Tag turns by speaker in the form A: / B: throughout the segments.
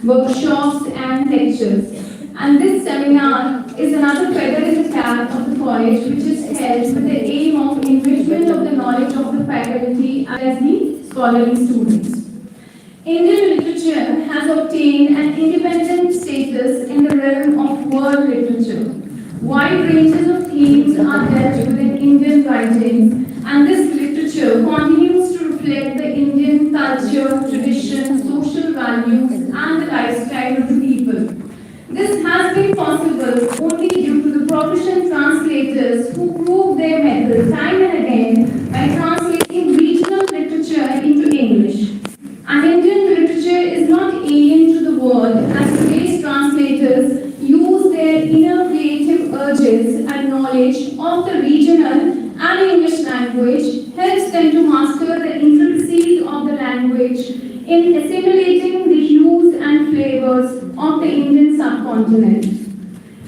A: workshops and lectures. And this seminar is another feather in the cap of the college, which is held with the aim of enrichment of the knowledge of the faculty as the scholarly students. Indian literature has obtained an independent status in the realm of world literature. Wide ranges of themes are dealt within Indian writings, and this literature continues to reflect the Indian culture, tradition, social values, and the lifestyle of the people. This has been possible only due to the proficient translators who prove their method time and again by translating regional literature into English. And Indian literature is not alien to the world, as today's translators use their inner creative urges and knowledge of the regional and English language helps them to master the intricacies of the language in assimilating the hues and flavors of the Indian subcontinent.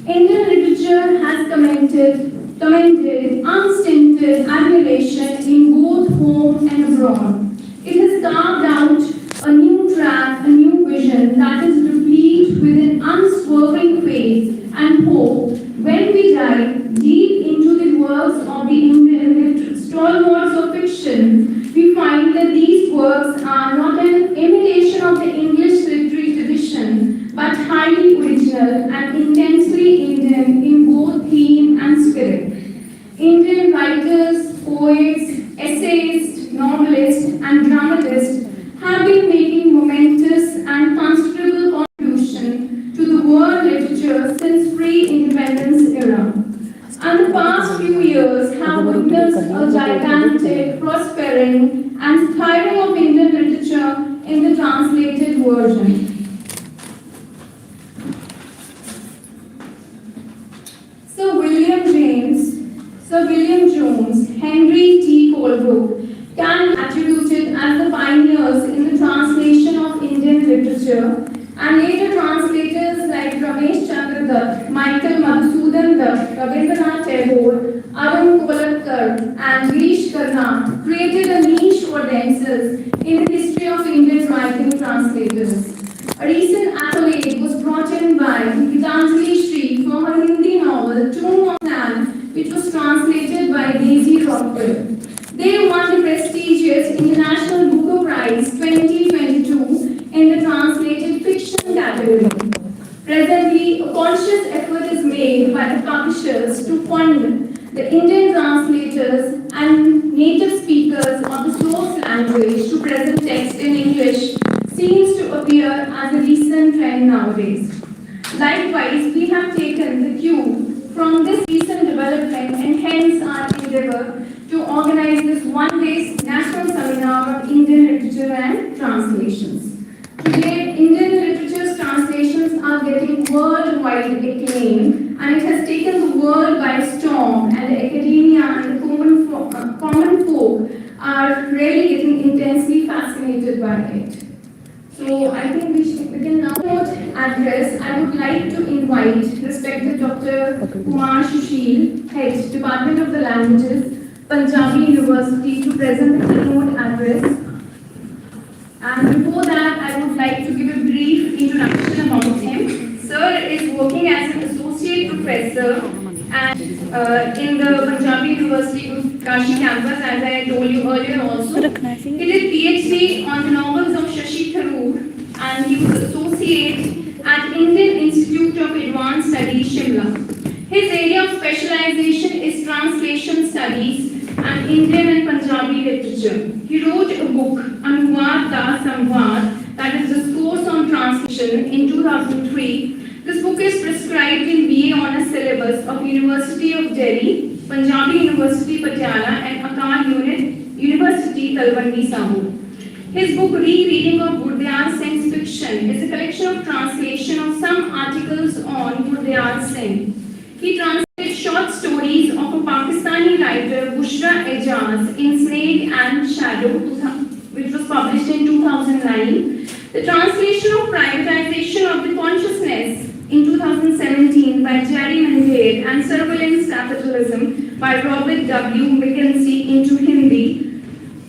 A: Indian literature has commended unstinted admiration in both home and abroad. It has carved out a new track, a new vision that is replete with an unswerving faith and hope. When we dive deep into the works of the Indian stalwarts of fiction, we find that these works are not an imitation of the English literary tradition, but highly original and intensely Indian in both theme and spirit. Indian writers, poets, essayists, novelists, and dramatists have been making momentous and considerable contribution to the world literature since pre-independence era. And the past few years have witnessed a gigantic, prospering, and thriving of Indian literature in the translated version. Sir William Jones, Henry T. Colebrooke can be attributed as the pioneers in the translation of Indian literature, and later translators like Ramesh Chandra Dutt, Michael Madhusudan Dutt, Rabindranath Tagore, Arun Kolatkar, and Girish Karnad created a niche for themselves in the history of Indian writing translators. A recent accolade was brought in by Gitanjali Sri for her Hindi novel Tomb of Man, which was translated by Daisy Rockville. They won the prestigious International Booker Prize 2022 in the translated fiction category. Presently, a conscious effort is made by the publishers to fund the Indian translators and native speakers of the source language to present text in English seems to appear as a recent trend nowadays. Likewise, we have taken the cue from this recent development and hence our endeavor to organize this one-day national seminar of Indian literature and translations. Today, Indian literature's translations are getting worldwide acclaim, and it has taken the world by storm, and the academia and the common folk are really getting intensely fascinated by it. So I think we can now address. I would like to invite respected Dr. Kumar Sushil, Head, Department of the Languages, Punjabi University, to present the keynote address. And before that, I would like to give a brief introduction about him. Sir is working as an associate professor and in the Punjabi University Kashi campus, as I told you earlier also. He did PhD on the novels of Shashi Tharoor, and he was associate at Indian Institute of Advanced Studies, Shimla. His area of specialization is translation studies and Indian and Punjabi literature. He wrote a book, Anuvad Da Samvad, that is Discourse on Translation, in 2003. This book is prescribed in BA Honours syllabus of University of Delhi, Punjabi University Patiala, and Akal Unit, University Talwandi Sahib. His book, Rereading of Gurdial Singh's Fiction, is a collection of translation of some articles on Gurdial Singh. He translated short stories of a Pakistani writer, Bushra Ejaz, in Snake and Shadow, which was published in 2009. The translation of Privatization of the Consciousness in 2017 by Jerry Mandel and Surveillance Capitalism by Robert W. McKenzie into Hindi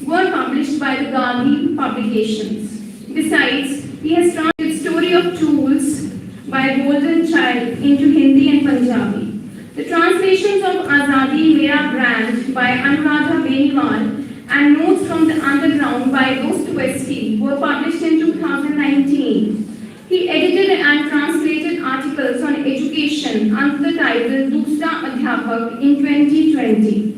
A: were published by the Gandhi Publications. Besides, he has translated stories Discovery of Tools by Golden Child into Hindi and Punjabi. The translations of Azadi Mera Brand by Anuradha Beniwal and Notes from the Underground by Dostoevsky were published in 2019. He edited and translated articles on education under the title Dusra Adhyapak in 2020.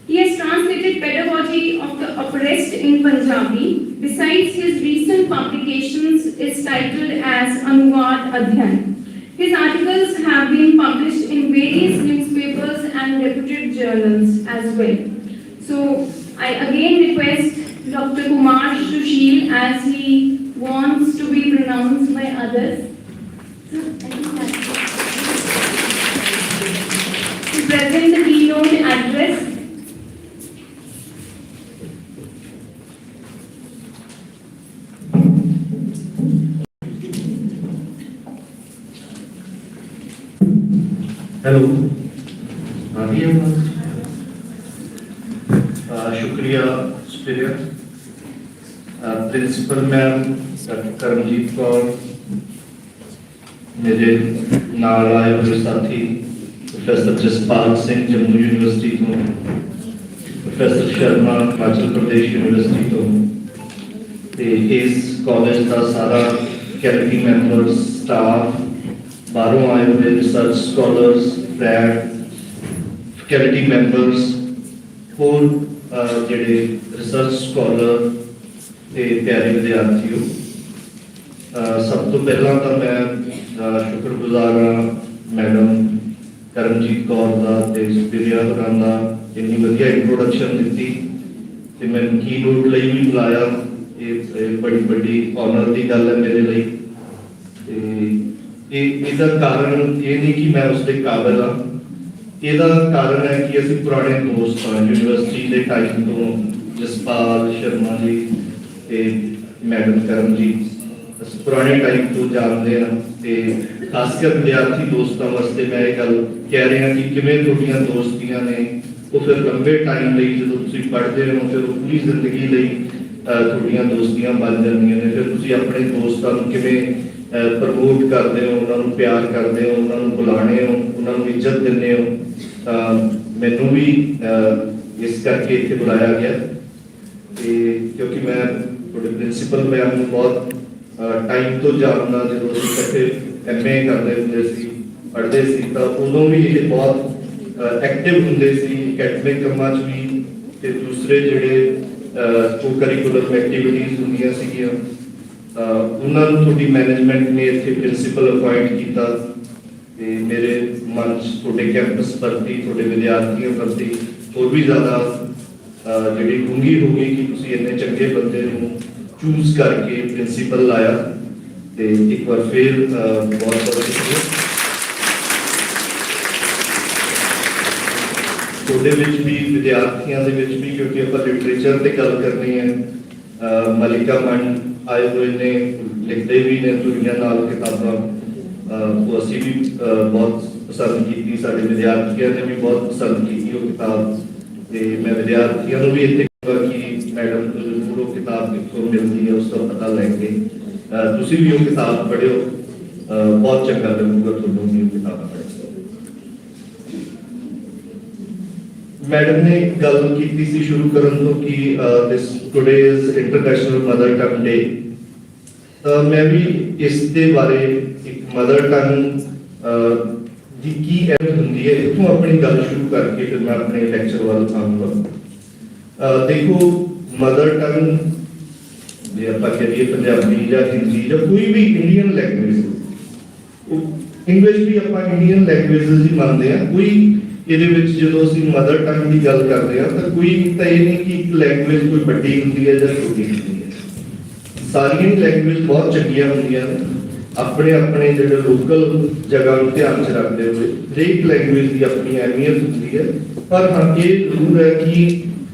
A: He has translated Pedagogy of the Oppressed in Punjabi. Besides, his recent publications is titled as Anuvad Adhyan. His articles have been published in various newspapers and reputed journals as well. So, I again request Dr. Kumar Sushil, as he wants to be pronounced by others, to present the keynote address.
B: Hello, शुक्रिया superior principal ma'am doctor Karamjit Kaur, मेरे नाल आए हुए साथी professor Jaspal Singh Jammu university तो, professor Sharma Himachal Pradesh university तो, इस college का सारा कैबिनेट मैंबर स्टाफ, बाहरों आए हुए research scholars, Fred faculty members, होर जेडे रिसर्च स्कॉलर ते प्यारे विद्यार्थियों, सब तो पहला तो मैं शुक्रगुजार हाँ मैडम करमजीत कौर का ते सुपीरियर होरां दा इन्नी वधिया इंट्रोडक्शन दी ते मैंने कीनोट लई भी बुलाया। ये बड़ी बड़ी ऑनर की गल है मेरे लिए। ਇਹਦਾ ਕਾਰਨ ਇਹ ਨਹੀਂ ਕਿ ਮੈਂ ਉਸਦੇ ਕਾਬਿਲ ਹਾਂ, ਇਹਦਾ ਕਾਰਨ ਹੈ ਕਿ ਅਸੀਂ ਪੁਰਾਣੇ ਦੋਸਤ ਹਾਂ ਯੂਨੀਵਰਸਿਟੀ ਦੇ ਟਾਈਮ ਤੋਂ। ਜਸਪਾਲ ਸ਼ਰਮਾ ਜੀ ਤੇ ਮੈਡਮ ਕਰਮਜੀਤ ਅਸੀਂ ਪੁਰਾਣੇ ਟਾਈਮ ਤੋਂ ਜਾਣਦੇ ਹਾਂ ਤੇ ਖਾਸ ਕਰ ਵਿਦਿਆਰਥੀ ਦੋਸਤਾਂ ਵਾਸਤੇ ਮੈਂ ਇਹ ਗੱਲ ਕਹਿ ਰਿਹਾ ਕਿ ਕਿਵੇਂ ਤੁਹਾਡੀਆਂ ਦੋਸਤੀਆਂ ਨੇ ਉਹ ਫਿਰ ਲੰਬੇ ਟਾਈਮ ਲਈ ਜਦੋਂ ਤੁਸੀਂ ਪੜ੍ਹਦੇ ਹੋ ਫਿਰ ਉਹ ਪੂਰੀ ਜ਼ਿੰਦਗੀ ਲਈ ਤੁਹਾਡੀਆਂ ਦੋਸਤੀਆਂ ਬਣ ਜਾਂਦੀਆਂ ਨੇ। ਫਿਰ ਤੁਸੀਂ ਆਪਣੇ ਦੋਸਤਾਂ ਨੂੰ ਕਿਵੇਂ ਪ੍ਰਮੋਟ ਕਰਦੇ ਹੋ, ਉਹਨਾਂ ਨੂੰ ਪਿਆਰ ਕਰਦੇ ਹੋ, ਉਹਨਾਂ ਨੂੰ ਬੁਲਾਉਂਦੇ ਹੋ, ਉਹਨਾਂ ਨੂੰ ਇੱਜ਼ਤ ਦਿੰਦੇ ਹੋ। ਮੈਨੂੰ ਵੀ ਇਸ ਕਰਕੇ ਇੱਥੇ ਬੁਲਾਇਆ ਗਿਆ ਤੇ ਕਿਉਂਕਿ ਮੈਂ ਤੁਹਾਡੇ ਪ੍ਰਿੰਸੀਪਲ ਮੈਮ ਨੂੰ ਬਹੁਤ ਟਾਈਮ ਤੋਂ ਜਾਣਦਾ। ਜਦੋਂ ਅਸੀਂ ਇਕੱਠੇ MA ਕਰਦੇ ਹੁੰਦੇ ਸੀ, ਪੜ੍ਹਦੇ ਸੀ, ਤਾਂ ਉਦੋਂ ਵੀ ਇਹ ਬਹੁਤ ਐਕਟਿਵ ਹੁੰਦੇ ਸੀ ਅਕੈਡਮਿਕ ਕੰਮਾਂ 'ਚ ਵੀ ਤੇ ਦੂਸਰੇ ਜਿਹੜੇ ਕੋ-ਕਰਿਕੂਲਰ ਐਕਟੀਵਿਟੀਜ਼ ਹੁੰਦੀਆਂ ਸੀਗੀਆਂ ਉਹਨਾਂ ਨੂੰ ਤੁਹਾਡੀ ਮੈਨੇਜਮੈਂਟ ਨੇ ਇੱਥੇ ਪ੍ਰਿੰਸੀਪਲ ਅਪਾਇੰਟ ਕੀਤਾ ਤੇ ਮੇਰੇ ਮਨ 'ਚ ਤੁਹਾਡੇ ਕੈਂਪਸ ਪ੍ਰਤੀ, ਤੁਹਾਡੇ ਵਿਦਿਆਰਥੀਆਂ ਪ੍ਰਤੀ ਹੋਰ ਵੀ ਜ਼ਿਆਦਾ ਜਿਹੜੀ ਡੂੰਘੀ ਹੋ ਗਈ ਕਿ ਤੁਸੀਂ ਇੰਨੇ ਚੰਗੇ ਬੰਦੇ ਨੂੰ ਚੂਜ਼ ਕਰਕੇ ਪ੍ਰਿੰਸੀਪਲ ਲਾਇਆ ਤੇ ਇੱਕ ਵਾਰ ਫਿਰ ਬਹੁਤ ਬਹੁਤ ਸ਼ੁਕਰੀਆ। ਤੁਹਾਡੇ ਵਿੱਚ ਵੀ ਵਿਦਿਆਰਥੀਆਂ ਦੇ ਵਿੱਚ ਵੀ, ਕਿਉਂਕਿ ਆਪਾਂ ਲਿਟਰੇਚਰ ਤੇ ਗੱਲ ਕਰਨੀ ਹੈ। ਮਲਿਕਾ ਮਨ ਆਏ ਹੋਏ ਨੇ, ਲਿਖਦੇ ਵੀ ਨੇ ਦੁਨੀਆ ਨਾਲ ਕਿਤਾਬਾਂ, ਉਹ ਅਸੀਂ ਵੀ ਬਹੁਤ ਪਸੰਦ ਕੀਤੀ, ਸਾਡੇ ਵਿਦਿਆਰਥੀਆਂ ਨੇ ਵੀ ਬਹੁਤ ਪਸੰਦ ਕੀਤੀ ਉਹ ਕਿਤਾਬ ਤੇ ਮੈਂ ਵਿਦਿਆਰਥੀਆਂ ਨੂੰ ਵੀ ਇੱਥੇ ਕਹਾਂਗਾ ਕਿ ਮੈਡਮ ਤੋਂ ਜ਼ਰੂਰ ਉਹ ਕਿਤਾਬ ਕਿੱਥੋਂ ਮਿਲਦੀ ਹੈ ਉਸ ਦਾ ਪਤਾ ਲੈ ਕੇ ਤੁਸੀਂ ਵੀ ਉਹ ਕਿਤਾਬ ਪੜ੍ਹਿਓ, ਬਹੁਤ ਚੰਗਾ ਲੱਗੂਗਾ ਤੁਹਾਨੂੰ ਵੀ ਉਹ ਕਿਤਾਬ ਪੜ੍ਹ ਕੇ। ਮੈਡਮ ਨੇ ਗੱਲ ਕੀਤੀ ਸੀ ਸ਼ੁਰੂ ਕਰਨ ਤੋਂ ਕਿ this today is international mother tongue day. ਮੈਂ ਵੀ ਇਸ ਦੇ ਬਾਰੇ ਇੱਕ ਮਦਰ ਟੰਗ ਦੀ ਕੀ ਅਹਿਮੀਅਤ ਹੁੰਦੀ ਹੈ ਇੱਥੋਂ ਆਪਣੀ ਗੱਲ ਸ਼ੁਰੂ ਕਰਕੇ ਫਿਰ ਮੈਂ ਆਪਣੇ ਲੈਕਚਰ ਵੱਲ ਆਉਂਗਾ। ਦੇਖੋ, ਮਦਰ ਟੰਗ ਜੇ ਆਪਾਂ ਕਹੀਏ ਪੰਜਾਬੀ ਜਾਂ ਹਿੰਦੀ ਜਾਂ ਕੋਈ ਵੀ ਇੰਡੀਅਨ ਲੈਂਗੁਏਜ, ਇੰਗਲਿਸ਼ ਵੀ ਆਪਾਂ ਇੰਡੀਅਨ ਲੈਂਗੁਏਜਸ ਹੀ ਮੰਨਦੇ ਹਾਂ। ਕੋਈ ਇਹਦੇ ਵਿੱਚ ਜਦੋਂ ਅਸੀਂ ਮਦਰ ਟੰਗ ਦੀ ਗੱਲ ਕਰਦੇ ਹਾਂ ਤਾਂ ਕੋਈ ਤਾਂ ਇਹ ਨਹੀਂ ਕਿ ਇੱਕ ਲੈਂਗੁਏਜ ਕੋਈ ਵੱਡੀ ਹੁੰਦੀ ਹੈ ਜਾਂ ਛੋਟੀ ਹੁੰਦੀ ਹੈ। ਸਾਰੀਆਂ ਹੀ ਲੈਂਗੁਏਜ ਬਹੁਤ ਚੰਗੀਆਂ ਹੁੰਦੀਆਂ ਨੇ, ਆਪਣੇ ਆਪਣੇ ਜਿਹੜੇ ਲੋਕਲ ਜਗ੍ਹਾ ਨੂੰ ਧਿਆਨ 'ਚ ਰੱਖਦੇ ਹੋਏ ਹਰੇਕ ਲੈਂਗੁਏਜ ਦੀ ਆਪਣੀ ਅਹਿਮੀਅਤ ਹੁੰਦੀ ਹੈ। ਪਰ ਹਾਂ ਇਹ ਜ਼ਰੂਰ ਹੈ ਕਿ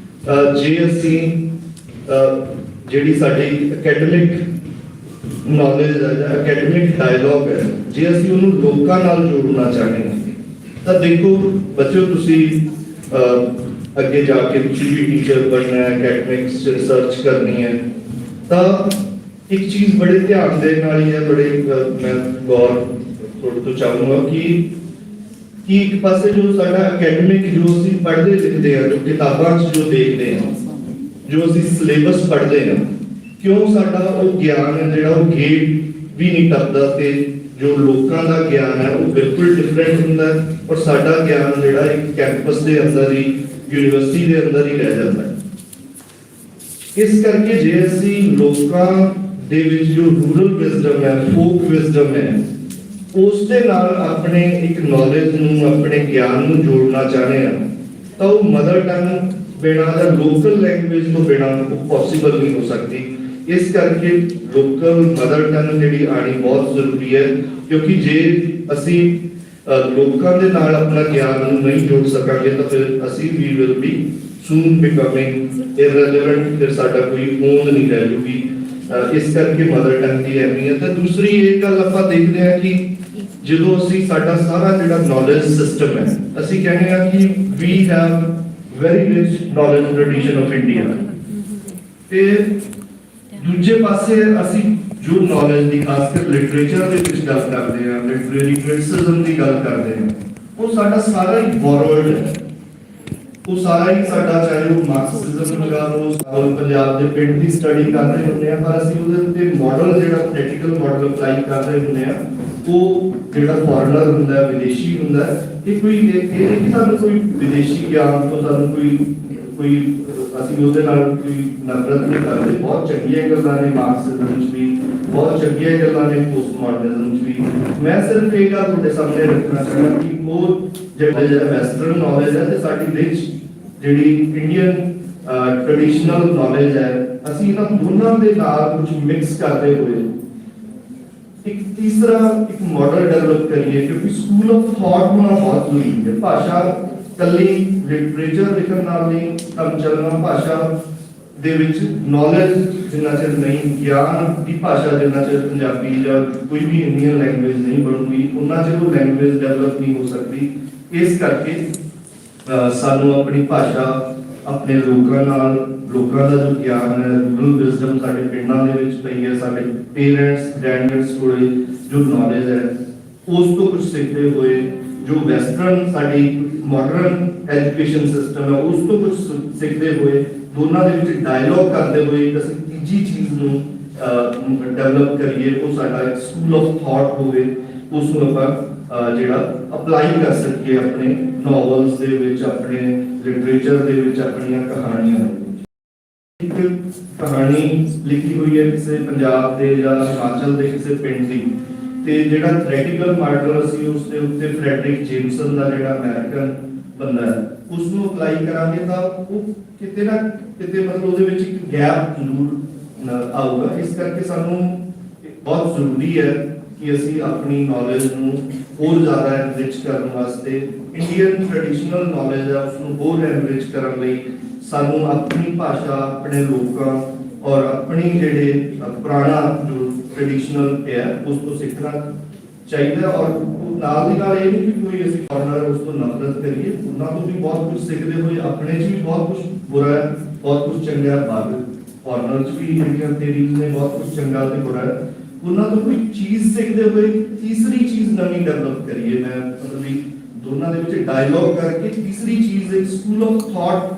B: ਜੇ ਅਸੀਂ ਜਿਹੜੀ ਸਾਡੀ ਅਕੈਡਮਿਕ ਨੌਲੇਜ ਹੈ ਜਾਂ ਅਕੈਡਮਿਕ ਡਾਇਲੋਗ ਹੈ, ਜੇ ਅਸੀਂ ਉਹਨੂੰ ਲੋਕਾਂ ਨਾਲ ਜੋੜਨਾ ਚਾਹੁੰਦੇ ਹਾਂ ਤਾਂ ਦੇਖੋ ਬੱਚਿਓ, ਤੁਸੀਂ ਅੱਗੇ ਜਾ ਕੇ ਤੁਸੀਂ ਵੀ ਟੀਚਰ ਬਣਨਾ ਹੈ, ਅਕੈਡਮਿਕਸ ਰਿਸਰਚ ਕਰਨੀ ਹੈ, ਤਾਂ ਇੱਕ ਚੀਜ਼ ਬੜੇ ਧਿਆਨ ਦੇ ਨਾਲ ਹੀ ਹੈ, ਬੜੇ ਮੈਂ ਗੌਰ ਤੁਹਾਡੇ ਤੋਂ ਚਾਹੂੰਗਾ ਕਿ ਇੱਕ ਪਾਸੇ ਜੋ ਸਾਡਾ ਅਕੈਡਮਿਕ ਜੋ ਅਸੀਂ ਪੜ੍ਹਦੇ ਲਿਖਦੇ ਆ, ਜੋ ਕਿਤਾਬਾਂ 'ਚ ਜੋ ਦੇਖਦੇ ਆ, ਜੋ ਅਸੀਂ ਸਿਲੇਬਸ ਪੜ੍ਹਦੇ ਆ, ਕਿਉਂ ਸਾਡਾ ਉਹ ਗਿਆਨ ਹੈ ਜਿਹੜਾ ਉਹ ਗੇਟ ਵੀ ਨਹੀਂ ਟੱਪਦਾ, ਤੇ ਜੋ ਲੋਕਾਂ ਦਾ ਗਿਆਨ ਹੈ ਉਹ ਬਿਲਕੁਲ ਡਿਫਰੈਂਟ ਹੁੰਦਾ ਹੈ, ਔਰ ਸਾਡਾ ਗਿਆਨ ਜਿਹੜਾ ਇੱਕ ਕੈਂਪਸ ਦੇ ਅੰਦਰ ਹੀ, ਯੂਨੀਵਰਸਿਟੀ ਦੇ ਅੰਦਰ ਹੀ ਰਹਿ ਜਾਂਦਾ ਹੈ। ਇਸ ਕਰਕੇ ਜੇ ਅਸੀਂ ਲੋਕਾਂ ਦੇ ਵਿੱਚ ਜੋ ਰੂਰਲ ਵਿਜ਼ਡਮ ਹੈ, ਫੋਕ ਵਿਜ਼ਡਮ ਹੈ, ਉਸ ਦੇ ਨਾਲ ਆਪਣੇ ਇੱਕ ਨੌਲੇਜ ਨੂੰ, ਆਪਣੇ ਗਿਆਨ ਨੂੰ ਜੋੜਨਾ ਚਾਹਦੇ ਹਾਂ, ਤਾਂ ਉਹ ਮਦਰ ਟੰਗ ਬਿਨਾਂ ਜਾਂ ਲੋਕਲ ਲੈਂਗੁਏਜ ਤੋਂ ਬਿਨਾਂ ਉਹ ਪੋਸੀਬਲ ਨਹੀਂ ਹੋ ਸਕਦੀ। ਇਸ ਕਰਕੇ ਲੋਕਲ ਮਦਰ ਟੰਗ ਜਿਹੜੀ ਆਣੀ ਬਹੁਤ ਜ਼ਰੂਰੀ ਹੈ, ਕਿਉਂਕਿ ਜੇ ਅਸੀਂ ਲੋਕਾਂ ਦੇ ਨਾਲ ਆਪਣਾ ਗਿਆਨ ਨੂੰ ਨਹੀਂ ਜੋੜ ਸਕਾਂਗੇ ਤਾਂ ਫਿਰ ਅਸੀਂ ਵੀ will be soon becoming irrelevant, ਫਿਰ ਸਾਡਾ ਕੋਈ ਹੋਂਦ ਨਹੀਂ ਰਹਿ ਜੂਗੀ। ਇਸ ਕਰਕੇ ਮਦਰ ਟੰਗ ਦੀ ਅਹਿਮੀਅਤ ਹੈ। ਦੂਸਰੀ ਇਹ ਗੱਲ ਆਪਾਂ ਦੇਖਦੇ ਹਾਂ ਕਿ ਜਦੋਂ ਅਸੀਂ ਸਾਡਾ ਸਾਰਾ ਜਿਹੜਾ ਨੌਲੇਜ ਸਿਸਟਮ ਹੈ, ਅਸੀਂ ਕਹਿੰਦੇ ਹਾਂ ਕਿ we have very rich knowledge tradition of India, ਤੇ ਦੂਜੇ ਪਾਸੇ ਅਸੀਂ ਜੋ ਨੌਲੇਜ ਦੀ ਖਾਸ ਕਰ ਲਿਟਰੇਚਰ ਦੇ ਵਿੱਚ ਗੱਲ ਕਰਦੇ ਹਾਂ, ਲਿਟਰੇਰੀ ਕ੍ਰਿਟਿਸਿਜ਼ਮ ਦੀ ਗੱਲ ਕਰਦੇ ਹਾਂ, ਉਹ ਸਾਡਾ ਸਾਰਾ ਹੀ ਬੋਰੋਡ ਹੈ। ਉਹ ਸਾਰਾ ਹੀ ਸਾਡਾ, ਚਾਹੇ ਉਹ ਮਾਰਕਸਿਜ਼ਮ ਲਗਾ ਲਓ, ਪੰਜਾਬ ਦੇ ਪਿੰਡ ਦੀ ਸਟੱਡੀ ਕਰ ਰਹੇ ਹੁੰਦੇ ਆ, ਪਰ ਅਸੀਂ ਉਹਦੇ ਉੱਤੇ ਮਾਡਲ ਜਿਹੜਾ ਪੋਲੀਟੀਕਲ ਮਾਡਲ ਅਪਲਾਈ ਕਰ ਰਹੇ ਹੁੰਦੇ ਆ, ਉਹ ਜਿਹੜਾ ਫੋਰਨਰ ਹੁੰਦਾ ਹੈ, ਵਿਦੇਸ਼ੀ ਹੁੰਦਾ ਹੈ। ਇਹ ਕੋਈ ਇਹ ਨਹੀਂ ਕਿ ਸਾਨੂੰ ਕੋਈ ਵਿਦੇਸ਼ੀ ਗਿਆਨ ਤੋਂ ਸਾਨੂੰ ਕੋਈ ਅਸੀਂ ਉਹਦੇ ਨਾਲ ਕੋਈ ਨਫ਼ਰਤ ਨਹੀਂ ਕਰਦੇ। ਬਹੁਤ ਚੰਗੀਆਂ ਗੱਲਾਂ ਨੇ ਮਾਰਕਸਿਜ਼ਮ ਵਿੱਚ ਵੀ, ਬਹੁਤ ਚੰਗੀਆਂ ਗੱਲਾਂ ਨੇ ਪੋਸਟ ਮਾਡਰਨਿਜ਼ਮ ਵਿੱਚ ਵੀ। ਮੈਂ ਸਿਰਫ ਇਹ ਗੱਲ ਤੁਹਾਡੇ ਸਾਹਮਣੇ ਰੱਖਣਾ ਚਾਹੁੰਦਾ ਕਿ ਉਹ ਜਿਹੜਾ ਵੈਸਟਰਨ ਨੌਲੇਜ ਹੈ ਤੇ ਸਾਡੀ ਰਿਚ ਜਿਹੜੀ ਇੰਡੀਅਨ ਟ੍ਰੈਡੀਸ਼ਨਲ ਨੌਲੇਜ ਹੈ, ਅਸੀਂ ਇਹਨਾਂ ਦੋਨਾਂ ਦੇ ਨਾਲ ਕੁਝ ਮਿਕਸ ਕਰਦੇ ਹੋਏ ਇੱਕ ਤੀਸਰਾ ਇੱਕ ਮਾਡਲ ਡਿਵੈਲਪ ਕਰੀਏ, ਕਿਉਂਕਿ ਸਕੂਲ ਆਫ ਥਾਟ ਹੋਣਾ ਬਹੁਤ ਜ਼ਰੂਰੀ ਹੈ। ਭਾਸ਼ਾ ਕੱਲੀ ਲਿਟਰੇਚਰ ਲਿਖਣ ਨਾਲ ਨਹੀਂ ਕੰਮ ਚੱਲਣਾ। ਭਾਸ਼ਾ ਦੇ ਵਿੱਚ ਨੌਲੇਜ ਜਿੰਨਾ ਚਿਰ ਨਹੀਂ, ਗਿਆਨ ਦੀ ਭਾਸ਼ਾ ਜਿੰਨਾ ਚਿਰ ਪੰਜਾਬੀ ਜਾਂ ਕੋਈ ਵੀ ਇੰਡੀਅਨ ਲੈਂਗੁਏਜ ਨਹੀਂ ਬਣੂਗੀ, ਉਹਨਾਂ ਚਿਰ ਉਹ ਲੈਂਗੁਏਜ ਡਿਵੈਲਪ ਨਹੀਂ ਹੋ ਸਕਦੀ। ਇਸ ਕਰਕੇ ਸਾਨੂੰ ਆਪਣੀ ਭਾਸ਼ਾ, ਆਪਣੇ ਲੋਕਾਂ ਨਾਲ, ਲੋਕਾਂ ਦਾ ਜੋ ਗਿਆਨ ਹੈ, ਰੂਰਲ ਵਿਜ਼ਡਮ ਸਾਡੇ ਪਿੰਡਾਂ ਦੇ ਵਿੱਚ ਪਈ ਹੈ, ਸਾਡੇ ਪੇਰੈਂਟਸ ਗ੍ਰੈਂਡਪੇਰੈਂਟਸ ਕੋਲੇ ਜੋ ਨੌਲੇਜ ਹੈ, ਉਸ ਤੋਂ ਕੁਝ ਸਿੱਖਦੇ ਹੋਏ, ਜੋ ਵੈਸਟਰਨ ਸਾਡੀ ਮਾਡਰਨ ਐਜੂਕੇਸ਼ਨ ਸਿਸਟਮ ਹੈ, ਉਸ ਤੋਂ ਕੁਝ ਸਿੱਖਦੇ ਹੋਏ, ਦੋਨਾਂ ਦੇ ਵਿੱਚ ਡਾਇਲੋਗ ਕਰਦੇ ਹੋਏ ਅਸੀਂ ਤੀਜੀ ਚੀਜ਼ ਨੂੰ ਡਿਵੈਲਪ ਕਰੀਏ। ਉਹ ਸਾਡਾ ਇੱਕ ਸਕੂਲ ਆਫ ਥਾਟ ਹੋਵੇ, ਉਸ ਨੂੰ ਆਪਾਂ ਜਿਹੜਾ ਅਪਲਾਈ ਕਰ ਸਕੀਏ ਆਪਣੇ ਨੋਵਲਸ ਦੇ ਵਿੱਚ, ਆਪਣੇ ਲਿਟਰੇਚਰ ਦੇ ਵਿੱਚ, ਆਪਣੀਆਂ ਕਹਾਣੀਆਂ ਦੇ ਵਿੱਚ। ਇੱਕ ਕਹਾਣੀ ਲਿਖੀ ਹੋਈ ਹੈ ਕਿਸੇ ਪੰਜਾਬ ਦੇ ਜਾਂ ਹਿਮਾਚਲ ਦੇ ਕਿਸੇ ਪਿੰਡ ਦੀ, ਤੇ ਜਿਹੜਾ ਥਿਓਰੈਟੀਕਲ ਮਾਡਲ ਅਸੀਂ ਉਸ ਦੇ ਉੱਤੇ ਫਰੈਡਰਿਕ ਜੇਮਸਨ ਦਾ ਜਿਹੜਾ ਅਮਰੀਕਨ ਬੰਦਾ ਹੈ, ਉਸ ਨੂੰ ਅਪਲਾਈ ਕਰਾਂਗੇ ਤਾਂ ਉਹ ਕਿਤੇ ਨਾ ਕਿਤੇ ਮਤਲਬ ਉਹਦੇ ਵਿੱਚ ਇੱਕ ਗੈਪ ਜ਼ਰੂਰ ਆਊਗਾ। ਇਸ ਕਰਕੇ ਸਾਨੂੰ ਬਹੁਤ ਜ਼ਰੂਰੀ ਹੈ ਕਿ ਅਸੀਂ ਆਪਣੀ ਨੌਲੇਜ ਨੂੰ ਹੋਰ ਜ਼ਿਆਦਾ ਐਨਰਿਚ ਕਰਨ ਵਾਸਤੇ, ਇੰਡੀਅਨ ਟ੍ਰੈਡੀਸ਼ਨਲ ਨੌਲੇਜ ਹੈ ਉਸ ਨੂੰ ਹੋਰ ਐਨਰਿਚ ਕਰਨ ਲਈ ਸਾਨੂੰ ਆਪਣੀ ਭਾਸ਼ਾ, ਆਪਣੇ ਲੋਕਾਂ ਔਰ ਆਪਣੀ ਜਿਹੜੇ ਪੁਰਾਣਾ ਜੋ ਟ੍ਰੈਡੀਸ਼ਨਲ ਹੈ ਉਸ ਤੋਂ ਸਿੱਖਣਾ ਚਾਹੀਦਾ। ਔਰ ਨਾਲ ਦੀ ਨਾਲ ਇਹ ਨਹੀਂ ਕਿ ਕੋਈ ਅਸੀਂ ਫੋਰਨਰ ਉਸ ਤੋਂ ਨਫ਼ਰਤ ਕਰੀਏ, ਉਹਨਾਂ ਤੋਂ ਵੀ ਬਹੁਤ ਕੁਝ ਸਿੱਖਦੇ ਹੋਏ ਆਪਣੇ 'ਚ ਵੀ ਬਹੁਤ ਕੁਝ ਬੁਰਾ ਹੈ, ਬਹੁਤ ਕੁਝ ਚੰਗਾ ਹੈ। ਬਾਅਦ ਫੋਰਨਰ 'ਚ ਵੀ ਜਿਹੜੀਆਂ ਥਿਊਰੀਜ਼ ਨੇ ਬਹੁਤ ਕੁਝ ਚੰਗਾ ਤੇ ਬੁਰਾ ਹੈ, ਉਹਨਾਂ ਤੋਂ ਕੋਈ ਚੀਜ਼ ਸਿੱਖਦੇ ਹੋਏ ਤੀਸਰੀ ਚੀਜ਼ ਨਵੀਂ ਡਿਵੈਲਪ ਕਰੀਏ। ਮੈਂ ਮਤਲਬ ਦੋਨਾਂ ਦੇ ਵਿੱਚ ਡਾਇਲੋਗ ਕਰਕੇ ਤੀਸਰੀ ਚੀਜ਼ ਇੱਕ ਸਕੂਲ ਆਫ ਥਾਟ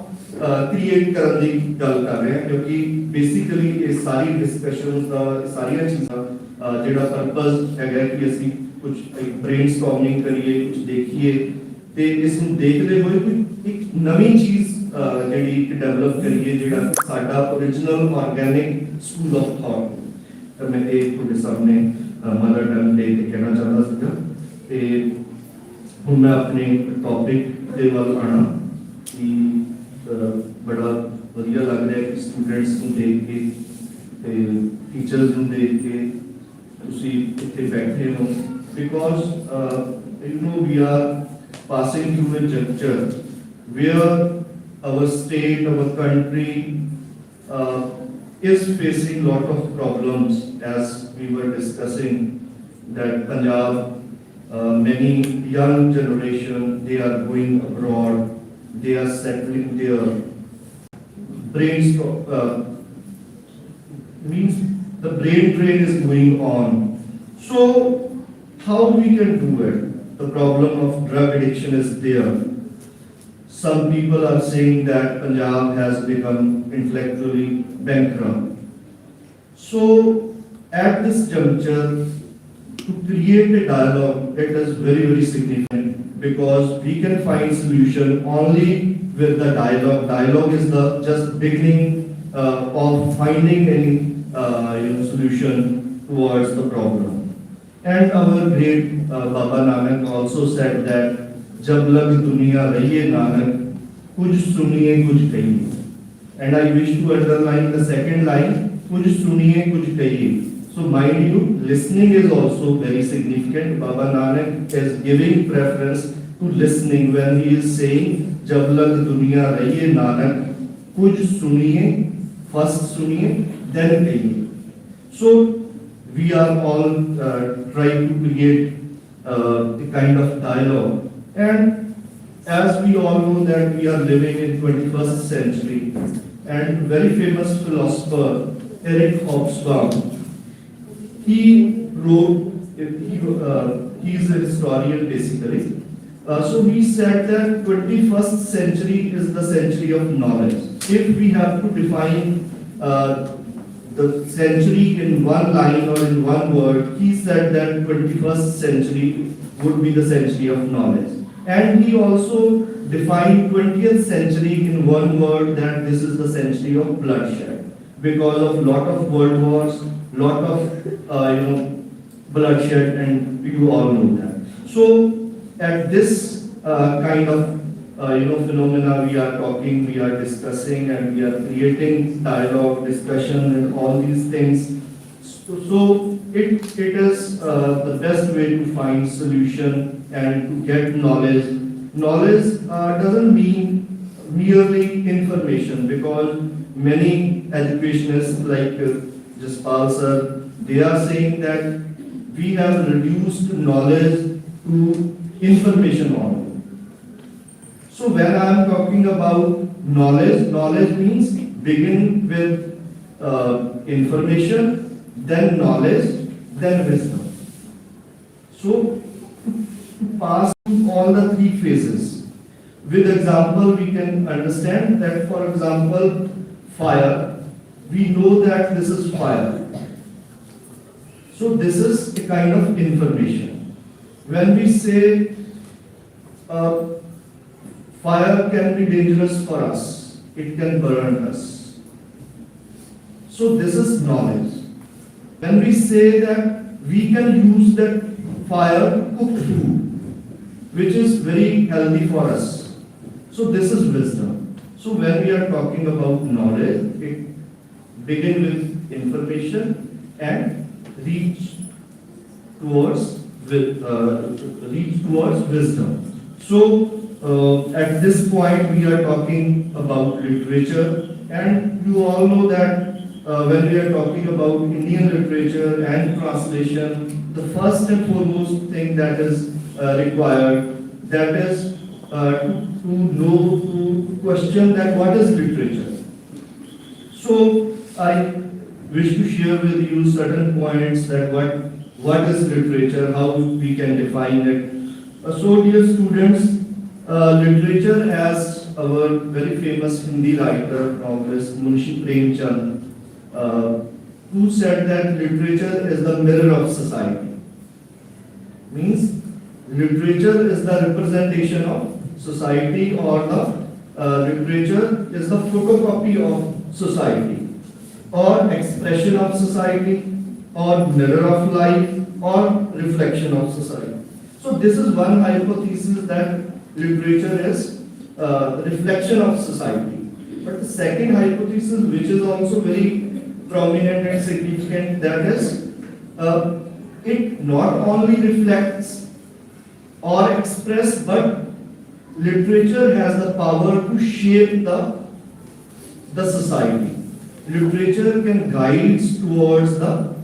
B: ਕ੍ਰੀਏਟ ਕਰਨ ਦੀ ਗੱਲ ਕਰ ਰਹੇ ਹਾਂ, ਕਿਉਂਕਿ ਬੇਸਿਕਲੀ ਇਹ ਸਾਰੀ ਡਿਸਕਸ਼ਨਸ ਦਾ, ਸਾਰੀਆਂ ਚੀਜ਼ਾਂ ਜਿਹੜਾ ਪਰਪਸ ਹੈਗਾ ਕਿ ਅਸੀਂ ਕੁਝ ਬ੍ਰੇਨਸਟਾਰਮਿੰਗ ਕਰੀਏ, ਕੁਝ ਦੇਖੀਏ, ਤੇ ਇਸ ਨੂੰ ਦੇਖਦੇ ਹੋਏ ਕੋਈ ਇੱਕ ਨਵੀਂ ਚੀਜ਼ ਜਿਹੜੀ ਡਿਵੈਲਪ ਕਰੀਏ, ਜਿਹੜਾ ਸਾਡਾ original organic school of thought. ਤਾਂ ਮੈਂ ਇਹ ਤੁਹਾਡੇ ਸਾਹਮਣੇ ਮਦਰ ਟੰਗ ਦੇ ਤੇ ਕਹਿਣਾ ਚਾਹੁੰਦਾ ਸੀਗਾ। ਤੇ ਹੁਣ ਮੈਂ ਆਪਣੇ ਟੌਪਿਕ ਦੇ ਵੱਲ ਆਣਾ ਕਿ ਬੜਾ ਵਧੀਆ ਲੱਗ ਰਿਹਾ ਕਿ ਸਟੂਡੈਂਟਸ ਨੂੰ ਦੇਖ ਕੇ ਤੇ ਟੀਚਰਸ ਨੂੰ ਦੇਖ ਕੇ ਤੁਸੀਂ ਇੱਥੇ ਬੈਠੇ ਹੋ, because you know we are passing through a junction where our state, our country is facing lot of problems, as we were discussing that Punjab, many young generation, they are going abroad, they are settling there. Means the brain drain is going on. So, how we can do it? The problem of drug addiction is there. Some people are saying that Punjab has become intellectually bankrupt. So, at this juncture, to create a dialogue, it is very, very significant because we can find solution only with the dialogue. Dialogue is the just beginning of finding any solution towards the problem. And our great Baba Nanak also said that जब लग दुनिया रहिए नानक कुछ सुनिए कुछ कहिए. And I wish to underline the second line, कुछ सुनिए कुछ कहिए. So mind you, listening is also very significant. Baba Nanak is giving preference to listening when he is saying जब लग दुनिया रहिए नानक कुछ सुनिए, first सुनिए then कहिए. So we are all trying to create a kind of dialogue. And as we all know that we are living in 21st century, and very famous philosopher Eric Hobsbawm, he wrote, he is a historian basically. So he said that 21st century is the century of knowledge. If we have to define the century in one line or in one word, he said that 21st century would be the century of knowledge. And he also defined 20th century in one word, that this is the century of bloodshed, because of lot of world wars, lot of bloodshed, and you all know that. So at this kind of phenomena we are talking, we are discussing, and we are creating dialogue, discussion, and all these things. So it is the best way to find solution and to get knowledge. Knowledge doesn't mean merely information, because many educationists like Jaspal sir, they are saying that we have reduced knowledge to information only. So when I am talking about knowledge, knowledge means begin with information, then knowledge, then wisdom. So to pass through all the three phases. With example, we can understand that, for example, fire. We know that this is fire. So this is a kind of information. When we say fire can be dangerous for us, it can burn us. So this is knowledge. When we say that we can use that fire to cook food, which is very healthy for us, so this is wisdom. So when we are talking about knowledge, it begins with information and reach towards wisdom. So at this point we are talking about literature, and you all know that when we are talking about Indian literature and translation, the first and foremost thing that is required, that is to know, to question that what is literature. So I wish to share with you certain points that what is literature, how we can define it. So dear students, literature, as our very famous Hindi writer, novelist Munshi Premchand, who said that literature is the mirror of society. Means literature is the representation of society, or the literature is the photocopy of society, or expression of society, or mirror of life, or reflection of society. So this is one hypothesis, that literature is reflection of society. But the second hypothesis, which is also very prominent and significant, that is it not only reflects or express, but literature has the power to shape the society. Literature can guide towards the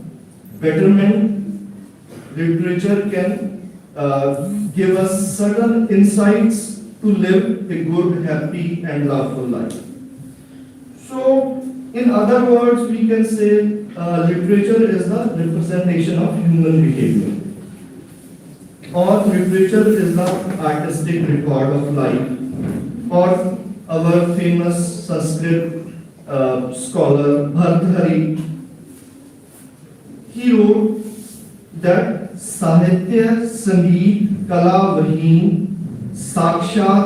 B: betterment. Literature can give us certain insights to live a good, happy, and loveful life. So, in other words, we can say literature is the representation of human behavior, or literature is the artistic record of life, or our famous Sanskrit scholar Bhartrhari, he wrote that Sahitya Sangeet Kala Vahin Sakshat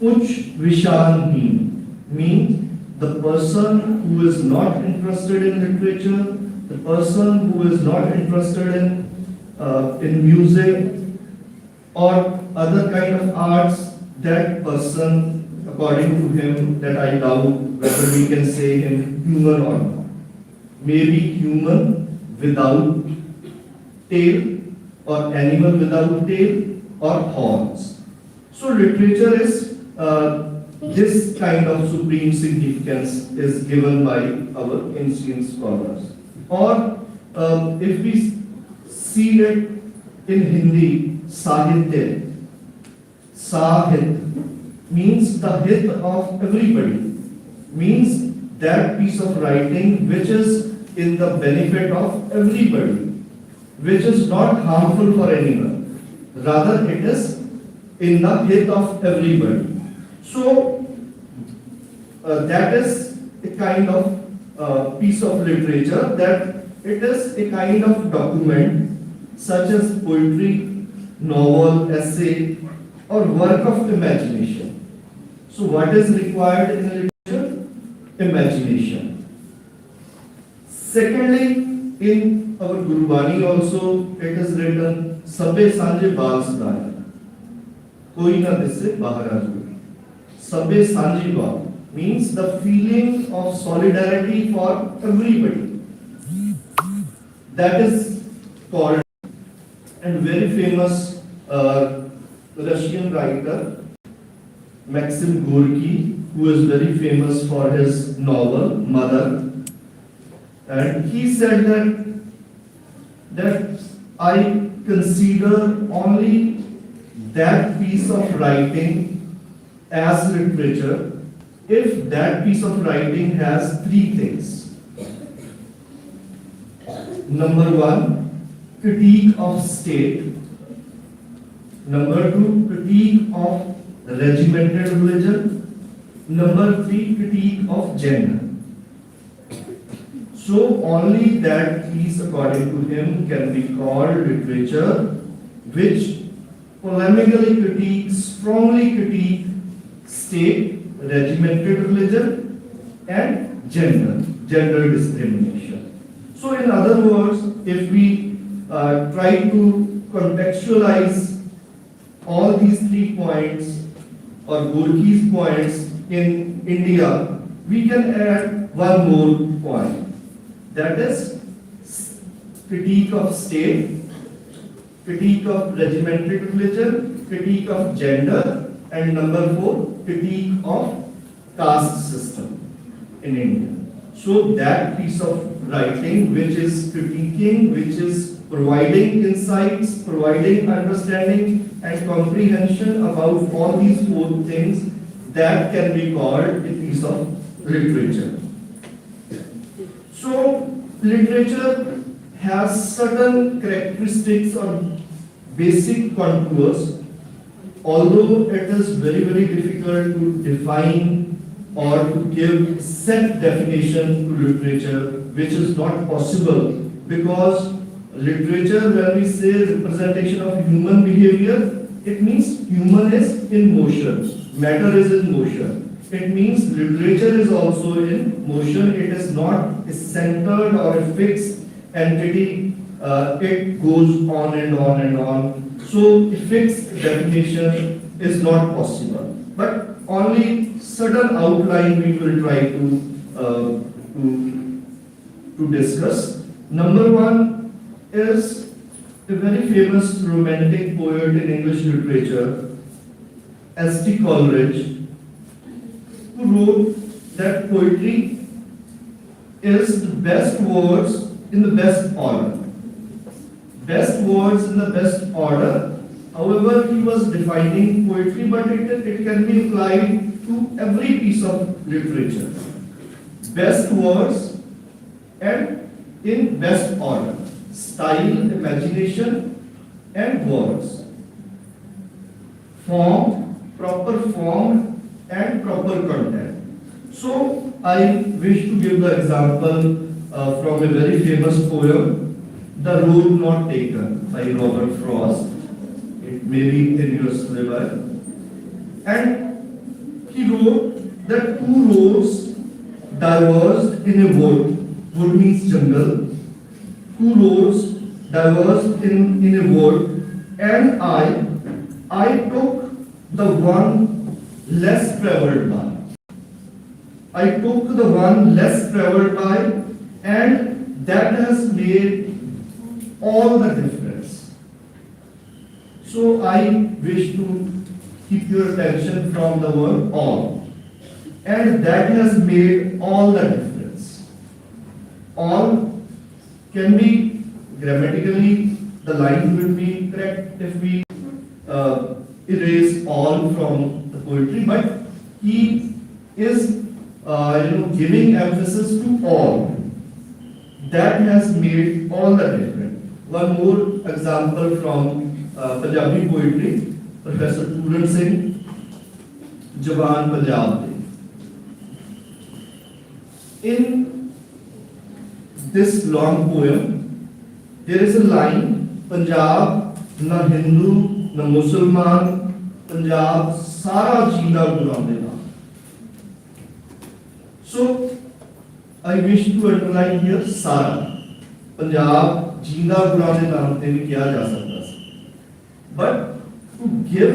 B: Uch Vishanheen means the person who is not interested in literature, the person who is not interested in music or other kind of arts, that person, according to him, that I doubt whether we can say him human or not, maybe human without tail, or animal without tail, or horns. So literature is this kind of supreme significance is given by our ancient scholars. Or if we see it in Hindi, Sahitya, Sahit means the hit of everybody, means that piece of writing which is in the benefit of everybody, which is not harmful for anyone, rather it is in the hit of everybody. So that is a kind of piece of literature, that it is a kind of document such as poetry, novel, essay, or work of imagination. So what is required in literature? Imagination. Secondly, in our Gurbani also it is written, Sabbe Sanje Baal Sadaya. Koi na disse bahar aa jaye. Sabbe Sanje Baal means the feeling of solidarity for everybody. That is called, and very famous Russian writer Maxim Gorky, who is very famous for his novel Mother, and he said that I consider only that piece of writing as literature if that piece of writing has three things. Number one, critique of state. Number two, critique of regimented religion. Number three, critique of gender. So only that piece, according to him, can be called literature, which polemically critiques, strongly critique state, regimented religion, and gender discrimination. So in other words, if we try to contextualize all these 3 points or Gorky's points in India, we can add one more point. That is critique of state, critique of regimented religion, critique of gender, and number 4, critique of caste system in India. So that piece of writing which is critiquing, which is providing insights, providing understanding and comprehension about all these 4 things, that can be called a piece of literature. So literature has certain characteristics or basic contours, although it is very, very difficult to define or to give set definition to literature, which is not possible, because literature, when we say representation of human behavior, it means human is in motion, matter is in motion. It means literature is also in motion. It is not a centered or a fixed entity. It goes on and on and on. So a fixed definition is not possible. But only certain outline we will try to discuss. Number 1 is a very famous romantic poet in English literature, S.T. Coleridge, who wrote that poetry is the best words in the best order. Best words in the best order. However, he was defining poetry, but it can be applied to every piece of literature. Best words and in best order: style, imagination, and words. Form, proper form, and proper content. So I wish to give the example from a very famous poem, "The Road Not Taken" by Robert Frost. It may be in your syllabus. And he wrote that two roads diverged in a wood. Wood means jungle. Two roads diverged in a wood, and I took the one less traveled by. I took the one less traveled by, and that has made all the difference. So I wish to keep your attention from the word all, and that has made all the difference. All can be grammatically, the line will be correct if we erase all from the poetry, but he is giving emphasis to all. That has made all the difference. One more example from Punjabi poetry, Professor Puran Singh, Jawan Punjab. In this long poem, there is a line, Punjab na Hindu na Musalman, Punjab sara jinda gurandena. So, I wish to underline here Sara. Punjab jinda gurane naam te bhi kiya ja sakta hai. But to give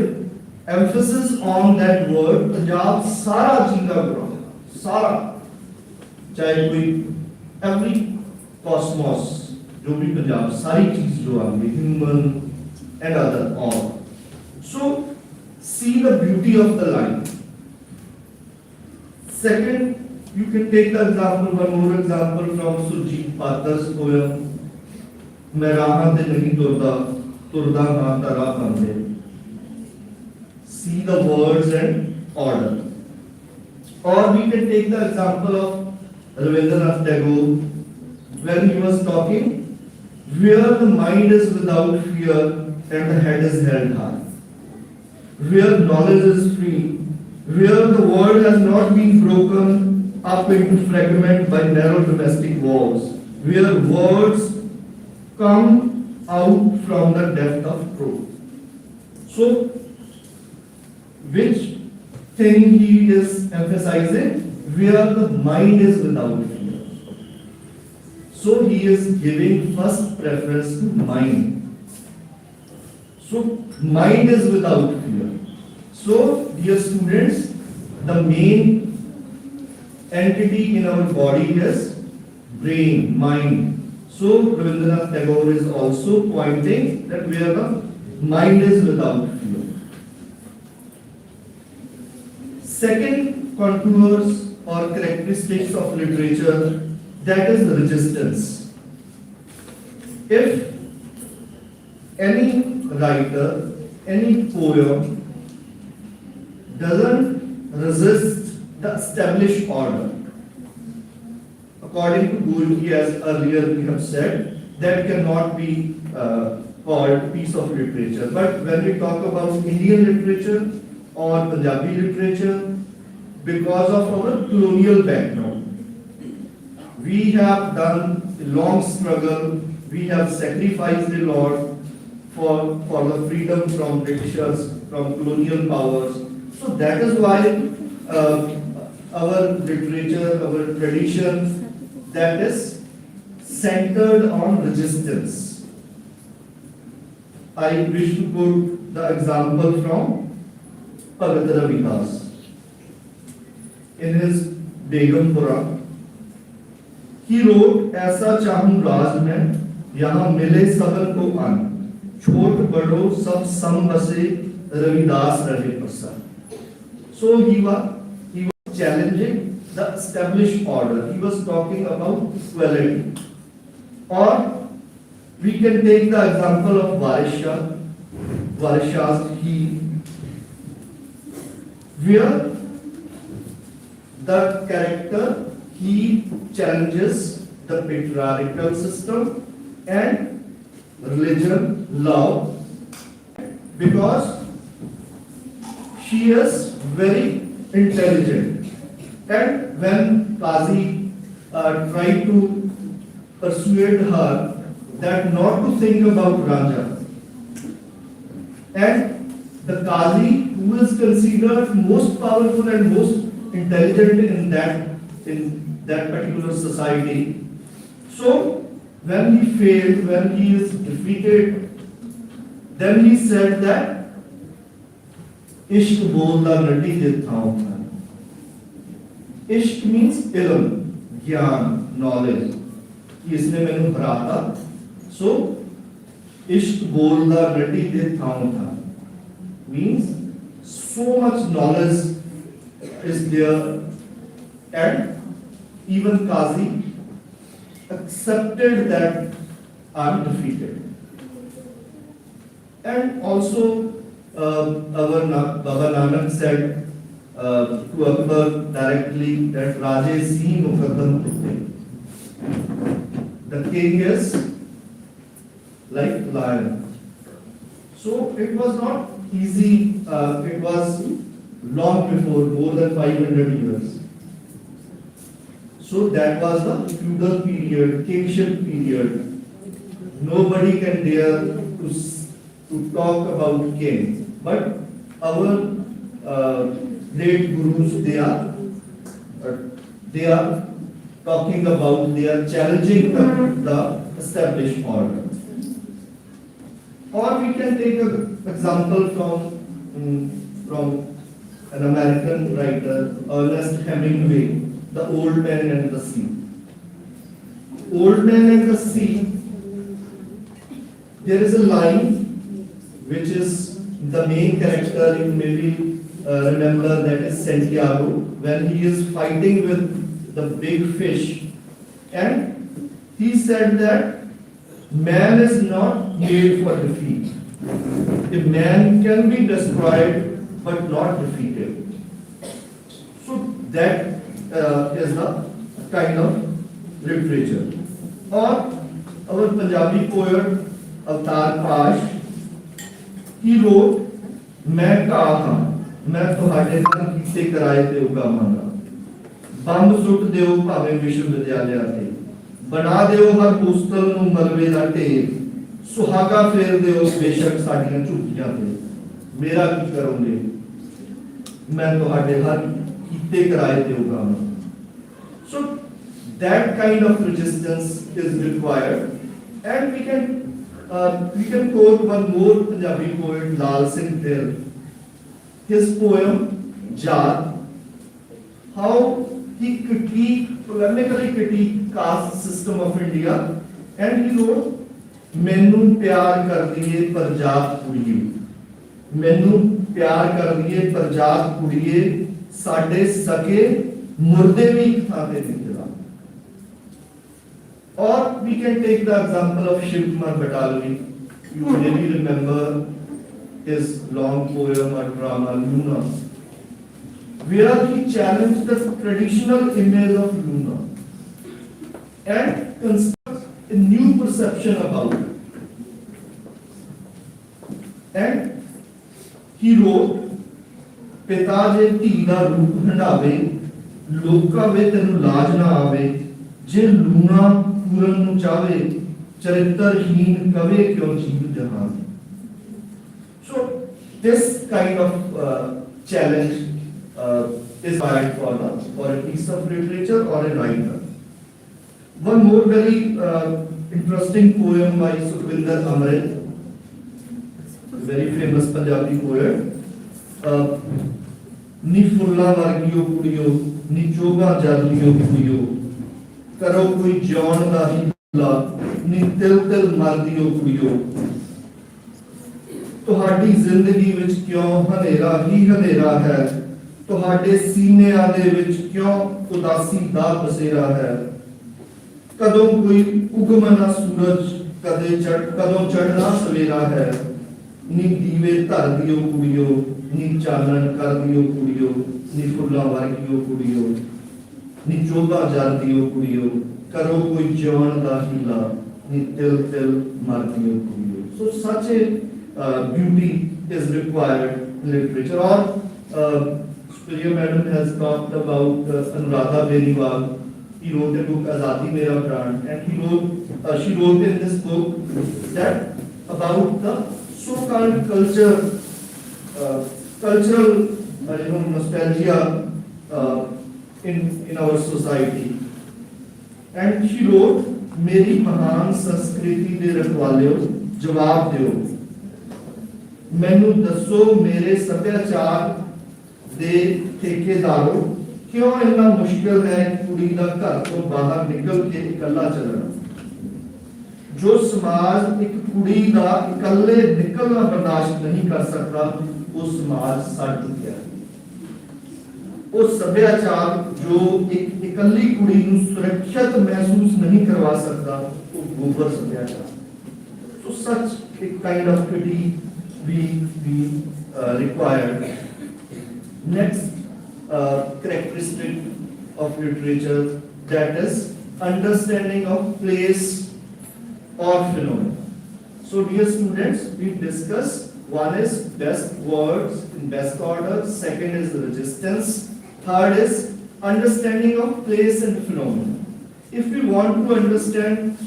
B: emphasis on that word, Punjab sara jinda gurane. Sara. Chahe koi every cosmos, jo bhi Punjab, sari cheez jo aage, human and other all. So, see the beauty of the line. Second, you can take the example, one more example from Surjit Patar's poem, "मैं राह ते नहीं तुरदा, तुरदा ना तारा बंदे." See the words and order. Or we can take the example of Rabindranath Tagore when he was talking, "Where the mind is without fear and the head is held high, where knowledge is free, where the world has not been broken up into fragment by narrow domestic walls, where words come out from the depth of truth." So, which thing he is emphasizing? Where the mind is without fear. So he is giving first preference to mind. So mind is without fear. So, dear students, the main entity in our body is brain, mind. So Rabindranath Tagore is also pointing that where the mind is without fear. Second contours or characteristics of literature, that is resistance. If any writer, any poem doesn't resist the established order, according to Golgi, as earlier we have said, that cannot be called piece of literature. But when we talk about Indian literature or Punjabi literature, because of our colonial background, we have done a long struggle, we have sacrificed a lot for the freedom from Britishers, from colonial powers. So that is why our literature, our tradition, that is centered on resistance. I wish to put the example from Bhagat Ravidas. In his Begum Puran, he wrote, "ऐसा चाहूं राज में, यहाँ मिले सबन को अन्न, छोट बड़ो सब सम बसे, रविदास रहे प्रसन्न." So he was challenging the established order. He was talking about equality. Or we can take the example of Waris Shah, Waris Shah's He, where the character he challenges the patriarchal system and religion, love, because she is very intelligent. And when Qazi tried to persuade her that not to think about Raja, and the Qazi, who is considered most powerful and most intelligent in that particular society, so when he failed, when he is defeated, then he said that इश्क बोलदा नटी दे थां था. इश्क means ilm, ज्ञान, knowledge. कि इसने मैंने हराता, so इश्क बोलदा नटी दे थां था means so much knowledge is there, and even Qazi accepted that I'm defeated. And also Baba Nanak said to Akbar directly that Raje Si Mukaddam Tutte. The king is like lion. So it was not easy, it was long before, more than 500 years. So that was the feudal period, kingship period. Nobody can dare to talk about king. But our great gurus, they are talking about, they are challenging the established order. Or we can take an example from an American writer, Ernest Hemingway, The Old Man and the Sea. Old Man and the Sea, there is a line which is the main character, you maybe remember, that is Santiago, when he is fighting with the big fish, and he said that man is not made for defeat. A man can be destroyed but not defeated. So that is the kind of literature. Or our Punjabi poet Avtar Pash, he wrote, मैं कहा मैं तुहाडे नाल कीते कराए ते उगावांगा, बंब suit दिओ भावें विश्वविद्यालय ते, बना दिओ हर होस्टल नूं मलबे दा ढेर, सुहागा फेर दिओ बेशक साडीआं झुग्गियां ते, मेरा की करोगे, मैं तुहाडे हर कीते कराए ते उगावांगा. So that kind of resistance is required, and we can quote one more Punjabi poet, Lal Singh Dhill. His poem Jaat, how he polemically critiqued caste system of India, and he wrote, मैनू प्यार कर दिए पर जात कुड़िए, मैनू प्यार कर दिए पर जात कुड़िए, साडे सके मुर्दे भी खाते निकला. Or we can take the example of Shiv Kumar Batalvi. You maybe remember his long poem or drama Luna, where he challenged the traditional image of Luna and constructs a new perception about it. And he wrote, पिता जे धी दा रूप हंडावे, लोका वे तेनू लाज ना आवे, जे Luna पूरन नू चावे, चरित्रहीन कवे क्यों जीव जहान. So this kind of challenge is required for a piece of literature or a writer. One more very interesting poem by Sukhvinder Amrit, very famous Punjabi poet. नी फुल्ला वर्गियो कुड़ियो, नी चोगा जालियो कुड़ियो, करो कोई जौन दा हिला, नी तिल तिल मर दियो कुड़ियो. तुहाडी जिंदगी विच क्यों हनेरा ही हनेरा है, तुहाडे सीनिਆਂ ਦੇ ਵਿੱਚ क्यों उदासी दा बसेरा है. कदों कोई उगमना सूरज, कदों चढ़ना सवेरा है. नी दीवे धर दियो कुड़ियो, नी चानन कर दियो कुड़ियो, नी फुल्लां वर्गियो कुड़ियो, नी चोगा जल दियो कुड़ियो, ਕਰੋ ਕੋਈ ਜਿਉਣ ਦਾ ਹੀਲਾ ਨੀ ਤਿਲ ਤਿਲ ਮਰਦੀਓ ਕੁੜੀਓ। So such a beauty is required in literature. Or Surya Madam has talked about Anuradha Beniwal. He wrote a book Azadi Mera Pran, and she wrote in this book that about the so-called cultural nostalgia in our society. And she wrote, मेरी महान संस्कृति दे रखवालियो जवाब दियो, मैनू दसो मेरे सभ्याचार दे ठेकेदारों, क्यों इतना मुश्किल है कुड़ी दा घर तो बाहर निकल के इकल्ला चलना। जो समाज एक कुड़ी दा इकल्ले निकलना बर्दाश्त नहीं कर सकता, वो समाज सड़ चुका है। वो सभ्याचार जो एक इकल्ली कुड़ी नू सुरक्षित महसूस नहीं करवा सकता, वो गोबर सभ्याचार। So such a kind of pity we require. Next characteristic of literature, that is understanding of place or phenomenon. So dear students, we discuss one is best words in best order, second is resistance, third is understanding of place and phenomenon. If we want to understand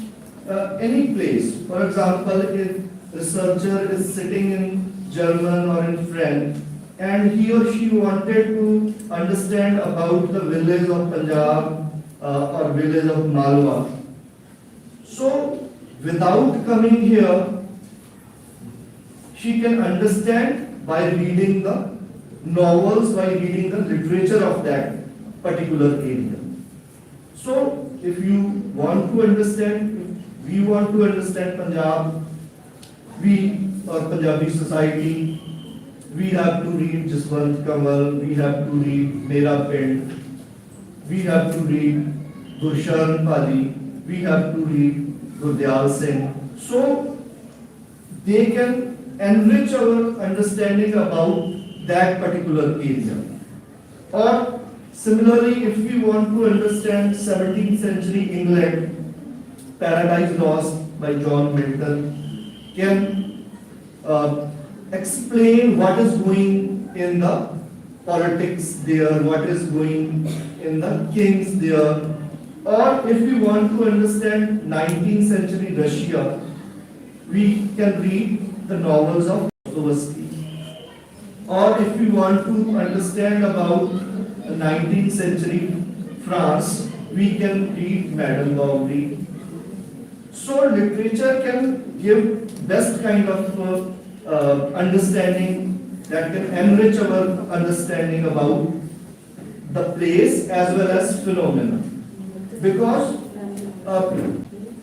B: any place, for example, if researcher is sitting in German or in French, and he or she wanted to understand about the village of Punjab or village of Malwa. So without coming here, she can understand by reading the novels, by reading the literature of that particular area. So if you want to understand, if we want to understand Punjab, we or Punjabi society, we have to read Jaswant Kamal, we have to read Mera Pind, we have to read Gurshan Pali, we have to read Gurdial Singh. So they can enrich our understanding about that particular area. Or similarly, if we want to understand 17th century England, Paradise Lost by John Milton can explain what is going in the politics there, what is going in the kings there. Or if we want to understand 19th century Russia, we can read the novels of Dostoevsky. Or if we want to understand about 19th century France, we can read Madame Bovary. So literature can give best kind of understanding that can enrich our understanding about the place as well as phenomena. Because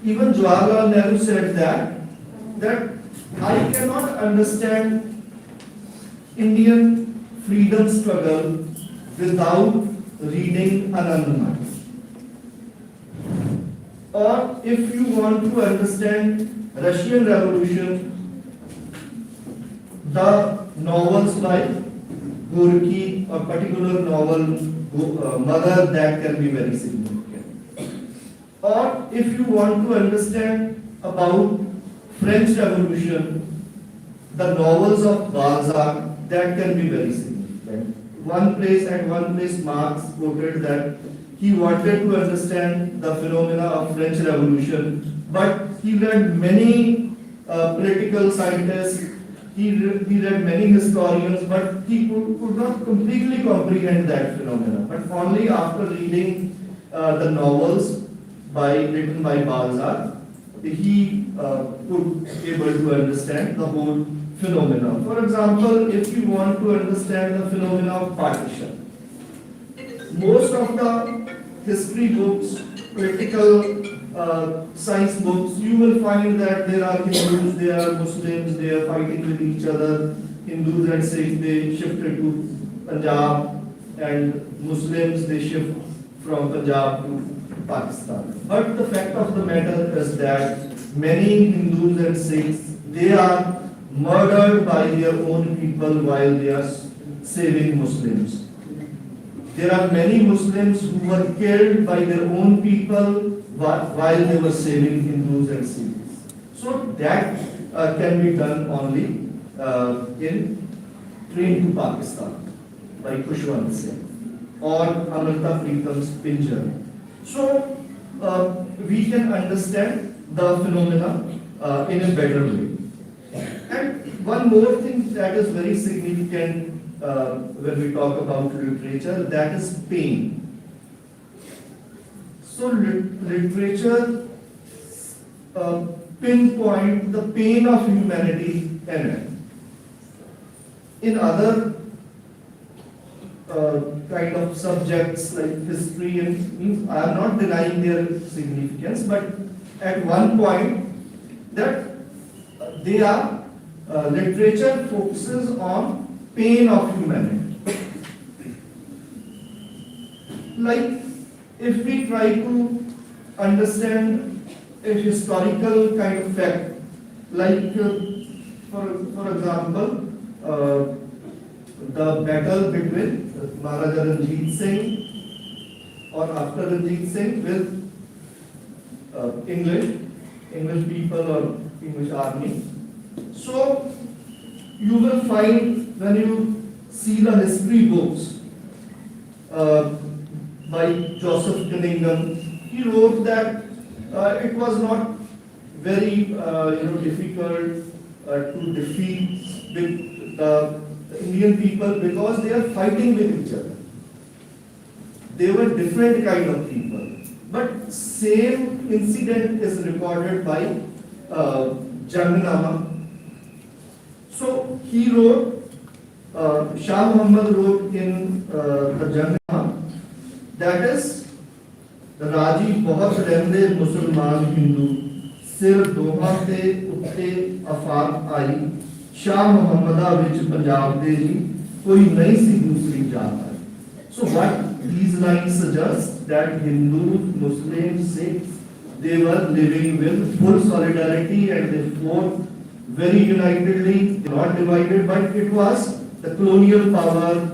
B: even Jawaharlal Nehru said that I cannot understand Indian freedom struggle without reading Anandamayi. Or if you want to understand Russian Revolution, the novels by Gorky, or particular novel Mother, that can be very significant. Or if you want to understand about French Revolution, the novels of Balzac, that can be very significant. One place Marx quoted that he wanted to understand the phenomena of French Revolution, but he read many political scientists, he read many historians, but he could not completely comprehend that phenomena. But only after reading the novels written by Balzac, he could able to understand the whole phenomena. For example, if you want to understand the phenomena of partition, most of the history books, political science books, you will find that there are Hindus, there are Muslims, they are fighting with each other. Hindus and Sikhs, they shifted to Punjab, and Muslims, they shift from Punjab to Pakistan. But the fact of the matter is that many Hindus and Sikhs, they are murdered by their own people while they are saving Muslims. There are many Muslims who were killed by their own people while they were saving Hindus and Sikhs. So that can be done only in Train to Pakistan by Khushwant Singh or Amrita Preetam's Pinjar. So we can understand the phenomena in a better way. And one more thing that is very significant when we talk about literature, that is pain. So literature pinpoint the pain of humanity in it. In other kind of subjects like history and I am not denying their significance, but at one point that they are literature focuses on pain of humanity. Like if we try to understand a historical kind of fact, like for example, the battle between Maharaja Ranjit Singh or after Ranjit Singh with English people or English army. So you will find when you see the history books by Joseph Cunningham, he wrote that it was not very difficult to defeat the Indian people because they are fighting with each other. They were different kind of people, but same incident is recorded by Jangnama. So he wrote, Shah Muhammad wrote in the Jangnama, that is, राजी बहुत रहंदे मुसलमान हिंदू सिर दोहां ते उत्ते आफाक आई शाह मुहम्मदा विच पंजाब दे जी कोई नहीं सी दूसरी जात आई. So what these lines suggest that Hindus, Muslims, Sikhs, they were living with full solidarity and they fought very unitedly, not divided, but it was the colonial power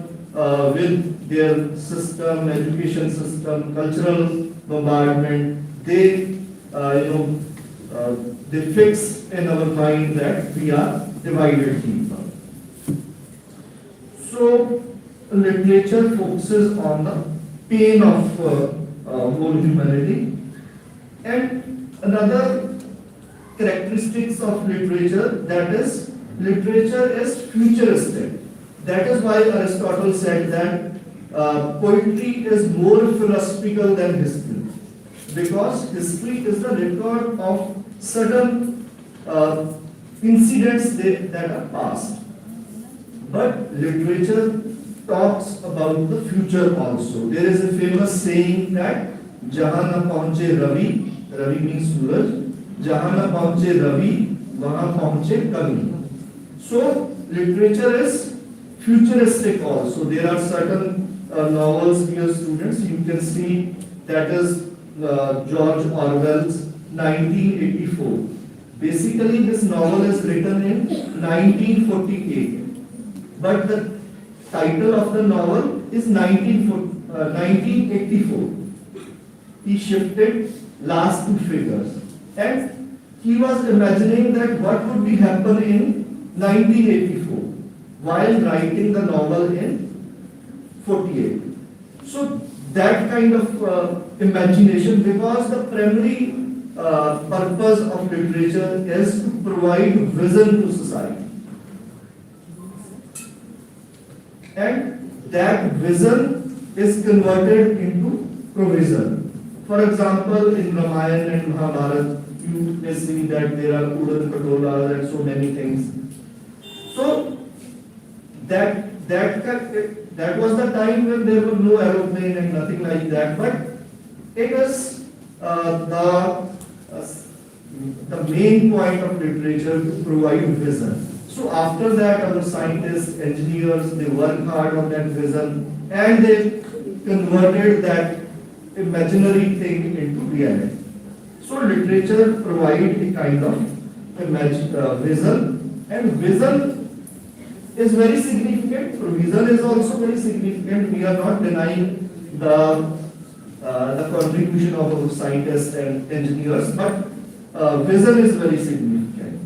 B: with their system, education system, cultural bombardment. They, they fix in our mind that we are divided people. So literature focuses on the pain of whole humanity. And another characteristics of literature, that is, literature is futuristic. That is why Aristotle said that poetry is more philosophical than history, because history is the record of certain incidents that are past. But literature talks about the future also. There is a famous saying that Jahan na paunche Ravi, Ravi means Suraj, Jahan na paunche Ravi, wahan paunche Kavi. So literature is futuristic also. There are certain novels, dear students, you can see that is George Orwell's 1984. Basically this novel is written in 1948, but the title of the novel is 1984. He shifted last two figures and he was imagining that what would be happen in 1984 while writing the novel in 48. So that kind of imagination, because the primary purpose of literature is to provide vision to society. And that vision is converted into provision. For example, in Ramayana and Mahabharata, you may see that there are Udan Patolas and so many things. So that was the time when there was no aeroplane and nothing like that. But it is the main point of literature to provide vision. So after that, our scientists, engineers, they work hard on that vision and they converted that imaginary thing into reality. So literature provides a kind of vision, and vision is very significant. Provision is also very significant. We are not denying the
C: the contribution of our scientists and engineers, but vision is very significant.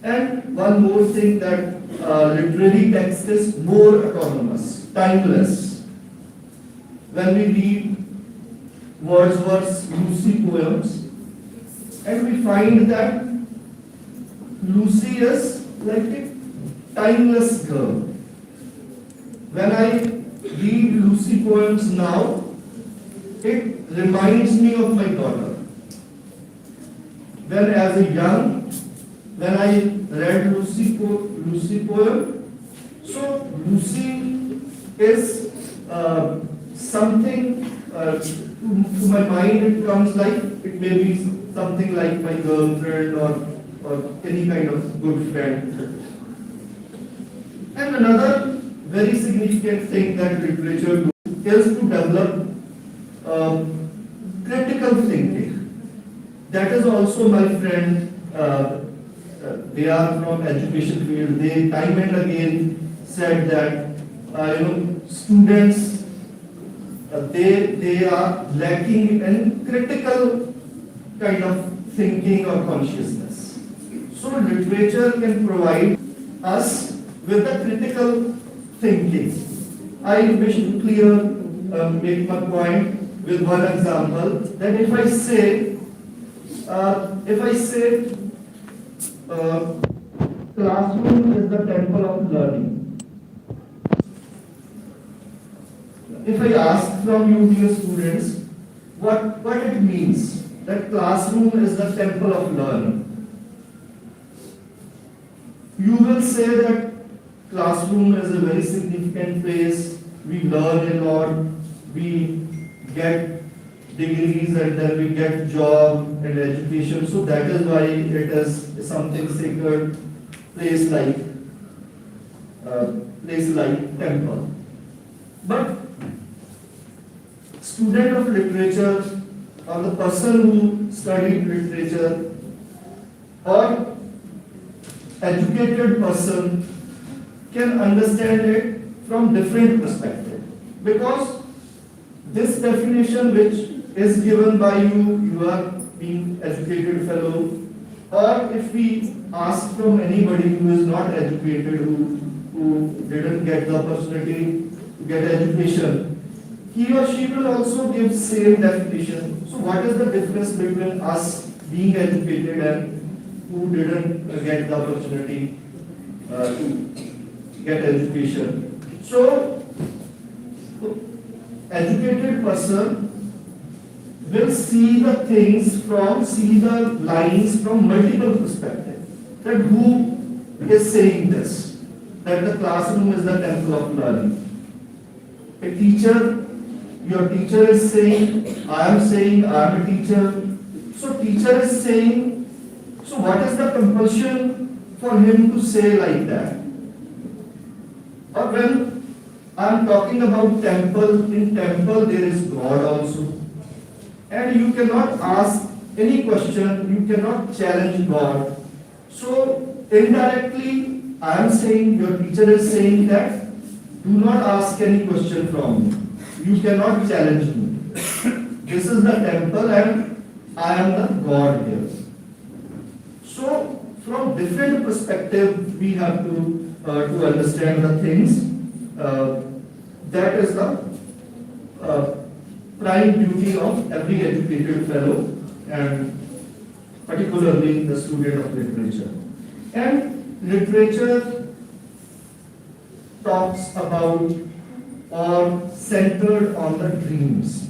C: And one more thing, that literary text is more autonomous, timeless. When we read Wordsworth's Lucy poems, and we find that Lucy is like a timeless girl. When I read Lucy poems now, it reminds me of my daughter. When as a young, when I read Lucy poem, so Lucy is something to my mind. It comes like, it may be something like my girlfriend or any kind of good friend. And another very significant thing that literature does is to develop critical thinking. That is also my friend. They are from education field. They time and again said that students they are lacking in critical kind of thinking or consciousness. So literature can provide us with the critical thinking. I wish to make my point with one example, that if I say classroom is the temple of learning. If I ask from you, dear students, what it means that classroom is the temple of learning, you will say that classroom is a very significant place. We learn a lot, we get degrees, and then we get job and education. So that is why it is something sacred, place like temple. But student of literature, or the person who studied literature, or educated person can understand it from different perspective, because this definition which is given by you are being educated fellow, or if we ask from anybody who is not educated, who didn't get the opportunity to get education, he or she will also give same definition. So what is the difference between us being educated and who didn't get the opportunity to get education? So educated person will see the lines from multiple perspectives. That who is saying this? That the classroom is the temple of learning. A teacher, your teacher is saying, I am saying, I am a teacher. So teacher is saying, so what is the compulsion for him to say like that? Or when I am talking about temple, in temple there is God also. And you cannot ask any question, you cannot challenge God. So indirectly, I am saying, your teacher is saying that, do not ask any question from me. You cannot challenge me. This is the temple and I am the God here. So from different perspective, we have to understand the things. That is the prime duty of every educated fellow, and particularly the student of literature. And literature talks about or centered on the dreams.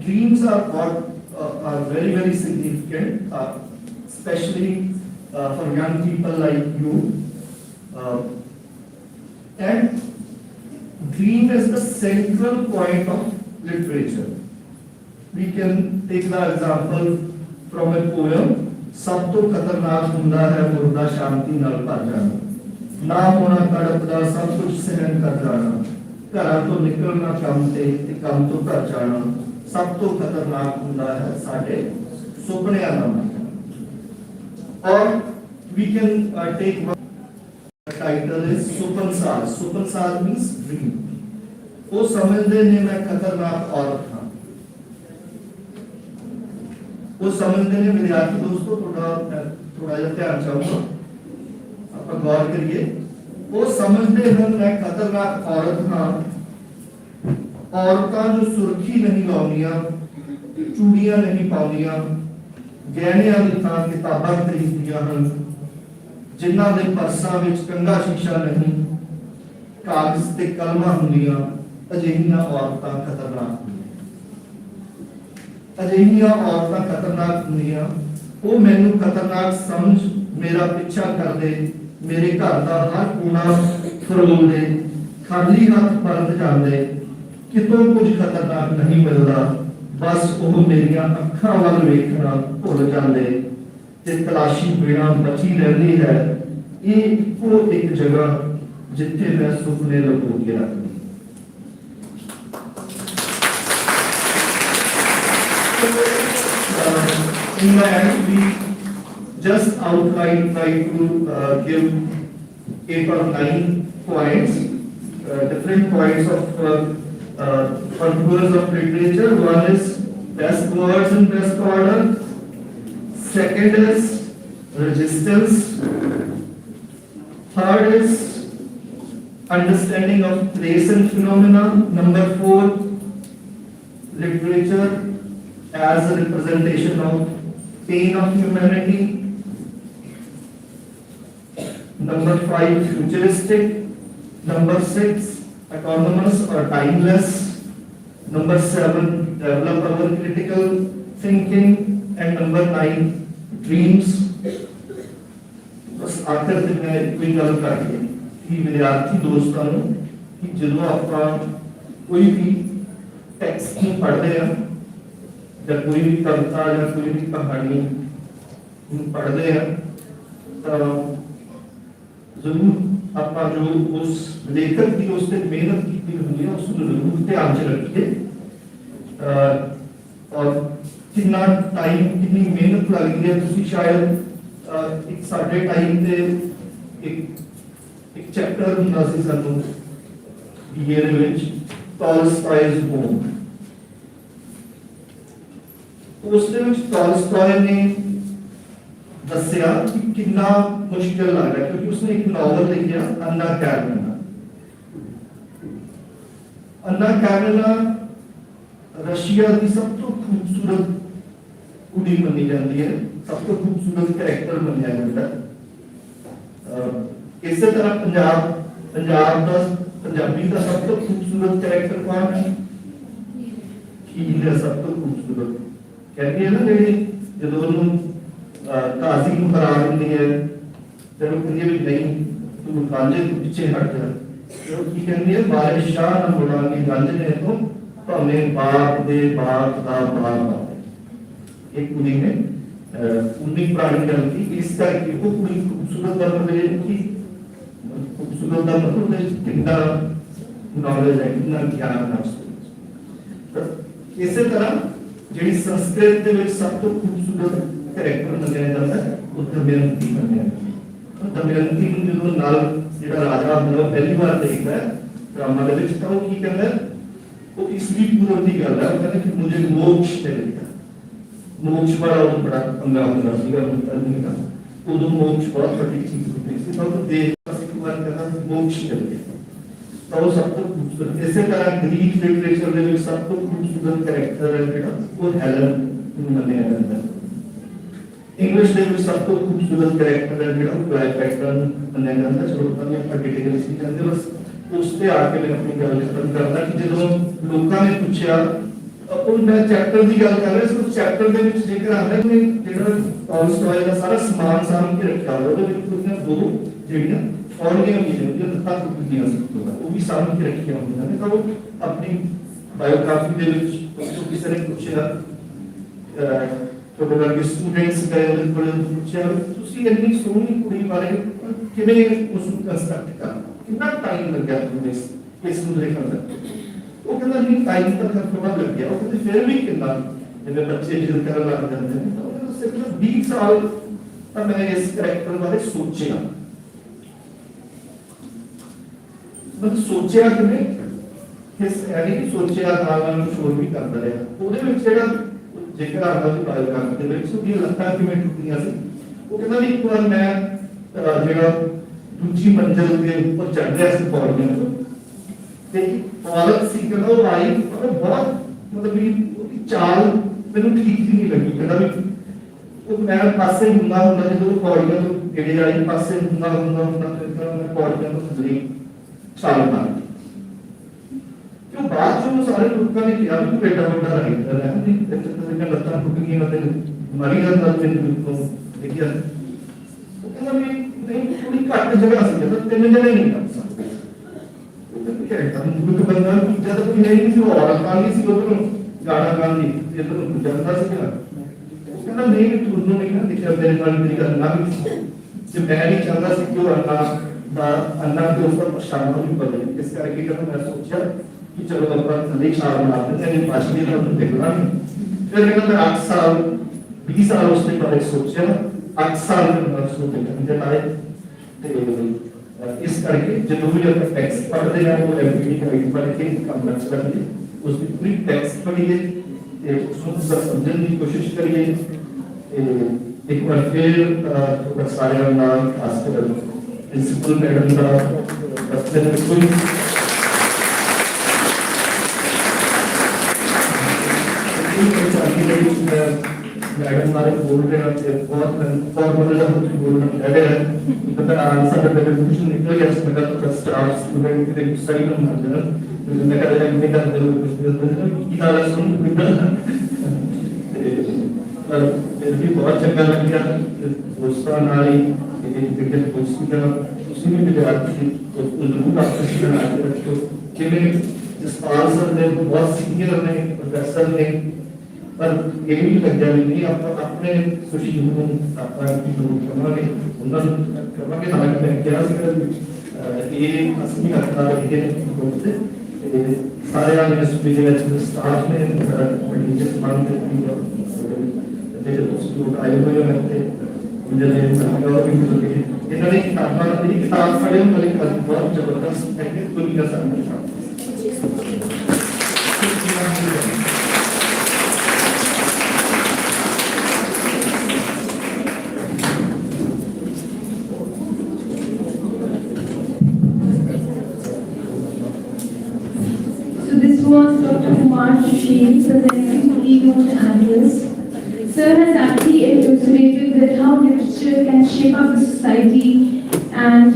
C: Dreams are what are very, very significant, especially for young people like you. And dream is the central point of literature. We can take the example from a poem, सब तो खतरनाक हुंदा है मुर्दा शांति नाल भर जाना, ना होना तड़पदा सब कुछ सहन कर जाना, घरा तो निकलना काम ते काम तो घर जाना, सब तो खतरनाक हुंदा है साडे सुपनियां दा मरना. Or we can take one, the title is Supansal. Supansal means dream. वो समझते ने मैं खतरनाक औरत था. ਉਹ ਸਮਝਦੇ ਨੇ ਵਿਦਿਆਰਥੀ ਦੋਸਤੋ, ਤੁਹਾਡਾ ਥੋੜਾ ਜਿਹਾ ਧਿਆਨ ਚਾਹੂੰਗਾ, ਆਪਾਂ ਗੌਰ ਕਰੀਏ। ਉਹ ਸਮਝਦੇ ਹਨ ਮੈਂ ਖਤਰਨਾਕ ਔਰਤ ਹਾਂ। ਔਰਤਾਂ ਜੋ ਸੁਰਖੀ ਨਹੀਂ ਲਾਉਂਦੀਆਂ, ਚੂੜੀਆਂ ਨਹੀਂ ਪਾਉਂਦੀਆਂ, ਗਹਿਣਿਆਂ ਦੀ ਥਾਂ ਕਿਤਾਬਾਂ ਖਰੀਦਦੀਆਂ ਹਨ, ਜਿਨ੍ਹਾਂ ਦੇ ਪਰਸਾਂ ਵਿੱਚ ਕੰਘਾ ਸ਼ੀਸ਼ਾ ਨਹੀਂ, ਕਾਗਜ਼ ਤੇ ਕਲਮਾਂ ਹੁੰਦੀਆਂ, ਅਜਿਹੀਆਂ ਔਰਤਾਂ ਖਤਰਨਾਕ ਹੁੰਦੀਆਂ। ਅਜਿਹੀਆਂ ਔਰਤਾਂ ਖਤਰਨਾਕ ਹੁੰਦੀਆਂ। ਉਹ ਮੈਨੂੰ ਖਤਰਨਾਕ ਸਮਝ ਮੇਰਾ ਪਿੱਛਾ ਕਰਦੇ, ਮੇਰੇ ਘਰ ਦਾ ਹਰ ਕੋਨਾ ਫਰੋਲਦੇ, ਖਾਲੀ ਹੱਥ ਪਰਤ ਜਾਂਦੇ, ਕਿਤੋਂ ਕੁਝ ਖਤਰਨਾਕ ਨਹੀਂ ਮਿਲਦਾ, ਬਸ ਉਹ ਮੇਰੀਆਂ ਅੱਖਾਂ ਵੱਲ ਵੇਖਣਾ ਭੁੱਲ ਜਾਂਦੇ ਤੇ ਤਲਾਸ਼ੀ ਬਿਨਾਂ ਬਚੀ ਰਹਿੰਦੀ ਹੈ। ਇਹ ਇੱਕੋ ਇੱਕ ਜਗ੍ਹਾ ਜਿੱਥੇ ਮੈਂ ਸੁਪਨੇ ਲੁਕੋ ਕੇ ਰੱਖਦੀ। In my end, we just outline, try to give 8 or 9 points, different points of contours of literature. One is best words in best order. Second is resistance. Third is understanding of place and phenomena. Number 4, literature as a representation of pain of humanity. Number 5, futuristic. Number 6, autonomous or timeless. Number 7, develop our critical thinking. And number 9, dreams. बस आखिर में मैं कोई गल करके कि विद्यार्थी दोस्तों कि जो आप कोई भी टेक्स्ट में पढ़ते हैं या कोई भी कविता या कोई भी कहानी पढ़ते हैं तो जरूर आप जो उस लेखक की उस पर मेहनत की होंगी उसको जरूर ध्यान से रखिए। और कितना टाइम कितनी मेहनत लगती है, तुसी शायद एक साढ़े टाइम से एक चैप्टर ਹੁੰਦਾ ਸੀ ਸਾਨੂੰ BA ਦੇ ਵਿੱਚ ਟੋਲਸਟਾਇਜ਼ ਹੋਮ। ਉਸ ਦੇ ਵਿੱਚ ਟੋਲਸਟਾਇ ਨੇ ਦੱਸਿਆ ਕਿ ਕਿੰਨਾ ਮੁਸ਼ਕਿਲ ਲੱਗ ਰਿਹਾ ਕਿਉਂਕਿ ਉਸਨੇ ਇੱਕ ਨਾਵਲ ਲਿਖਿਆ ਅੰਨਾ ਕਾਰਨੀਨਾ। ਅੰਨਾ ਕਾਰਨੀਨਾ ਰਸ਼ੀਆ ਦੀ ਸਭ ਤੋਂ ਖੂਬਸੂਰਤ ਕੁੜੀ ਮੰਨੀ ਜਾਂਦੀ ਹੈ, ਸਭ ਤੋਂ ਖੂਬਸੂਰਤ ਕੈਰੈਕਟਰ ਮੰਨਿਆ ਜਾਂਦਾ। ਇਸੇ ਤਰ੍ਹਾਂ ਪੰਜਾਬ ਦਾ ਪੰਜਾਬੀ ਦਾ ਸਭ ਤੋਂ ਖੂਬਸੂਰਤ ਕੈਰੈਕਟਰ ਕੌਣ ਹੈ? ਹੀਰ ਦਾ ਸਭ ਤੋਂ ਖੂਬਸੂਰਤ ਕਹਿੰਦੀ ਹੈ ਨਾ ਜਿਹੜੀ ਜਦੋਂ ਉਹਨੂੰ ਕਾਜ਼ੀ ਨੂੰ ਹਰਾ ਦਿੰਦੀ ਹੈ, ਜਦੋਂ ਕਹਿੰਦੀ ਵੀ ਨਹੀਂ ਤੂੰ ਗਾਂਜੇ ਤੋਂ ਪਿੱਛੇ ਹਟ ਜਾ, ਉਹ ਕੀ ਕਹਿੰਦੀ ਹੈ ਬਾਰੇ ਸ਼ਾਹ ਨਾ ਮੁੜਾਂਗੇ ਗਾਂਜੇ ਨੇ ਤੋਂ ਭਾਵੇਂ ਬਾਪ ਦੇ ਬਾਪ ਦਾ ਬਾਪ। ਇੱਕ ਕੁੜੀ ਨੇ ਉਨੀ ਪ੍ਰਾਣੀ ਗੱਲ ਕੀ ਇਸ ਕਰਕੇ ਉਹ ਕੁੜੀ ਖੂਬਸੂਰਤ ਦਾ ਮਤਲਬ ਕਿ ਖੂਬਸੂਰਤ ਦਾ ਮਤਲਬ ਕਿੰਨਾ ਨੌਲੇਜ ਹੈ, ਕਿੰਨਾ ਗਿਆਨ ਹੈ। ਇਸੇ ਤਰ੍ਹਾਂ ਜਿਹੜੀ ਸੰਸਕ੍ਰਿਤ ਦੇ ਵਿੱਚ ਸਭ ਤੋਂ ਖੂਬਸੂਰਤ ਕੈਰੈਕਟਰ ਮੰਨਿਆ ਜਾਂਦਾ ਉਹ ਦਮਯੰਤੀ ਮੰਨਿਆ ਜਾਂਦਾ। ਦਮਯੰਤੀ ਨੂੰ ਜਦੋਂ ਨਾਲ ਜਿਹੜਾ ਰਾਜਾ ਹੁੰਦਾ ਪਹਿਲੀ ਵਾਰ ਦੇਖਦਾ ਹੈ ਡਰਾਮਾ ਦੇ ਵਿੱਚ ਤਾਂ ਉਹ ਕੀ ਕਹਿੰਦਾ, ਉਹ ਇਸਵੀ ਪੂਰਵ ਦੀ ਗੱਲ ਹੈ, ਉਹ ਕਹਿੰਦਾ ਕਿ ਮੁਝੇ ਮੋਕਸ਼ ਮਿਲੇਗਾ। ਮੋਕਸ਼ ਬੜਾ ਪੰਗਾ ਹੁੰਦਾ ਸੀਗਾ ਮੁੰਡੇ ਦਾ, ਉਦੋਂ ਮੋਕਸ਼ ਬਹੁਤ ਵੱਡੀ ਚੀਜ਼ ਹੁੰਦੀ ਸੀ, ਤਾਂ ਉਹ ਦੇਖ ਇੱਕ ਵਾਰ ਕਹਿੰਦਾ ਮੋਕਸ਼ ਮਿਲ ਗਿਆ ਤਾਂ ਉਹ ਸਭ ਤੋਂ ਖੂਬਸੂਰਤ। ਇਸੇ ਤਰ੍ਹਾਂ ਗ੍ਰੀਕ ਲਿਟਰੇਚਰ ਦੇ ਵਿੱਚ ਸਭ ਤੋਂ ਖੂਬਸੂਰਤ ਕੈਰੈਕਟਰ ਹੈ ਜਿਹੜਾ ਉਹ ਹੈਲਨ ਨੂੰ ਮੰਨਿਆ ਜਾਂਦਾ। ਇੰਗਲਿਸ਼ ਦੇ ਵਿੱਚ ਸਭ ਤੋਂ ਖੂਬਸੂਰਤ ਕੈਰੈਕਟਰ ਹੈ ਜਿਹੜਾ ਉਹ ਕਲਾਈਪੈਕਟਰ ਨੂੰ ਮੰਨਿਆ ਜਾਂਦਾ। ਚਲੋ ਤਾਂ ਆਪਾਂ ਡਿਟੇਲ ਸੀ ਜਾਂਦੇ, ਬਸ ਉਸ ਤੇ ਆ ਕੇ ਮੈਂ ਆਪਣੀ ਗੱਲ ਖਤਮ ਕਰਦਾ ਕਿ ਜਦੋਂ ਲੋਕਾਂ ਨੇ ਪੁੱਛਿਆ ਉਹ ਮੈਂ ਚੈਪਟਰ ਦੀ ਗੱਲ ਕਰ ਰਿਹਾ ਸੀ, ਉਸ ਚੈਪਟਰ ਦੇ ਵਿੱਚ ਜ਼ਿਕਰ ਆਉਂਦਾ ਕਿ ਜਿਹੜਾ ਟੋਲਸਟਾਏ ਦਾ ਸਾਰਾ ਸਮਾਨ ਸਾਂਭ ਕੇ ਰੱਖਿਆ ਹੋਇਆ, ਉਹਦੇ ਵਿੱਚ ਉਹਦੀਆਂ ਦੋ ਜਿਹੜੀਆਂ ਔਰਗੀਆਂ ਵੀ ਨੇ ਉਹਦੀਆਂ ਤੱਕ ਹੁੰਦੀਆਂ ਸੀ, ਉਹ ਵੀ ਸਾਂਭ ਕੇ ਰੱਖੀਆਂ ਹੁੰਦੀਆਂ ਨੇ। ਤਾਂ ਉਹ ਆਪਣੀ ਬਾਇਓਗ੍ਰਾਫੀ ਦੇ ਵਿੱਚ ਕਿਸੇ ਨੇ ਪੁੱਛਿਆ ਤੁਹਾਡੇ ਵਰਗੇ ਸਟੂਡੈਂਟਸ ਗਏ ਉਹਦੇ ਕੋਲ ਪੁੱਛਿਆ ਤੁਸੀਂ ਇੰਨੀ ਸੋਹਣੀ ਕੁੜੀ ਬਾਰੇ ਕਿਵੇਂ ਉਸ ਨੂੰ ਕੰਸਟਰਕਟ ਕਰਨਾ, ਕਿੰਨਾ ਟਾਈਮ ਲੱਗਿਆ ਤੁਹਾਨੂੰ ਇਸ ਨੂੰ ਲਿਖਣ ਦਾ? ਉਹ ਕਹਿੰਦਾ ਨਹੀਂ ਟਾਈਮ ਤਾਂ ਥੋੜਾ ਲੱਗਿਆ। ਉਹ ਕਹਿੰਦੇ ਫਿਰ ਵੀ ਕਿੰਨਾ, ਜਿਵੇਂ ਬੱਚੇ ਜਿੱਦ ਕਰਨ ਲੱਗ ਜਾਂਦੇ ਨੇ ਤਾਂ ਉਹਨੇ ਦੱਸਿਆ ਕਿ 20 ਸਾਲ ਤਾਂ ਮੈਂ ਇਸ ਕਰੈਕਟਰ ਬਾਰੇ ਸੋਚਿਆ। ਮਤਲਬ ਸੋਚਿਆ ਕਿਵੇਂ, ਇਸ ਐਨੀ ਸੋਚਿਆ ਨਾਲ ਕੁਝ ਹੋਰ ਵੀ ਕਰਦਾ ਰਿਹਾ। ਉਹਦੇ ਵਿੱਚ ਜਿਹੜਾ ਜੇਕਰ ਆਪਾਂ ਦੀ ਬਾਇਓਗ੍ਰਾਫੀ ਦੇ ਵਿੱਚ ਉਹਦੀਆਂ ਲੱਤਾਂ ਕਿਵੇਂ ਟੁੱਟੀਆਂ ਸੀ ਉਹ ਕਹਿੰਦਾ ਵੀ ਇੱਕ ਵਾਰ ਮੈਂ ਜਿਹੜਾ ਦੂਜੀ ਮੰਜ਼ਿਲ ਦੇ ਉੱਪਰ ਚੜ ਰਿਹਾ ਸੀ ਪੌੜੀਆਂ ਤੋਂ ਤੇ ਔਰਤ ਸੀ ਕਹਿੰਦਾ ਉਹ ਆਈ ਉਹ ਬਹੁਤ ਮਤਲਬ ਵੀ ਉਹਦੀ ਚਾਲ ਮੈਨੂੰ ਠੀਕ ਨਹੀਂ ਲੱਗੀ ਕਹਿੰਦਾ ਵੀ ਉਹ ਮੈਂ ਪਾਸੇ ਹੁੰਦਾ ਜਦੋਂ ਪੌੜੀਆਂ ਤੋਂ ਜਿਹੜੇ ਆਈ ਪਾਸੇ ਹੁੰਦਾ ਤੇ ਮੈਂ ਪੌੜੀਆਂ ਤੋਂ ਥੱਲੇ ਛਾਲ ਮਾਰੀ ਕਿਉਂ ਬਾਅਦ ਚੋਂ ਸਾਰੇ ਲੋਕਾਂ ਨੇ ਕਿਹਾ ਵੀ ਬੇਟਾ ਵੱਡਾ ਰਾਈਟਰ ਹੈ ਤੇ ਲੱਤਾਂ ਟੁੱਟ ਗਈਆਂ ਤੇ ਮਰੀ ਜਾਂਦਾ ਤੈਨੂੰ ਤੋਂ ਦੇਖਿਆ ਉਹ ਕਹਿੰਦਾ ਵੀ ਨਹੀਂ ਥੋੜੀ ਘੱਟ ਜਗ੍ਹਾ ਸੀ ਜਦੋਂ 3 ਜਣੇ ਨਹੀਂ ਕਰ ਸਕਦੇ ਉਹ ਕਹਿੰਦਾ ਮੁੱਖ ਬੰਦਾ ਜਦ ਕੋਈ ਨਹੀਂ ਸੀ ਔਰਤ ਕਾਲੀ ਸੀ ਉਹ ਗਾਣਾ ਗਾਉਂਦੀ ਤੇ ਇਹਨੂੰ ਜਾਂਦਾ ਸੀ ਕਹਿੰਦਾ ਨਹੀਂ ਤੁਹਾਨੂੰ ਨਹੀਂ ਨਾ ਦੇਖਿਆ ਮੇਰੇ ਨਾਲ ਮੇਰੀ ਗੱਲ ਨਾ ਵੀ ਜੇ ਮੈਂ ਨਹੀਂ ਚਾਹੁੰਦਾ ਸੀ ਕਿ ਉਹ ਅੰਨਾ ਦੇ ਉੱਪਰ ਪਛਾਣ ਨੂੰ ਬਦਲੇ ਇਸ ਕਰਕੇ ਜਦੋਂ ਮੈਂ ਸੋਚਿਆ ਕਿ ਚਲੋ ਆਪਾਂ ਥੱਲੇ ਛਾਲ ਮਾਰ ਦਿੰਦੇ ਹਾਂ ਪਾਛਲੀ ਦਾ ਤੁਹਾਨੂੰ ਦੇਖਣਾ ਫਿਰ ਮੈਂ 8 ਸਾਲ 20 ਸਾਲ ਉਸ ਦੇ ਬਾਰੇ ਸੋਚਿਆ 8 ਸਾਲ ਮੈਂ ਸੋਚ ਕੇ ਲਾਏ ਤੇ ਇਸ ਕਰਕੇ ਜਦੋਂ ਵੀ ਆਪਾਂ ਟੈਕਸਟ ਪੜ੍ਹਦੇ ਹਾਂ ਉਹ ਐਮਪੀ ਕਰੀ ਪਰ ਇਹ ਕੰਮ ਨਾ ਚੱਲਦੀ ਉਸ ਦੀ ਪੂਰੀ ਟੈਕਸਟ ਪੜ੍ਹੀਏ ਤੇ ਉਸ ਨੂੰ ਸਮਝਣ ਦੀ ਕੋਸ਼ਿਸ਼ ਕਰੀਏ ਇੱਕ ਵਾਰ ਫਿਰ ਤੁਹਾਡਾ ਸਾਰਿਆਂ ਨਾਲ ਖਾਸ ਕਰ ਪ੍ਰਿੰਸੀਪਲ ਮੈਡਮ ਦਾ ਰਸਤੇ ਵਿੱਚ ਕੋਈ मैडम हमारे बोल रहे हैं बहुत फॉर्मल बोलना लगे हैं पता आंसर का कुछ निकल गया उसमें का तो स्टाफ स्टूडेंट के सही ना मान देना मैं कह रहा हूं मैं कर दे की तरह सुन पर फिर भी बहुत चंगा लग गया दोस्तान आई क्रिकेट कोच का उसी में विद्यार्थी तो उनको काफी बना के रखो कि जसपाल सर ने बहुत सीनियर ने प्रोफेसर ने पर ये भी लग जाए नहीं आप अपने खुशी को अपना की कमांगे उन्होंने कमांगे हमारे में क्या ये असली करता है ये बोलते सारे आगे स्पीच स्टाफ ने टीचर्स मानते हैं स्कूल आए हुए रहते मुझे इन्होंने किताब पढ़े बहुत जबरदस्त है दुनिया सामने
A: was Dr. Kumar Sheen presenting the keynote address. Sir has actually elucidated that how literature can shape up the society, and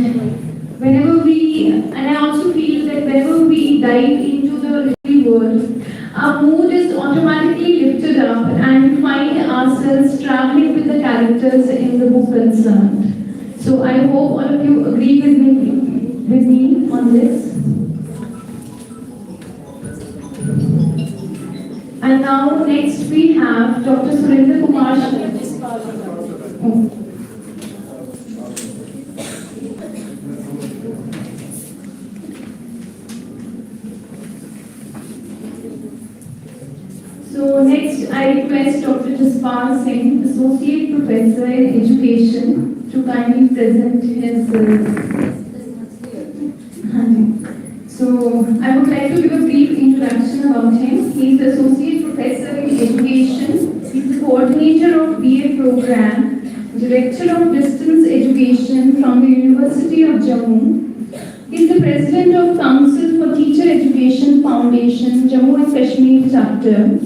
A: I also feel that whenever we dive into the real world, our mood is automatically lifted up and we find ourselves traveling with the characters in the book concerned. So I hope all of you agree with me on this. And now next we have Dr. Surendra Kumar. So next I request Dr. Jaspal Singh, Associate Professor in Education, to kindly present his So I would like to give a brief introduction about him. He is Associate Professor in Education. He is the coordinator of BA program, Director of Distance Education from the University of Jammu. He is the President of Council for Teacher Education Foundation, Jammu and Kashmir chapter.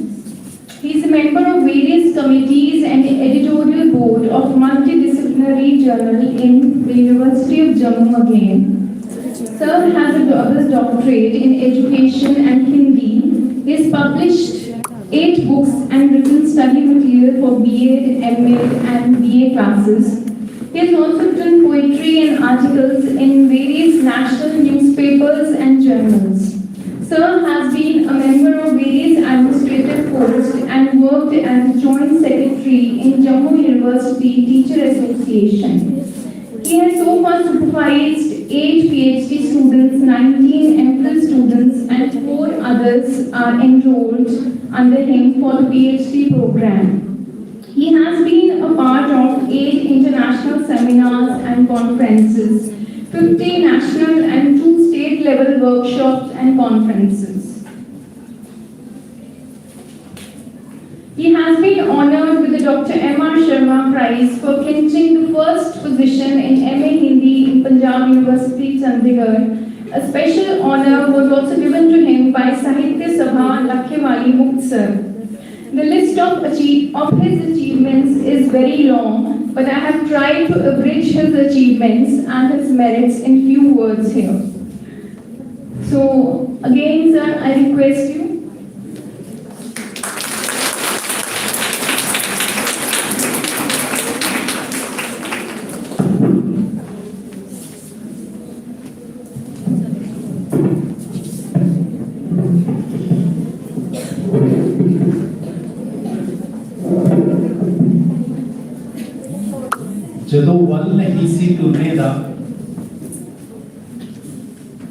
A: He is a member of various committees and the editorial board of multidisciplinary journal in the University of Jammu again. Sir has a double doctorate in education and Hindi. He has published 8 books and written study material for BA, MA and BA classes. He has also written poetry and articles in various national newspapers and journals. Sir has been a member of various administrative posts and worked as Joint Secretary in Jammu University Teacher Association. He has so far supervised 8 PhD students, 19 MPhil students, and 4 others are enrolled under him for the PhD program. He has been a part of 8 international seminars and conferences, 50 national and 2 state level workshops and conferences. He has been Dr. M.R. Sharma Prize for clinching the first position in MA Hindi in Punjab University, Chandigarh. A special honor was also given to him by Sahitya Sabha Lakhewali Muktsar. The list of his achievements is very long, but I have tried to abridge his achievements and his merits in few words here. So, again, sir, I request you.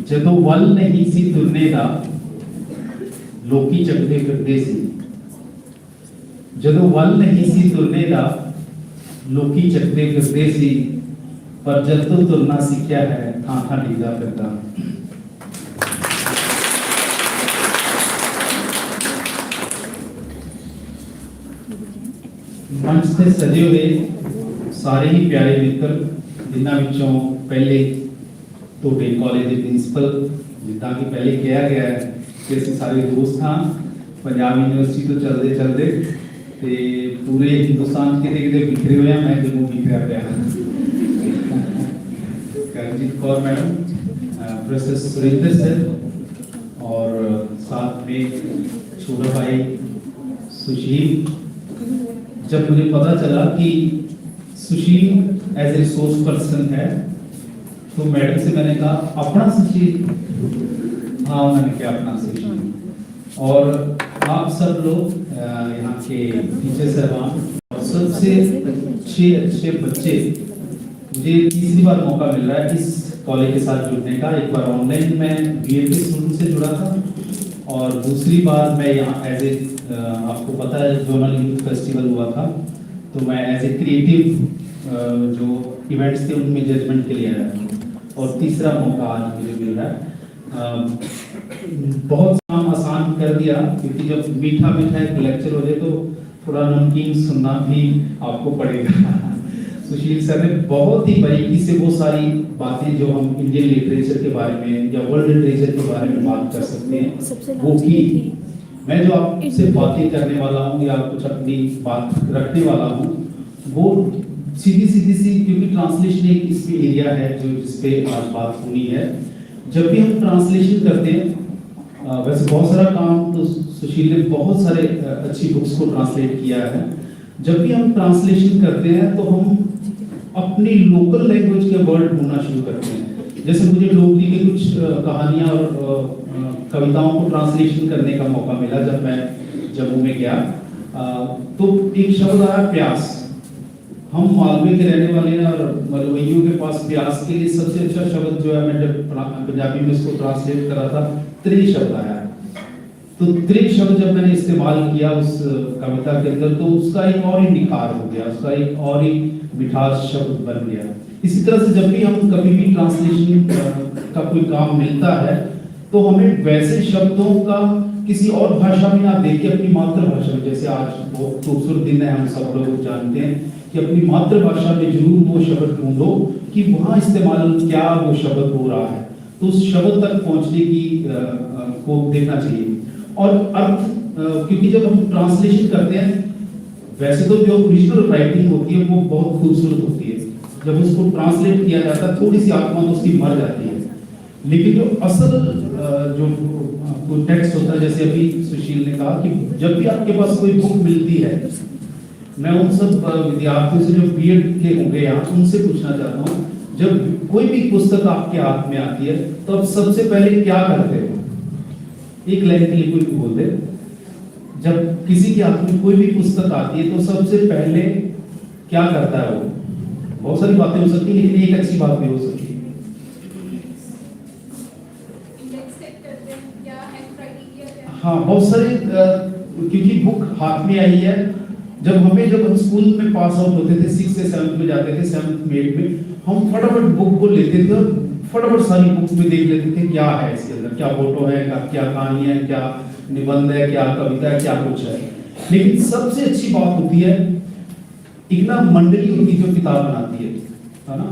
D: ਜਦੋਂ ਵੱਲ ਨਹੀਂ ਸੀ ਤੁਰਨੇ ਦਾ ਲੋਕੀ ਚੱਕਦੇ ਫਿਰਦੇ ਸੀ ਜਦੋਂ ਵੱਲ ਨਹੀਂ ਸੀ ਤੁਰਨੇ ਦਾ ਲੋਕੀ ਚੱਕਦੇ ਫਿਰਦੇ ਸੀ ਪਰ ਜਦ ਤੋਂ ਤੁਰਨਾ ਸਿੱਖਿਆ ਹੈ ਥਾਂ ਥਾਂ ਡਿੱਗਦਾ ਫਿਰਦਾ ਮੰਚ ਤੇ ਸਜੇ ਹੋਏ ਸਾਰੇ ਹੀ ਪਿਆਰੇ ਮਿੱਤਰ ਜਿਨ੍ਹਾਂ ਵਿੱਚੋਂ ਪਹਿਲੇ ਤੁਹਾਡੇ ਕਾਲਜ ਦੇ ਪ੍ਰਿੰਸੀਪਲ ਜਿੱਦਾਂ ਕਿ ਪਹਿਲੇ ਕਿਹਾ ਗਿਆ ਹੈ ਕਿ ਅਸੀਂ ਸਾਰੇ ਦੋਸਤ ਹਾਂ ਪੰਜਾਬ ਯੂਨੀਵਰਸਿਟੀ ਤੋਂ ਚੱਲਦੇ ਤੇ ਪੂਰੇ ਹਿੰਦੁਸਤਾਨ ਕਿਤੇ ਬਿਖਰੇ ਹੋਏ ਆ ਮੈਂ ਜੰਮੂ ਬਿਖਰਿਆ ਪਿਆ Karamjit Kaur madam professor Surendra sir और साथ में छोटा भाई सुशील जब मुझे पता चला कि सुशील एज ए रिसोर्स पर्सन है तो मैडम से मैंने कहा अपना सुशील हाँ मैंने क्या अपना सुशील और आप सब लोग यहाँ के टीचर साहबान और सबसे अच्छे बच्चे मुझे तीसरी बार मौका मिल रहा है इस कॉलेज के साथ जुड़ने का एक बार ऑनलाइन मैं बीएड के स्टूडेंट से जुड़ा था और दूसरी बार मैं यहाँ एज ए आपको पता है जोनल यूथ फेस्टिवल हुआ था तो मैं एज ए क्रिएटिव जो इवेंट्स थे उनमें जजमेंट के लिए आया था और तीसरा मौका आज मुझे मिल रहा है बहुत काम आसान कर दिया क्योंकि जब मीठा एक लेक्चर हो जाए तो थोड़ा नमकीन सुनना भी आपको पड़ेगा सुशील सर ने बहुत ही बारीकी से वो सारी बातें जो हम इंडियन लिटरेचर के बारे में या वर्ल्ड लिटरेचर के बारे में बात कर सकते हैं वो की मैं जो आपसे बातें करने वाला हूँ या कुछ अपनी बात रखने वाला हूँ वो सीधी सी क्योंकि ट्रांसलेशन एक इसमें एरिया है जो जिसपे आज बात होनी है जब भी हम ट्रांसलेशन करते हैं वैसे बहुत सारा काम तो सुशील ने बहुत सारे अच्छी बुक्स को ट्रांसलेट किया है जब भी हम ट्रांसलेशन करते हैं तो हम अपनी लोकल लैंग्वेज के वर्ड ढूंढना शुरू करते हैं जैसे मुझे लोकली की कुछ कहानियां और कविताओं को ट्रांसलेशन करने का मौका मिला जब मैं जम्मू में गया तो एक शब्द आया प्यास हम मालवे के रहने वाले हैं और मलवइयों के पास प्यास के लिए सबसे अच्छा शब्द जो है मैं जब पंजाबी में इसको ट्रांसलेट करा था त्रि शब्द आया तो त्रि शब्द जब मैंने इस्तेमाल किया उस कविता के अंदर तो उसका एक और ही निखार हो गया उसका एक और ही मिठास शब्द बन गया इसी तरह से जब भी हम कभी भी ट्रांसलेशन का कोई काम मिलता है तो हमें वैसे शब्दों का किसी और भाषा में ना देख के अपनी मातृभाषा में जैसे आज बहुत खूबसूरत दिन है हम सब लोग जानते हैं कि अपनी मातृभाषा में जरूर वो शब्द ढूंढो कि वहाँ इस्तेमाल क्या वो शब्द हो रहा है तो उस शब्द तक पहुँचने की को देखना चाहिए और अर्थ क्योंकि जब हम ट्रांसलेशन करते हैं वैसे तो जो ओरिजिनल राइटिंग होती है वो बहुत खूबसूरत होती है जब उसको ट्रांसलेट किया जाता है थोड़ी सी आत्मा तो उसकी मर जाती है लेकिन जो असल जो टेक्स्ट होता है जैसे अभी सुशील ने कहा कि जब भी आपके पास कोई बुक मिलती है मैं उन सब विद्यार्थियों से जो बीएड के होंगे यहाँ उनसे पूछना चाहता हूँ जब कोई भी पुस्तक आपके हाथ में आती है तो आप सबसे पहले क्या करते हो एक लाइन के लिए कोई बोल दे जब किसी के हाथ में कोई भी पुस्तक आती है तो सबसे पहले क्या करता है वो बहुत सारी बातें हो सकती है लेकिन एक अच्छी बात भी हो सकती है हाँ बहुत सारे क्योंकि बुक हाथ में आई है जब हम स्कूल में पास आउट होते थे 6th से 7th में जाते थे 7th में हम फटाफट बुक को लेते थे और फटाफट सारी बुक्स में देख लेते थे क्या है इसके अंदर क्या फोटो है क्या कहानी है क्या निबंध है क्या कविता है क्या कुछ है लेकिन सबसे अच्छी बात होती है एक ना मंडली होती है जो किताब बनाती है ना,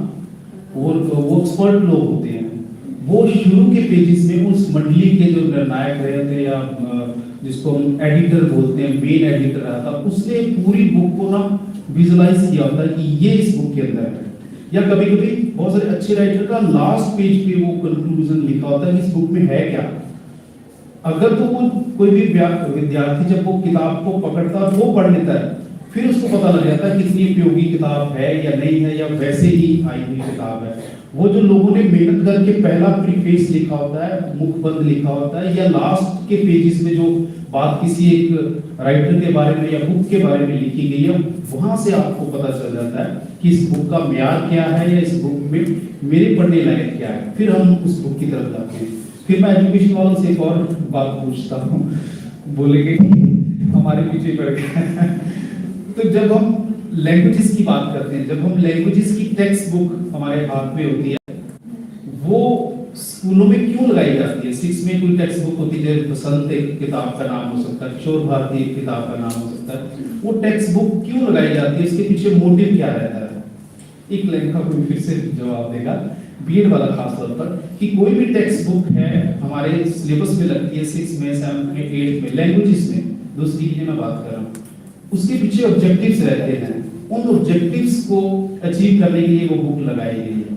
D: और वो एक्सपर्ट लोग होते हैं, वो शुरू के पेजेस में उस मंडली के जो निर्णायक रहे थे या जिसको हम एडिटर बोलते हैं, मेन एडिटर रहा था, उसने पूरी बुक को ना विजुलाइज किया होता है कि ये इस बुक के अंदर है। या कभी कभी बहुत सारे अच्छे राइटर का लास्ट पेज पे वो कंक्लूजन लिखा होता है कि इस बुक में है क्या। अगर तो वो कोई भी विद्यार्थी जब वो किताब को पकड़ता है वो पढ़ लेता है, फिर उसको पता लग जाता है कितनी उपयोगी किताब है या नहीं है, या वैसे ही आई हुई किताब है। वो जो लोगों ने मेहनत करके पहला प्रीफेस लिखा होता है, मुखबंद लिखा होता है, या लास्ट के पेजेस में जो बात किसी एक राइटर के बारे में या बुक के बारे में लिखी गई है, वहां से आपको पता चल जाता है कि इस बुक का म्यार क्या है या इस बुक में मेरे पढ़ने लायक क्या है। फिर हम उस बुक की तरफ जाते हैं। फिर मैं एजुकेशन वालों से एक और बात पूछता हूँ, बोलेंगे हमारे पीछे पड़ गए। तो जब हम लैंग्वेजेस की बात करते हैं, जब हम लैंग्वेजेस की टेक्स्ट बुक हमारे हाथ में होती है, वो स्कूलों में क्यों लगाई जाती है? 6 में कोई टेक्स्ट बुक होती है, बसंत एक किताब का नाम हो सकता है, किशोर भारती एक किताब का नाम हो सकता है। वो टेक्स्ट बुक क्यों लगाई जाती है? इसके पीछे मोटिव क्या रहता है? एक लाइन का कोई फिर से जवाब देगा, बीएड वाला खास तौर पर, कि कोई भी टेक्स्ट बुक है हमारे सिलेबस में लगती है 6 में, 7 में, 8 में, लैंग्वेजेस में, दूसरी की मैं बात कर रहा हूँ, उसके पीछे ऑब्जेक्टिव्स रहते हैं। उन ऑब्जेक्टिव्स को अचीव करने के लिए वो बुक लगाई गई है।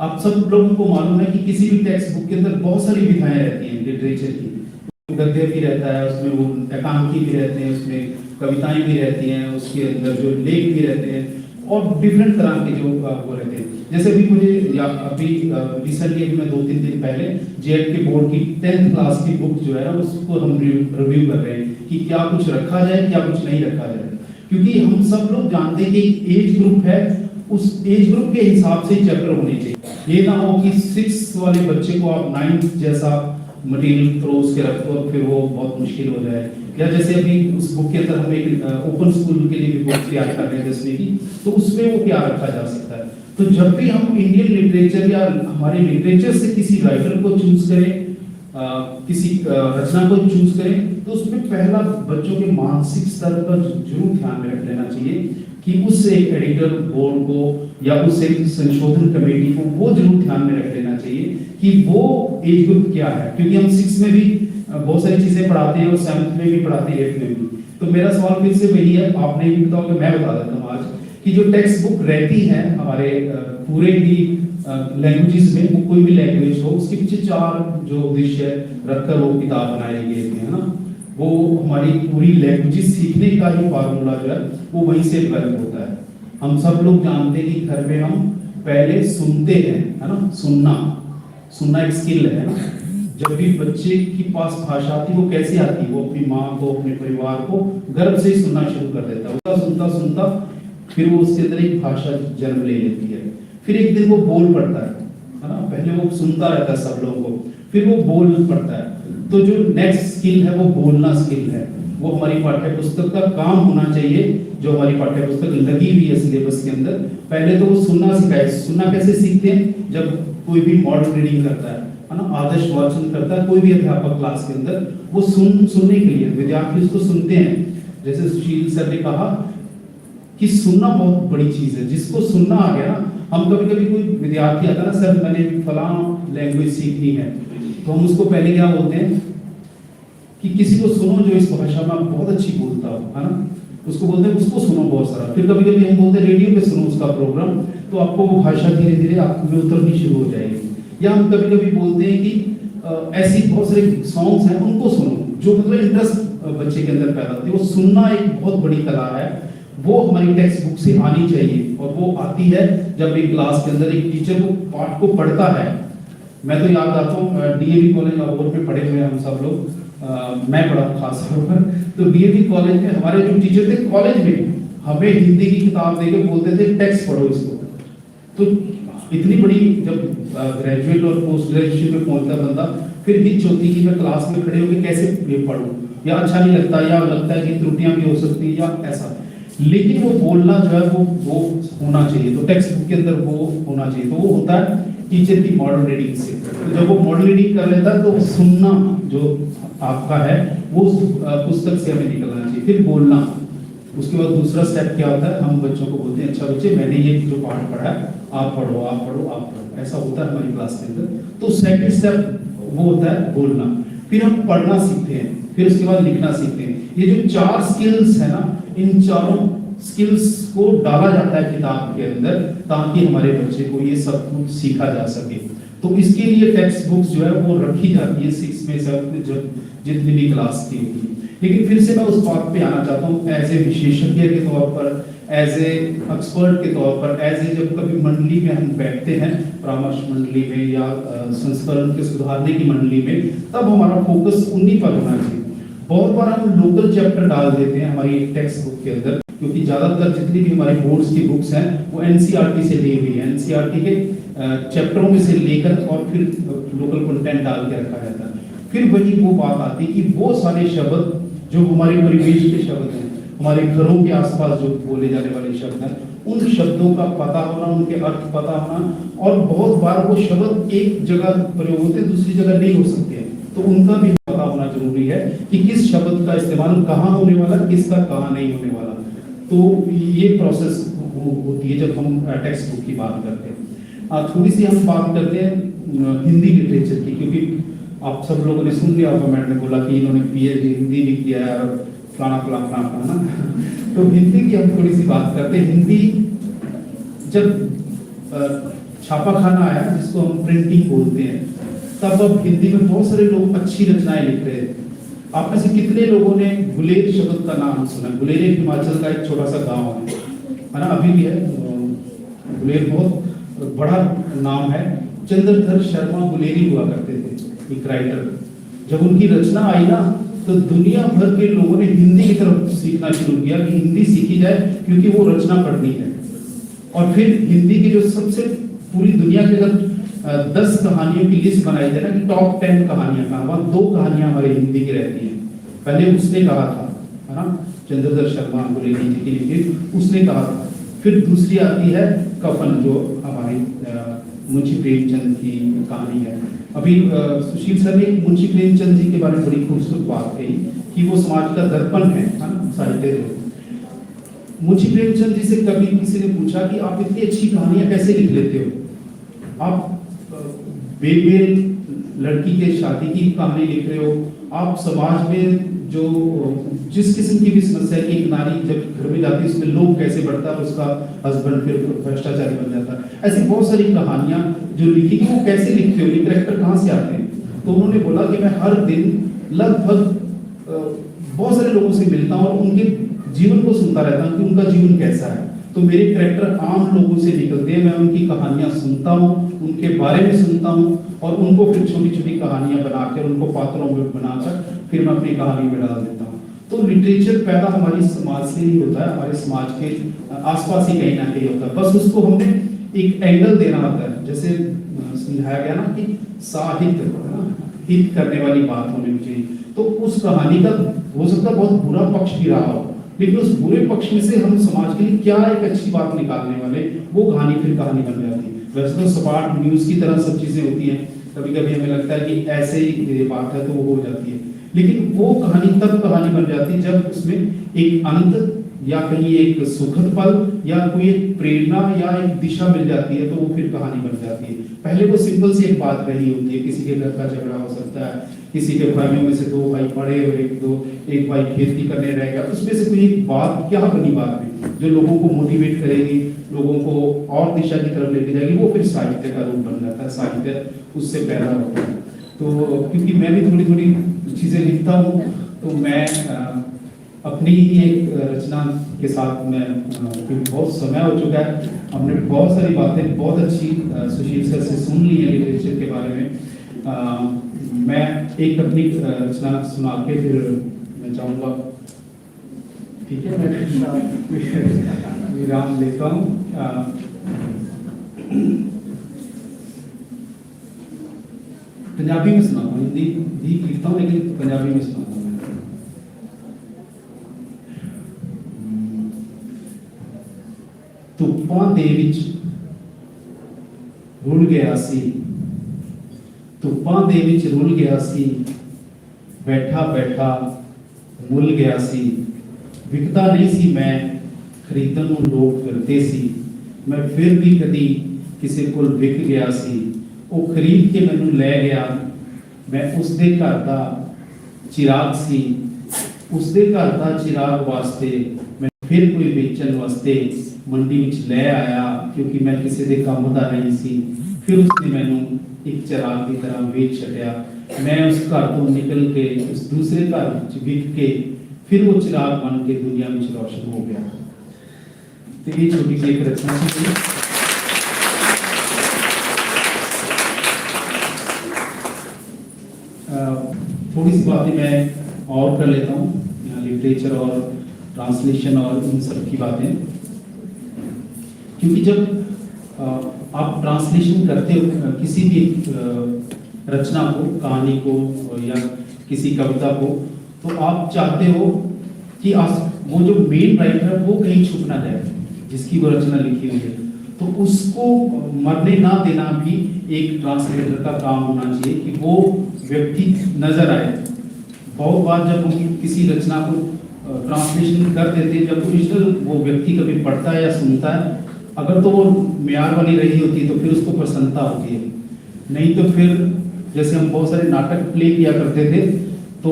D: आप सब लोगों को मालूम है कि किसी भी टेक्स्ट बुक के अंदर बहुत सारी विधाएं रहती हैं लिटरेचर की। गद्य भी रहता है उसमें, वो एकांकी भी रहते हैं उसमें, कविताएं भी रहती हैं उसके अंदर, जो लेख भी रहते हैं, और डिफरेंट तरह के जो वो रहते हैं। जैसे भी मुझे अभी रिसेंटली मैं 2-3 दिन पहले जेएड के बोर्ड की 10th क्लास की बुक जो है ना, उसको हम रिव्यू कर रहे हैं कि क्या कुछ रखा जाए, क्या कुछ नहीं रखा जाए। क्योंकि हम सब लोग जानते हैं कि एज ग्रुप है, उस एज ग्रुप के हिसाब से चैप्टर होने चाहिए। ये ना हो कि 6 वाले बच्चे को आप 9 जैसा मटेरियल थ्रोस के रखो और फिर वो बहुत मुश्किल हो जाए। या जैसे अभी उस बुक के अंदर हम एक ओपन स्कूल के लिए भी बुक तैयार कर रहे हैं 10वीं की, तो उसमें वो क्या रखा जा सकता है। तो जब भी हम इंडियन लिटरेचर या हमारे लिटरेचर से किसी राइटर को चूज करें, किसी रचना को चूज करें, तो उसमें पहला बच्चों के मानसिक स्तर पर जरूर ध्यान में रख लेना चाहिए कि उस एक एडिटर बोर्ड को या उस एक संशोधन कमेटी को वो जरूर ध्यान में रख लेना चाहिए कि वो एज ग्रुप क्या है। क्योंकि हम 6 में भी बहुत सारी चीजें पढ़ाते हैं और 7th में भी पढ़ाते हैं, 8th में भी। तो मेरा सवाल फिर से वही है, आपने भी बताओगे, मैं बता देता हूँ आज, कि जो टेक्स्ट बुक रहती है हमारे पूरे ही लैंग्वेजेस में, वो कोई भी लैंग्वेज हो, उसके पीछे 4 जो उद्देश्य रखकर वो किताब बनाई गई है ना, वो हमारी पूरी लैंग्वेजेस सीखने का ही फार्मूला जो है वो वहीं से डेवलप होता है। हम सब लोग जानते हैं कि घर में हम पहले सुनते हैं, है ना, सुनना एक स्किल है ना। जब भी बच्चे के पास भाषा आती है, वो कैसे आती है? वो अपनी माँ को, अपने परिवार को गर्व से ही सुनना शुरू कर देता है। सुनता सुनता फिर वो उसके अंदर एक भाषा जन्म ले लेती है। फिर एक दिन वो बोल पड़ता है ना। पहले वो सुनता रहता है सब लोगों को, फिर वो बोल पड़ता है। तो जो नेक्स्ट स्किल है वो बोलना स्किल है। वो हमारी पाठ्य पुस्तक का काम होना चाहिए, जो हमारी पाठ्य पुस्तक लगी हुई है सिलेबस के अंदर। पहले तो वो सुनना सिखाए। सुनना कैसे सीखते हैं? जब कोई भी मॉडल रीडिंग करता है ना, आदर्श वाचन करता है कोई भी अध्यापक क्लास के अंदर, वो सुनने के लिए विद्यार्थी उसको सुनते हैं। जैसे सुशील सर ने कहा कि सुनना बहुत बड़ी चीज है। जिसको सुनना आ गया ना, हम कभी कभी कोई विद्यार्थी आता ना, सर मैंने फलाना लैंग्वेज सीखनी है, तो हम उसको पहले क्या बोलते हैं कि किसी को सुनो जो इस भाषा में बहुत अच्छी बोलता हो, है ना, उसको बोलते हैं उसको सुनो बहुत सारा। फिर कभी कभी हम बोलते हैं रेडियो पे सुनो उसका प्रोग्राम, तो आपको वो भाषा धीरे धीरे आप में उतरनी शुरू हो जाएगी। या हम कभी कभी बोलते हैं कि ऐसी बहुत सारे सॉन्ग्स हैं उनको सुनो, जो मतलब इंटरेस्ट बच्चे के अंदर पैदा होती है। वो सुनना एक बहुत बड़ी कला है, वो हमारी टेक्स्ट बुक से आनी चाहिए। और वो आती है जब एक क्लास के अंदर एक टीचर को पाठ को पढ़ता है। मैं तो याद आता हूँ डीएवी कॉलेज लाहौर में पढ़े हुए हम सब लोग, मैं पढ़ा खास तौर पर। तो डीएवी कॉलेज में हमारे जो टीचर थे कॉलेज में हमें हिंदी की किताब देकर बोलते थे टेक्स्ट पढ़ो इसको। तो इतनी बड़ी जब ग्रेजुएट और पोस्ट ग्रेजुएशन में पहुंचता बंदा, फिर हिच होती कि मैं क्लास में खड़े होकर कैसे ये पढूं, या अच्छा नहीं लगता, या लगता है कि त्रुटियां भी हो सकती है, या ऐसा। लेकिन वो बोलना जो है वो होना चाहिए। तो टेक्स्ट बुक के अंदर वो होना चाहिए। तो वो होता है टीचर की मॉडल रीडिंग से। तो जब वो मॉडल रीडिंग कर लेता है तो सुनना जो आपका है वो पुस्तक से हमें निकलना चाहिए। फिर बोलना, उसके बाद दूसरा स्टेप क्या होता है, हम बच्चों को बोलते हैं अच्छा बच्चे मैंने ये जो पाठ पढ़ा है आप पढ़ो आप पढ़ो आप पढ़ो, ऐसा होता है हमारी क्लास के अंदर। तो सेकंड स्टेप वो होता है बोलना, फिर हम पढ़ना सीखते हैं, फिर उसके बाद लिखना सीखते हैं। ये जो 4 स्किल्स है ना, इन चारों स्किल्स को डाला जाता है किताब के अंदर ताकि हमारे बच्चे को ये सब कुछ सीखा जा सके। तो इसके लिए टेक्स्ट बुक्स जो है वो रखी जाती है 6 में 7 में जब जितनी भी क्लास की होगी। लेकिन फिर से मैं उस बात पे आना चाहता हूँ एज ए विशेषज्ञ के तौर पर, एज ए एक्सपर्ट के तौर पर, एज ए जब कभी मंडली में हम बैठते हैं, परामर्श मंडली में या संस्करण के सुधारने की मंडली में, तब हमारा फोकस उन्हीं पर होना चाहिए। बहुत बार हम लोकल चैप्टर डाल देते हैं हमारी टेक्स्ट बुक के अंदर, क्योंकि ज्यादातर जितनी भी हमारी बोर्ड्स की बुक्स हैं वो एनसीईआरटी से ली हुई है, एनसीईआरटी के चैप्टरों में से लेकर और फिर लोकल कंटेंट डाल के रखा जाता है। फिर वही वो बात आती है कि वो सारे शब्द जो हमारे परिवेश के शब्द हैं, हमारे घरों के आसपास जो बोले जाने वाले शब्द हैं, उन शब्दों का पता होना, उनके अर्थ पता होना, और बहुत बार वो शब्द एक जगह प्रयोग होते दूसरी जगह नहीं हो सकते हैं, तो उनका भी पता होना जरूरी है कि किस शब्द का इस्तेमाल कहाँ होने वाला, किसका कहाँ नहीं होने वाला। तो ये प्रोसेस होती है जब हम टेक्स्ट बुक की बात करते हैं। थोड़ी सी हम बात करते हैं हिंदी लिटरेचर की, क्योंकि आप सब लोगों ने सुन लिया होगा, मैंने बोला कि इन्होंने पीएचडी हिंदी भी किया है और फलाना फलाना फलाना ना। तो हिंदी की हम थोड़ी सी बात करते हैं। हिंदी जब छापा खाना आया जिसको हम प्रिंटिंग बोलते हैं, तब अब हिंदी में बहुत सारे लोग अच्छी रचनाएं लिख रहे हैं। आप में से कितने लोगों ने गुलेर शब्द का नाम सुना? गुलेर हिमाचल का एक छोटा सा गाँव है ना, अभी भी है। गुलेर बहुत बड़ा नाम है। चंद्रधर शर्मा गुलेरी हुआ करते थे, एक राइटर। जब उनकी रचना आई ना तो दुनिया भर के लोगों ने हिंदी की तरफ सीखना शुरू किया कि हिंदी सीखी जाए क्योंकि वो रचना पढ़नी है। और फिर हिंदी की जो सबसे पूरी दुनिया के अगर 10 कहानियों की लिस्ट बनाई जाए ना कि टॉप 10 कहानियां कहाँ, वहाँ 2 कहानियां हमारे हिंदी की रहती हैं। पहले उसने कहा था, है ना, चंद्रधर शर्मा गुलेरी जी की लिखी, उसने कहा था। फिर दूसरी आती है कफन, जो हमारी मुंशी प्रेमचंद की कहानी है। अभी सुशील सर ने मुंशी प्रेमचंद जी के बारे में बड़ी खूबसूरत बात कही कि वो समाज का दर्पण है ना, साहित्य। मुंशी प्रेमचंद जी से कभी किसी ने पूछा कि आप इतनी अच्छी कहानियां कैसे लिख लेते हो, आप बेमेल लड़की के शादी की कहानी लिख रहे हो, आप समाज में जो जिस किस्म की भी समस्या की एक नारी जब घर में जाती है उसमें लोग कैसे बढ़ता है, उसका हस्बैंड फिर भ्रष्टाचारी बन जाता है। ऐसी बहुत सारी कहानियां जो लिखी कि वो कैसे लिखते हो, ये कैरेक्टर कहाँ से आते हैं? तो उन्होंने बोला कि मैं हर दिन लगभग बहुत सारे लोगों से मिलता हूँ और उनके जीवन को सुनता रहता हूँ कि उनका जीवन कैसा है। तो मेरे कैरेक्टर आम लोगों से निकलते हैं, मैं उनकी कहानियां सुनता हूँ, उनके बारे में सुनता हूँ और उनको फिर छोटी छोटी कहानियां बनाकर उनको पात्रों में बनाकर फिर मैं अपनी कहानी में डाल देता हूँ। तो लिटरेचर पैदा हमारी समाज से ही होता है, हमारे समाज के आसपास ही कहीं ना कहीं होता है, बस उसको हमने एक एंगल देना होता है। जैसे समझाया गया ना कि साहित्य हित करने वाली बात होनी चाहिए, तो उस कहानी का हो सकता है बहुत बुरा पक्ष भी रहा हो, लेकिन उस बुरे पक्ष में से हम समाज के लिए क्या एक अच्छी बात निकालने वाले, वो कहानी फिर कहानी बन जाती है। वैसे तो सपाट न्यूज की तरह सब चीजें होती हैं, कभी कभी हमें लगता है कि ऐसे ही ये बात है तो वो हो जाती है, लेकिन वो कहानी तब कहानी बन जाती है जब उसमें एक अंत या कहीं एक सुखद पल या कोई एक प्रेरणा या एक दिशा मिल जाती है, तो वो फिर कहानी बन जाती है। पहले वो सिंपल सी एक बात रही होती है, किसी के घर का झगड़ा हो सकता है, किसी के भाइयों में से 2 भाई पढ़े और एक भाई खेती करने रहेगा, उसमें से कोई एक बात क्या बनी बाद में जो लोगों को मोटिवेट करेगी, लोगों को और दिशा की तरफ लेके जाएगी, वो फिर साहित्य का रूप बन जाता है, साहित्य उससे पैदा होता है। तो क्योंकि मैं भी थोड़ी थोड़ी चीजें लिखता हूँ, तो मैं अपनी ही एक रचना के साथ मैं क्योंकि बहुत समय हो चुका है, हमने बहुत सारी बातें बहुत अच्छी सुशील सर से सुन ली है लिटरेचर के बारे में। मैं एक अपनी रचना सुना के फिर मैं चाहूँगा, ठीक है, मैं विराम लेता हूँ। पंजाबी में सुनाता हूँ, हिंदी भी लिखता हूँ लेकिन पंजाबी में सुनाता हूँ। ਧੁੱਪਾਂ ਦੇ ਵਿੱਚ ਰੁਲ ਗਿਆ ਸੀ, ਧੁੱਪਾਂ ਦੇ ਵਿੱਚ ਰੁਲ ਗਿਆ ਸੀ, ਬੈਠਾ ਬੈਠਾ ਮੁੱਲ ਗਿਆ ਸੀ, ਵਿਕਦਾ ਨਹੀਂ ਸੀ, ਮੈਂ ਖਰੀਦਣ ਨੂੰ ਲੋਕ ਫਿਰਦੇ ਸੀ, ਮੈਂ ਫਿਰ ਵੀ ਕਦੀ ਕਿਸੇ ਕੋਲ ਵਿਕ ਗਿਆ ਸੀ, ਉਹ ਖਰੀਦ ਕੇ ਮੈਨੂੰ ਲੈ ਗਿਆ। ਮੈਂ ਉਸਦੇ ਘਰ ਦਾ ਚਿਰਾਗ ਸੀ, ਉਸਦੇ ਘਰ ਦਾ ਚਿਰਾਗ ਵਾਸਤੇ ਮੈਂ ਫਿਰ ਕੋਈ ਵੇਚਣ ਵਾਸਤੇ ਮੰਡੀ ਵਿੱਚ ਲੈ ਆਇਆ, ਕਿਉਂਕਿ ਮੈਂ ਕਿਸੇ ਦੇ ਕੰਮ ਦਾ ਨਹੀਂ ਸੀ। ਫਿਰ ਉਸਨੇ ਮੈਨੂੰ ਇੱਕ ਚਿਰਾਗ ਦੀ ਤਰ੍ਹਾਂ ਵੇਚ ਛੱਡਿਆ। मैं उस घर तो निकल के उस दूसरे घर विक के फिर वो चिराग बन के दुनिया में रोशन हो गया। तो ये छोटी सी एक रचना थी। थोड़ी सी बातें मैं और कर लेता हूँ, लिटरेचर और ट्रांसलेशन और इन सब की बातें, क्योंकि जब आप ट्रांसलेशन करते हो किसी भी रचना को, कहानी को या किसी कविता को, तो आप चाहते हो कि वो जो मेन राइटर है वो कहीं छुप ना जाए, जिसकी वो रचना लिखी हुई है, तो उसको मरने ना देना भी एक ट्रांसलेटर का काम होना चाहिए कि वो व्यक्ति नजर आए। बहुत बार जब हम किसी रचना को ट्रांसलेशन कर देते हैं, जब ओरिजिनल वो व्यक्ति कभी पढ़ता है या सुनता है, अगर तो वो म्यार वाली रही होती तो फिर उसको प्रसन्नता होती है, नहीं तो फिर जैसे हम बहुत सारे नाटक प्ले किया करते थे, तो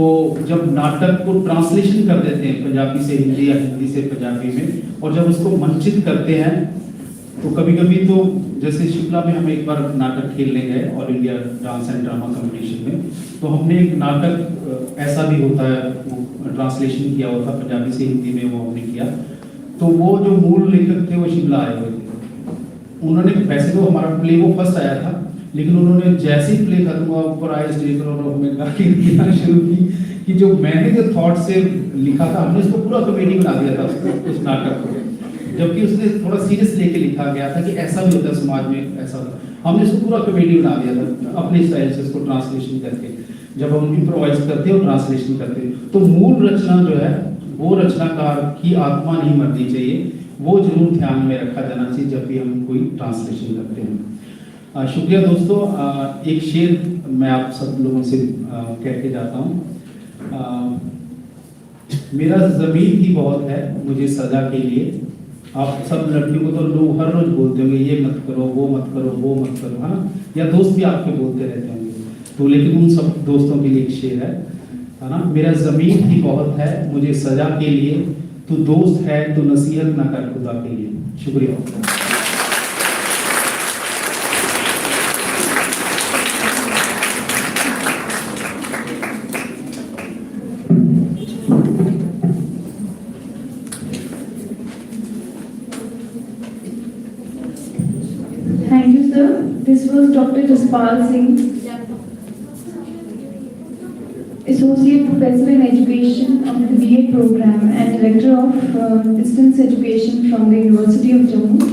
D: जब नाटक को ट्रांसलेशन कर देते हैं पंजाबी से हिंदी या हिंदी से पंजाबी में, और जब उसको मंचित करते हैं, तो कभी कभी तो जैसे शिमला में हम एक बार नाटक खेलने गए all India dance and drama competition में, तो हमने एक नाटक ऐसा भी होता है वो ट्रांसलेशन किया हुआ था, पंजाबी से हिंदी में वो हमने किया। तो वो जो मूल लेखक थे वो शिमला आए हुए थे, उन्होंने वैसे तो हमारा प्ले वो फर्स्ट आया था, लेकिन उन्होंने जैसे ही प्ले खत्म हुआ ऊपर आए स्टेज पर और हमें गाली देना शुरू की कि जो मैंने जो थॉट से लिखा था, हमने उसको पूरा कॉमेडी बना दिया था उस नाटक को, जबकि उसने थोड़ा सीरियस लेके लिखा गया था कि ऐसा भी होता है समाज में, ऐसा होता है। हमने उसको पूरा कॉमेडी बना दिया था अपने स्टाइल से, उसको ट्रांसलेशन करके। जब हम इम्प्रोवाइज करते और ट्रांसलेशन करते, तो मूल रचना जो है वो रचनाकार की आत्मा नहीं मरनी चाहिए, वो जरूर ध्यान में रखा जाना चाहिए जब भी हम कोई ट्रांसलेशन करते हैं। शुक्रिया दोस्तों। एक शेर मैं आप सब लोगों से कह के जाता हूँ। मेरा ज़मीन ही बहुत है मुझे सजा के लिए। आप सब लड़कियों को तो लोग हर रोज बोलते होंगे ये मत करो, वो मत करो, वो मत करो, है ना, या दोस्त भी आपके बोलते रहते होंगे, तो लेकिन उन सब दोस्तों के लिए एक शेर है ना, मेरा ज़मीन ही बहुत है मुझे सजा के लिए, तू दोस्त है तो नसीहत ना कर खुदा के लिए। शुक्रिया।
A: Thank you, sir. This was Dr. Jaspal Singh, Associate Professor in Education of the BA program and Director of Distance Education from the University of Jammu.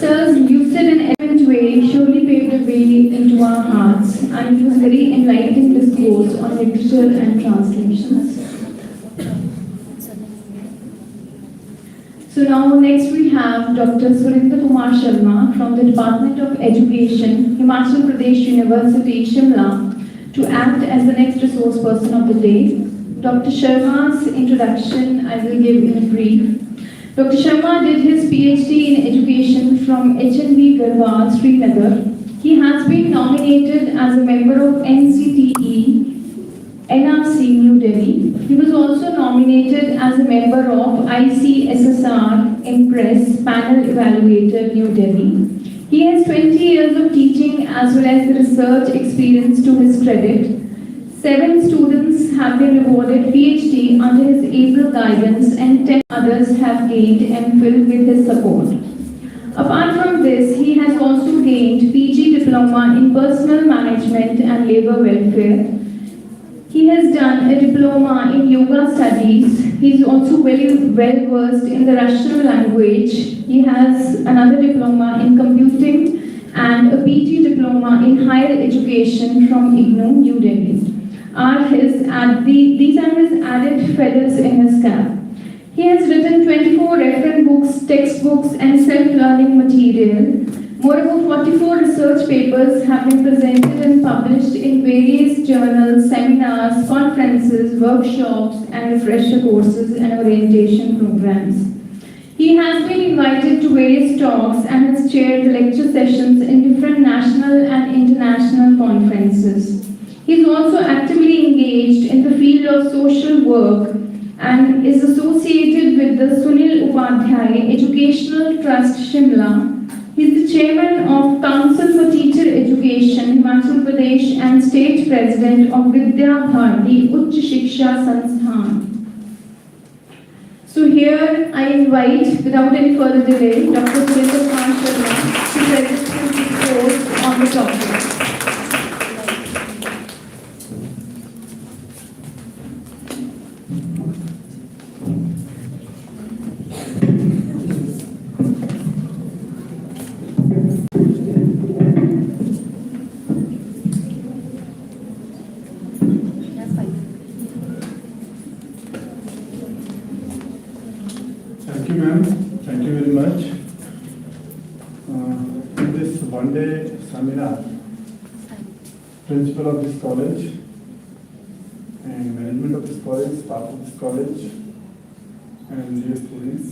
A: Sir's lucid and eloquent way surely paved a way into our hearts, and it was very enlightening discourse on literature and translations. So now next we have Dr. Surinder Kumar Sharma from the Department of Education, Himachal Pradesh University, Shimla, to act as the next resource person of the day. Dr. Sharma's introduction I will give in brief. Dr. Sharma did his PhD in education from HNV Garhwal, Srinagar. He has been nominated as a member of NCTE NRC New Delhi. He was also nominated as a member of ICSSR Impress Panel Evaluator New Delhi. He has 20 years of teaching as well as the research experience to his credit. 7 students have been awarded PhD under his able guidance and 10 others have gained MPhil with his support. Apart from this, he has also gained PG Diploma in Personal Management and Labour Welfare. He has done a diploma in yoga studies. He is also very well versed in the Russian language. He has another diploma in computing and a PG diploma in higher education from IGNOU, New Delhi. These are his added feathers in his cap. He has written 24 reference books, textbooks, and self-learning material. Moreover, 44 research papers have been presented and published published in various journals, seminars, conferences, workshops, and refresher courses and orientation programs. He has been invited to various talks and has chaired the lecture sessions in different national and international conferences. He is also actively engaged in the field of social work and is associated with the Sunil Upadhyay Educational Trust Shimla. He is the chairman of Council for Teacher Education, Himachal Pradesh, and state president of Vidya Bharati Uच्च Shiksha Sansthan. So here I invite, without any further delay, Dr. Surinder Khan Sharma to present his discourse on the topic.
E: Thank you, ma'am. Thank you very much. In this one-day seminar, principal of this college and management of this college, staff of this college, and dear students,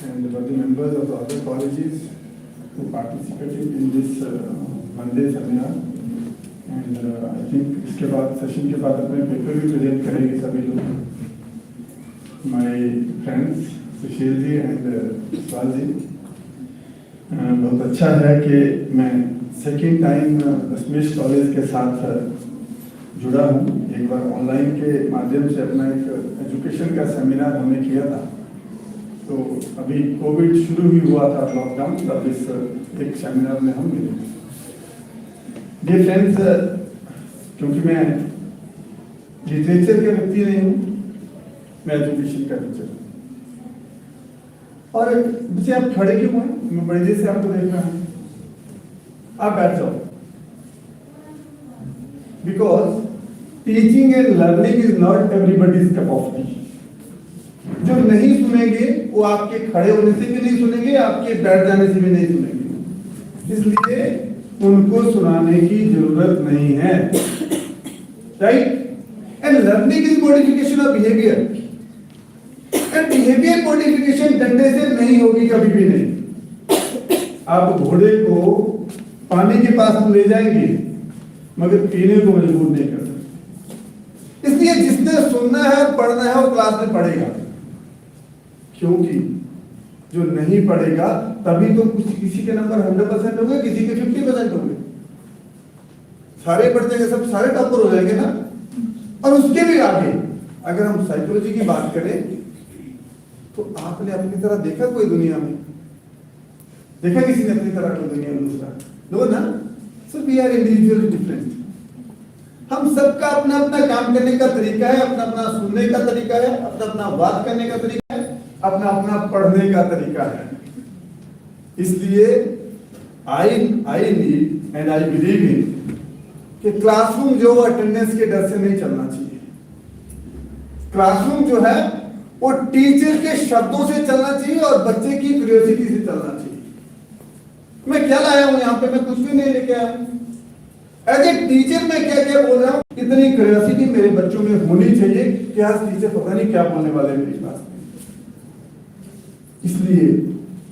E: and the members of the other colleges who participated in this one-day seminar. And I think इसके बाद session के बाद अपने paper भी present करेंगे सभी लोग. My friends, Sushil ji and Vishal ji, बहुत अच्छा है कि मैं सेकेंड टाइम दशमेश कॉलेज के साथ जुड़ा हूँ. एक बार ऑनलाइन के माध्यम से अपना एक एजुकेशन का सेमिनार हमने किया था, तो अभी कोविड शुरू ही हुआ था, लॉकडाउन, तब इस एक सेमिनार में हम मिले. डियर फ्रेंड्स, क्योंकि मैं लिटरेचर के व्यक्ति नहीं हूँ, मैं एजुकेशन का टीचर हूँ. और बच्चे आप खड़े क्यों हैं? मैं बड़ी देर से आपको देख रहा हूँ. आप बैठ जाओ. Because teaching and learning is not everybody's cup of T. जो नहीं सुनेंगे वो आपके खड़े होने से भी नहीं सुनेंगे, आपके बैठ जाने से भी नहीं सुनेंगे. इसलिए उनको सुनाने की जरूरत नहीं है. Right? And learning is modification of behaviour. And behaviour modification डंडे से नहीं होगी, कभी भी नहीं. आप घोड़े को पानी के पास हम ले जाएंगे, मगर पीने को मजबूर नहीं कर सकते. इसलिए जिसने सुनना है और पढ़ना है वो क्लास में पढ़ेगा, क्योंकि जो नहीं पढ़ेगा तभी तो किसी के नंबर 100% होंगे, किसी के 50% होंगे. सारे पढ़ जाएंगे, सब सारे टॉपर हो जाएंगे ना. और उसके भी आगे अगर हम साइकोलॉजी की बात करें, तो आपने अपनी तरह देखा कोई दुनिया में? देखा किसी ने अपनी तरह कोई दुनिया में? दूसरा नो ना. So we are individually different. हम सबका अपना अपना काम करने का तरीका है, अपना अपना सुनने का तरीका है, अपना अपना बात करने का तरीका है, अपना अपना पढ़ने का तरीका है. इसलिए I need and I believe in कि क्लासरूम जो अटेंडेंस के डर से नहीं चलना चाहिए. क्लासरूम जो है वो टीचर के शब्दों से चलना चाहिए और बच्चे की क्यूरियोसिटी से चलना चाहिए. मैं क्या लाया हूं यहाँ पे? मैं कुछ भी नहीं लेके आया हूं. एज ए टीचर मैं क्या क्या बोल रहा हूँ, इतनी क्यूरियोसिटी मेरे बच्चों में होनी चाहिए कि आज टीचर पता नहीं क्या बोलने वाले हैं मेरी क्लास में. इसलिए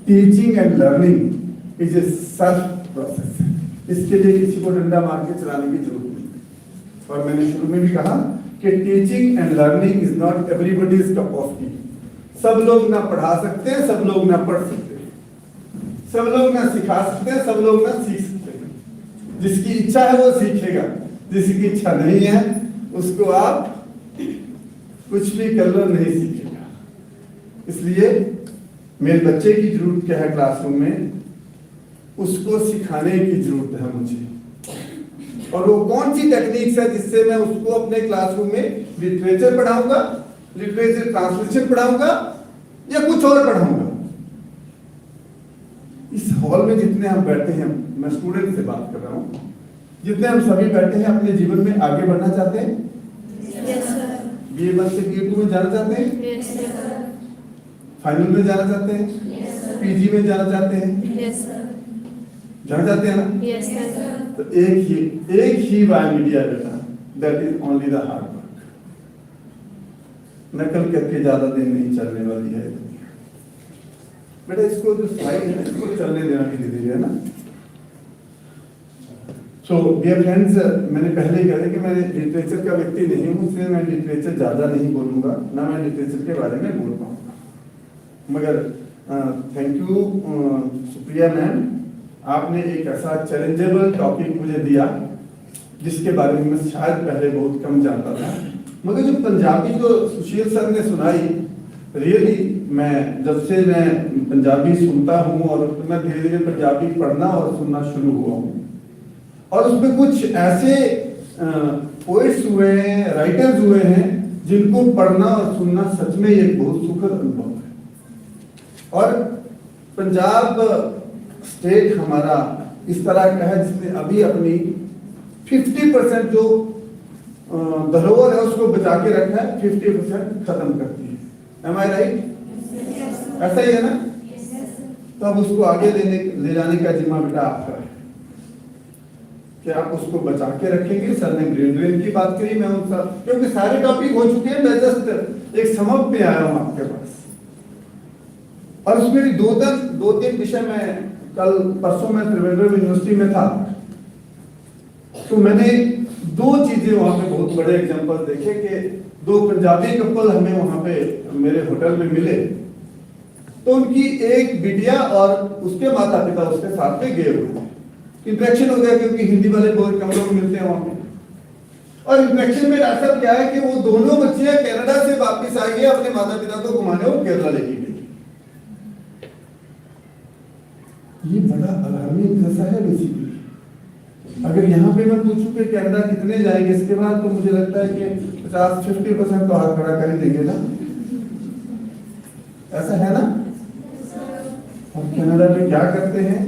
E: teaching and learning is a self process. इसके लिए किसी को डंडा मार के चलाने की जरूरत नहीं. और मैंने शुरू में भी कहा कि teaching and learning is not everybody's cup of T. सब लोग ना पढ़ा सकते हैं, सब लोग ना पढ़ सकते हैं, सब लोग ना सिखा सकते हैं, सब लोग ना सीख सकते हैं. जिसकी इच्छा है वो सीखेगा, जिसकी इच्छा नहीं है उसको आप कुछ भी कर लो, नहीं सीखेगा. इसलिए मेरे बच्चे की जरूरत क्या है क्लासरूम में, उसको सिखाने की जरूरत है मुझे. और वो कौन सी टेक्निक्स है जिससे मैं उसको अपने क्लासरूम में लिटरेचर पढ़ाऊंगा, लिटरेचर ट्रांसलेशन पढ़ाऊंगा या कुछ और पढ़ाऊंगा. इस हॉल में जितने हम बैठे हैं, मैं स्टूडेंट से बात कर रहा हूं, जितने हम सभी बैठे हैं अपने जीवन में आगे बढ़ना चाहते हैं. BA1 से BA2 में जाना चाहते हैं, फाइनल में जाना चाहते हैं, पीजी में जाना चाहते हैं. जान जाते हैं ना?
A: Yes, sir.
E: तो एक ही वाई मीडिया बेटा, that is only the hard work. नकल करके ज्यादा दिन नहीं चलने वाली है दुनिया बेटा। इसको जो स्लाइड है इसको चलने देना धीरे धीरे, है ना? सो डियर फ्रेंड्स, मैंने पहले ही कहा कि मैं लिटरेचर का व्यक्ति नहीं हूँ, इसलिए मैं लिटरेचर ज्यादा नहीं बोलूंगा, ना मैं लिटरेचर के बारे में बोल पाऊंगा। मगर थैंक यू सुप्रिया मैम, आपने एक ऐसा चैलेंजेबल टॉपिक मुझे दिया जिसके बारे में मैं शायद पहले बहुत कम जानता था। मगर जो पंजाबी जो सुशील सर ने सुनाई, रियली मैं जब से मैं पंजाबी सुनता हूँ और मैं धीरे धीरे पंजाबी पढ़ना और सुनना शुरू हुआ हूँ, और उसमें कुछ ऐसे पोएट्स हुए हैं, राइटर्स हुए हैं जिनको पढ़ना और सुनना सच में एक बहुत सुखद अनुभव है। और पंजाब स्टेट हमारा इस तरह का है जिसने अभी अपनी 50% जो धरोहर है उसको बचा के रखा है, 50% खत्म करती है। एम आई राइट? ऐसा ही है ना? तो अब उसको आगे ले जाने का जिम्मा बेटा आपका है कि आप उसको बचा के रखेंगे। सर ने ग्रेड ड्रेन की बात करी, मैं उन सब क्योंकि सारे टॉपिक हो चुके हैं, मैं जस्ट एक समझ पे आया हूं आपके पास। और उसमें भी दो तीन विषय में कल परसों में त्रिवेंद्रम यूनिवर्सिटी में था, तो मैंने दो चीजें वहां पे बहुत बड़े एग्जांपल देखे कि दो पंजाबी कपल हमें वहां पे मेरे होटल में मिले, तो उनकी एक बिटिया और उसके माता पिता उसके साथ में गए हुए, इंट्रैक्शन हो गया क्योंकि हिंदी वाले बहुत कम लोग मिलते हैं वहां पे। और इंट्रैक्शन में ऐसा क्या है कि वो दोनों बच्चियां कनाडा से वापस आई है अपने माता पिता को घुमाने और केरला लेके गई। ये बड़ा अलार्मिंग जैसा है बेसिकली। अगर यहाँ पे मैं पूछूं कि कनाडा कितने जाएंगे इसके बाद, तो मुझे लगता है कि 50% तो हाथ खड़ा कर ही देंगे ना, ऐसा है ना? हम कनाडा में क्या करते हैं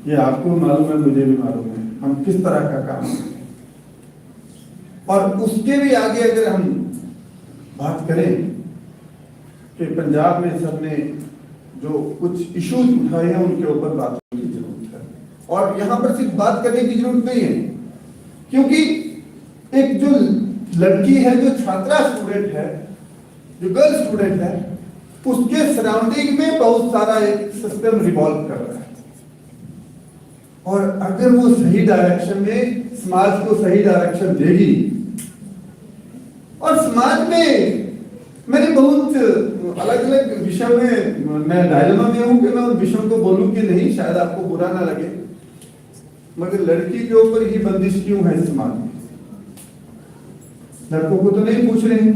E: ये आपको मालूम है, मुझे भी मालूम है, हम किस तरह का काम करते हैं। और उसके भी आगे अगर हम बात करें कि पंजाब में सबने जो कुछ इश्यूज उठाए हैं उनके ऊपर बात करने की जरूरत है। और यहाँ पर सिर्फ बात करने की जरूरत नहीं है, क्योंकि एक जो लड़की है, जो छात्रा स्टूडेंट है, जो गर्ल स्टूडेंट है, उसके सराउंडिंग में बहुत सारा एक सिस्टम रिवॉल्व कर रहा है। और अगर वो सही डायरेक्शन में समाज को सही डायरेक्शन देगी, और समाज में मैंने बहुत अलग अलग विषय में मैं डायलेमा में हूं कि मैं उन विषयों को बोलूं कि नहीं, शायद आपको बुरा ना लगे, मगर लड़की के ऊपर ही बंदिश क्यों है समाज में? लड़कों को तो नहीं पूछ रहे हैं,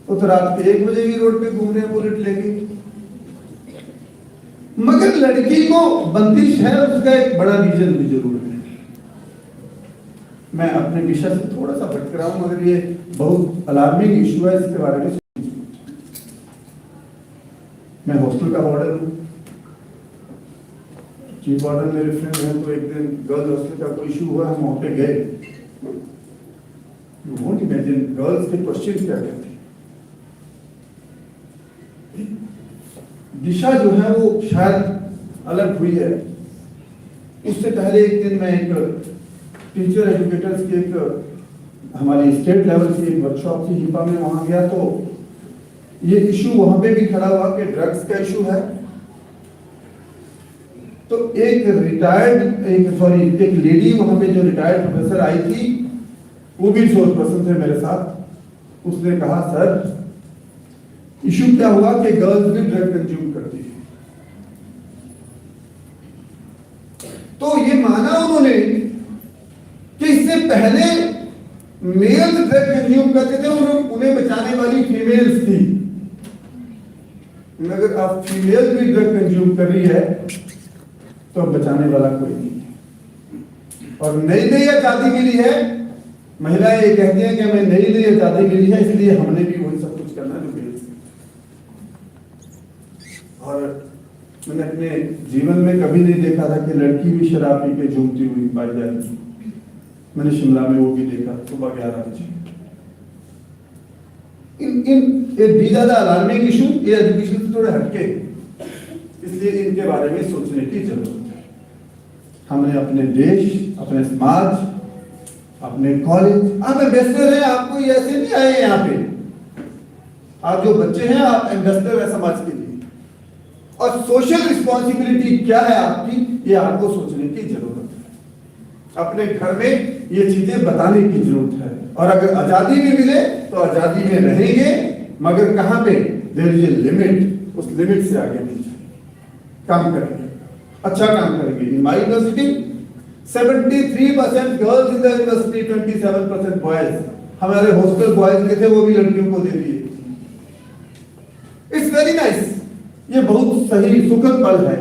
E: वो तो रात के 1 बजे भी रोड पे घूम रहे हैं बुलेट लेके। मगर लड़की को बंदिश है, उसका एक बड़ा रीजन भी जरूर है। मैं अपने विषय से थोड़ा सा भटक रहा हूं, मगर ये बहुत अलार्मिंग इशू है, इसके बारे में मैं हॉस्टल का वार्डन हूं, चीफ वार्डन मेरे फ्रेंड हैं, तो एक दिन गर्ल्स हॉस्टल का कोई इशू हुआ, हम वहां पे गए। यू वोंट इमेजिन गर्ल्स के क्वेश्चन क्या कहते हैं। दिशा जो है वो शायद अलग हुई है। उससे पहले एक दिन मैं एक टीचर एजुकेटर्स की एक हमारी स्टेट लेवल की एक वर्कशॉप थी हिपा में, वहां गया तो ये इशू वहां पे भी खड़ा हुआ कि ड्रग्स का इशू है। तो एक लेडी वहां पे जो रिटायर्ड प्रोफेसर आई थी, वो भी रिसोर्स पर्सन थे मेरे साथ। उसने कहा सर इशू क्या हुआ कि गर्ल्स भी ड्रग कंज्यूम करती है। तो ये माना उन्होंने कि इससे पहले मेल ड्रग कंज्यूम करते थे, उन्हें बचाने वाली फीमेल्स थी, मगर अब फीमेल भी ड्रग कंज्यूम कर रही है तो अब बचाने वाला कोई नहीं है। और नई नई आजादी मिली है, महिलाएं ये कहती हैं कि हमें नई नई आजादी मिली है, इसलिए हमने भी वही सब कुछ करना जो मेल। और मैंने अपने जीवन में कभी नहीं देखा था कि लड़की भी शराब पी के झूमती हुई पाई जाती। मैंने शिमला में वो भी देखा सुबह 11 बजे। इन ये भी ज्यादा अलार्मिंग इशू, ये एजुकेशन से थोड़े हटके, इसलिए इनके बारे में सोचने की जरूरत है। हमने अपने देश, अपने समाज, अपने कॉलेज, आप एम्बेसडर हैं, आपको ये ऐसे नहीं आए यहाँ पे। आप जो बच्चे हैं, आप एम्बेसडर हैं समाज के लिए। और सोशल रिस्पॉन्सिबिलिटी क्या है आपकी, ये आपको सोचने की जरूरत है। अपने घर में ये चीजें बताने की जरूरत है। और अगर आजादी भी मिले तो आजादी में रहेंगे, मगर कहां पे, देयर इज ए लिमिट, उस लिमिट से आगे नहीं जाएंगे। काम करेंगे, अच्छा काम करेंगे। In my university 73% girls in the university, 27% boys. हमारे हॉस्टल बॉयज के थे, वो भी लड़कियों को दे दिए। इट्स वेरी नाइस, ये बहुत सही सुखद पल है।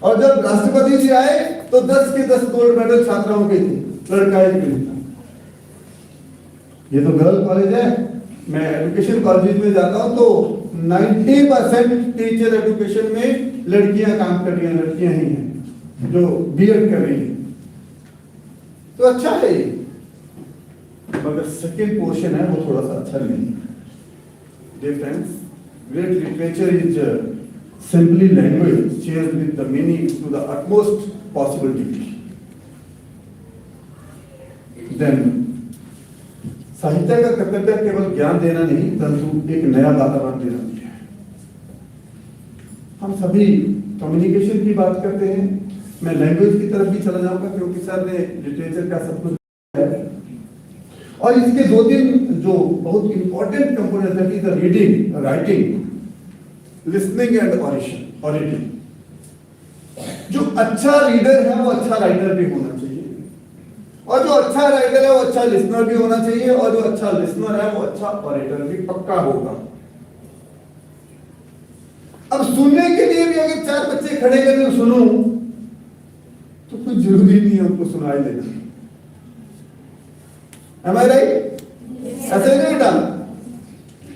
E: और जब राष्ट्रपति जी आए तो 10 के 10 गोल्ड मेडल छात्राओं के थे, लड़का एक भी नहीं था। ये तो गर्ल कॉलेज है, मैं एजुकेशन कॉलेज में जाता हूं तो 90% टीचर एजुकेशन में लड़कियां काम कर रही हैं, लड़कियां ही हैं जो बीएड कर रही हैं। तो अच्छा है ये, मगर सेकेंड पोर्शन है वो थोड़ा सा अच्छा नहीं है। Dear friends, great literature is simply language shared with the meaning to the utmost possible degree. Then साहित्य का कर्तव्य केवल ज्ञान देना नहीं, परंतु एक नया वातावरण देना भी है। हम सभी कम्युनिकेशन की बात करते हैं, मैं लैंग्वेज की तरफ भी चला जाऊंगा क्योंकि सर ने लिटरेचर का सब कुछ है। और इसके 2-3 जो बहुत इंपॉर्टेंट कंपोनेंट है, the reading, writing, listening and auditing. जो अच्छा रीडर है वो अच्छा राइटर भी होना चाहिए, और जो अच्छा राइटर है वो अच्छा लिसनर भी होना चाहिए, और जो अच्छा लिसनर है वो अच्छा ऑडिटर भी पक्का होगा। अब सुनने के लिए भी अगर 4 बच्चे खड़े करके सुनूं तो कुछ जरूरी नहीं है उनको सुनाई देना। Am I right? ऐसे नहीं बेटा,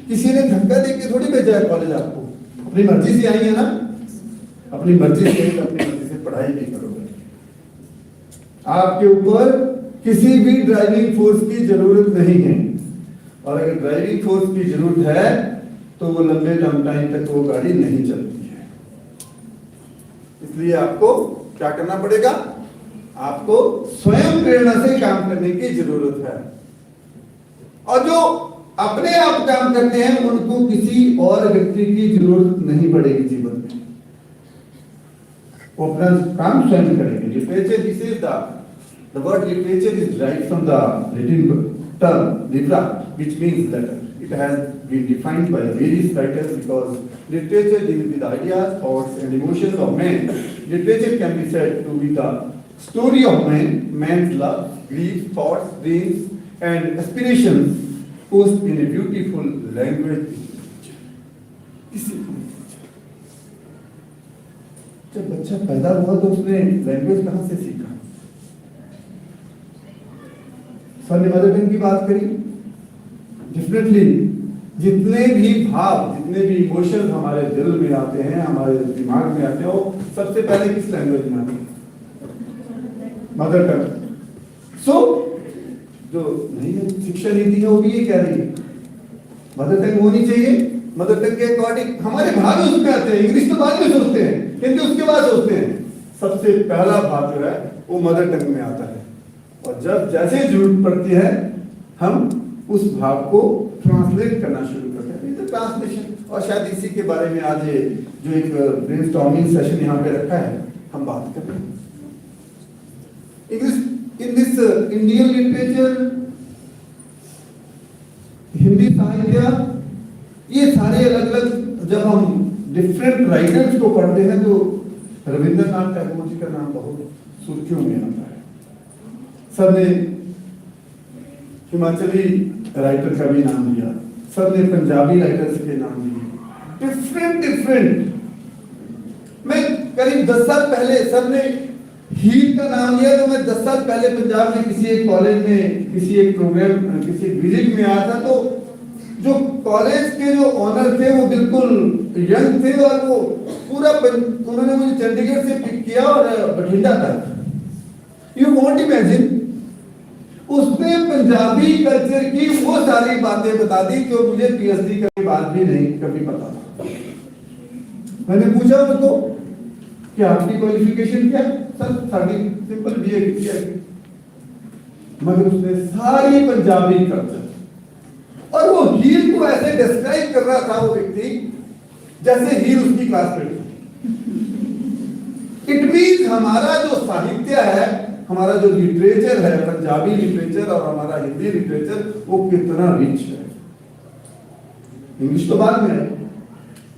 E: किसी ने धक्का देके थोड़ी भेजा है कॉलेज आपको, अपनी मर्जी से आई है ना, अपनी मर्जी से अपनी मर्जी से पढ़ाई भी करोगे। आपके ऊपर किसी भी ड्राइविंग फोर्स की जरूरत नहीं है, और अगर ड्राइविंग फोर्स की जरूरत है तो वो लंबे टाइम तक वो गाड़ी नहीं चलती है। इसलिए आपको क्या करना पड़ेगा, आपको स्वयं प्रेरणा से काम करने की जरूरत है। और जो अपने आप काम करते हैं उनको किसी और व्यक्ति की जरूरत नहीं पड़ेगी जीवन में, वो अपना काम स्वयं करेंगे। Literature, this is the word literature is right from the Latin term littera, which means letter. It has been defined by various writers because literature deals with ideas, thoughts and emotions of men. Literature can be said to be the story of man, man's love, grief, thoughts, dreams and aspirations posed in a beautiful language. जब बच्चा पैदा हुआ तो उसने language कहाँ से सीखा? Sir ने मदर टंग की बात करी। डेफिनेटली जितने भी भाव, जितने भी इमोशंस हमारे दिल में आते हैं, हमारे दिमाग में आते हैं, वो सबसे पहले किस लैंग्वेज में आते हैं? Mother tongue. सो जो नई शिक्षा नीति है वो भी ये कह रही है मदर टंग होनी चाहिए। मदर टंग के अकॉर्डिंग हमारे भाव उसमें आते हैं, इंग्लिश तो बाद में सोचते हैं, हिंदी उसके बाद सोचते हैं। सबसे पहला भाव जो है वो मदर टंग में आता है, और जब जैसे जरूरत पड़ती है हम उस भाव को ट्रांसलेट करना शुरू करते हैं। तो ट्रांसलेशन, और शायद इसी के बारे में आज जो एक ब्रेनस्टॉर्मिंग सेशन यहाँ पे रखा है हम बात कर रहे हैं। In this Indian literature, Hindi साहित्य, ये सारे अलग अलग जब हम डिफरेंट राइटर्स को पढ़ते हैं तो रविंद्रनाथ टैगोर जी का नाम बहुत सुर्खियों में आता है। सबने हिमाचली राइटर का भी नाम लिया, सबने पंजाबी राइटर्स के नाम लिए, डिफरेंट। मैं करीब 10 साल पहले सबने हीर का नाम लिया, तो मैं 10 साल पहले पंजाब में किसी एक कॉलेज में किसी एक प्रोग्राम किसी विजिट में आया था, तो जो कॉलेज के जो ऑनर थे वो बिल्कुल यंग थे, और वो पूरा उन्होंने मुझे चंडीगढ़ से पिक किया और बठिंडा तक। यू वॉन्ट इमेजिन, उसने पंजाबी कल्चर की वो सारी बातें बता दी जो मुझे पीएचडी के बाद भी नहीं कभी पता था। मैंने पूछा उनको कि आपकी क्वालिफिकेशन क्या है? सर साड़ी सिंपल बीए किया है। मगर उसने सारी पंजाबी कल्चर और वो हीर को ऐसे डिस्क्राइब कर रहा था वो व्यक्ति जैसे हीर उसकी क्लासमेट। इट मींस हमारा जो साहित्य है, हमारा जो लिटरेचर है, पंजाबी लिटरेचर और हमारा हिंदी लिटरेचर, वो कितना रिच है। इंग्लिश तो बाद में है,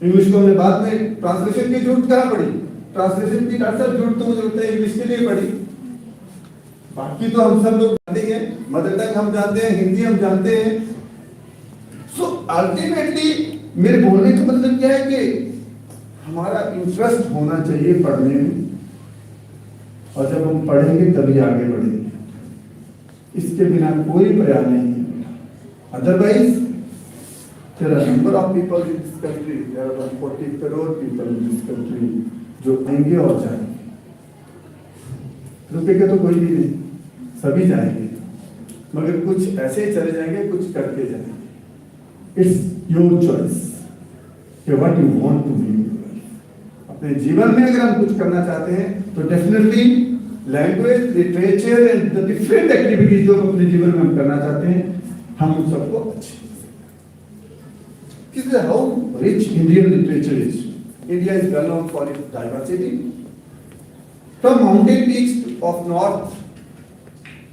E: इंग्लिश को हमने बाद में ट्रांसलेशन की जरूरत कहाँ पड़ी? ट्रांसलेशन की डॉक्टर जरूरत तो मुझे लगता है इंग्लिश के लिए पड़ी। बाकी तो हम सब लोग जानते हैं, मदर टंग हम जानते हैं, हिंदी हम जानते हैं। सो अल्टीमेटली मेरे बोलने का मतलब क्या है कि हमारा इंटरेस्ट होना चाहिए पढ़ने में, और जब हम पढ़ेंगे तभी आगे बढ़ेंगे। इसके बिना कोई प्रयास नहीं है। Otherwise there are number of people in this country, there are 140 crore people in this country जो आएंगे और जाएंगे। रुकेगा तो कोई भी नहीं, सभी जाएंगे, मगर कुछ ऐसे चले जाएंगे, कुछ करके जाएंगे। इट्स योर चॉइस कि what you want to be. अपने जीवन में अगर हम कुछ करना चाहते हैं तो definitely language, literature and the different activities जो अपने जीवन में हम करना चाहते हैं, हम उन सबको अच्छे। This is how rich Indian literature is. India is well known for its diversity. From mountain peaks of north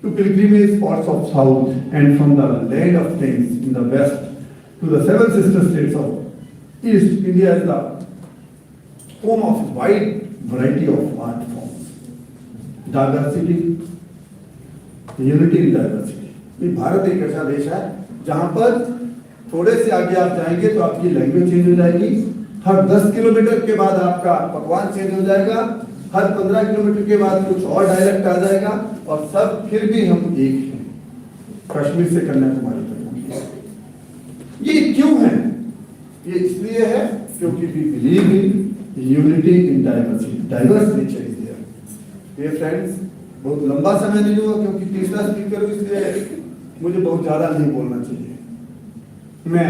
E: to pilgrimage spots of south, and from the land of kings in the west to the seven sister states of east, India is the home of wide variety of art forms. Diversity, unity in diversity. ये भारत एक ऐसा देश है जहाँ पर थोड़े से आगे आप जाएंगे तो आपकी लैंग्वेज चेंज हो जाएगी। हर 10 किलोमीटर के बाद आपका पकवान चेंज हो जाएगा। हर 15 किलोमीटर के बाद कुछ और डायलेक्ट आ जाएगा, और सब फिर भी हम एक हैं, कश्मीर से कन्याकुमारी तक। ये क्यों है? ये इसलिए है क्योंकि we believe in unity in diversity. Diverse nature is there. ये फ्रेंड्स, बहुत लंबा समय नहीं हुआ क्योंकि तीसरा स्पीकर हूं, इसलिए मुझे बहुत ज्यादा नहीं बोलना चाहिए। मैं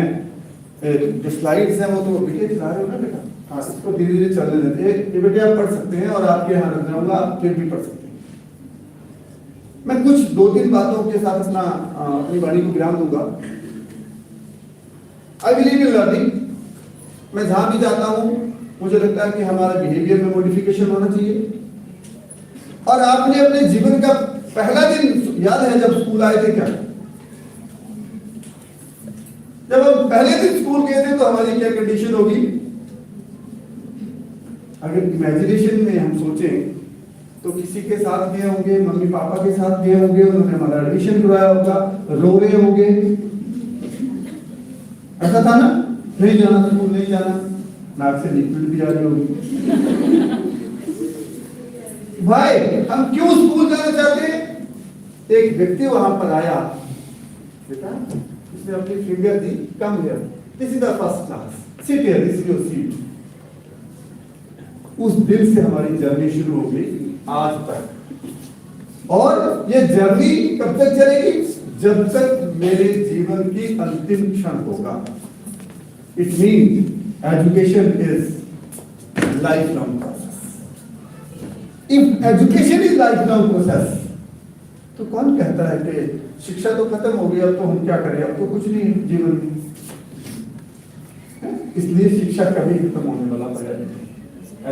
E: जो स्लाइड्स हैं वो तो बेटे चला रहे हो ना बेटा, हाँ इसको धीरे धीरे चलने देते हैं। ये बेटे आप पढ़ सकते हैं और आपके यहाँ रख जाऊंगा, आप फिर भी पढ़ सकते हैं। मैं कुछ 2-3 बातों के साथ अपनी वाणी को विराम दूंगा। I believe in learning. मैं जहां भी जाता हूं मुझे लगता है कि हमारा बिहेवियर में मॉडिफिकेशन होना चाहिए। और आपने अपने जीवन का पहला दिन याद है जब स्कूल आए थे क्या? जब हम पहले दिन स्कूल गए थे तो हमारी क्या कंडीशन होगी? अगर इमेजिनेशन में हम सोचें तो किसी के साथ गए होंगे, मम्मी पापा के साथ गए होंगे, उन्होंने हमारा एडमिशन कराया होगा, रो रहे होंगे। ऐसा था ना? नहीं जाना स्कूल, नहीं जाना, नाक से लिक्विड भी आ रही होगी। भाई हम क्यों स्कूल जाना चाहते हैं? एक व्यक्ति वहां पर आया, बेटा उसने अपनी finger the, come here, this is the first class, sit here, this is your seat. उस दिन से हमारी जर्नी शुरू हो गई आज तक। और ये जर्नी कब तक चलेगी? जब तक मेरे जीवन की अंतिम क्षण होगा। It means education is life long process. If education is life long process, तो कौन कहता है कि शिक्षा तो खत्म हो गई, अब तो हम क्या करें, अब तो कुछ नहीं है जीवन में। इसलिए शिक्षा कभी खत्म होने वाला प्रयास नहीं।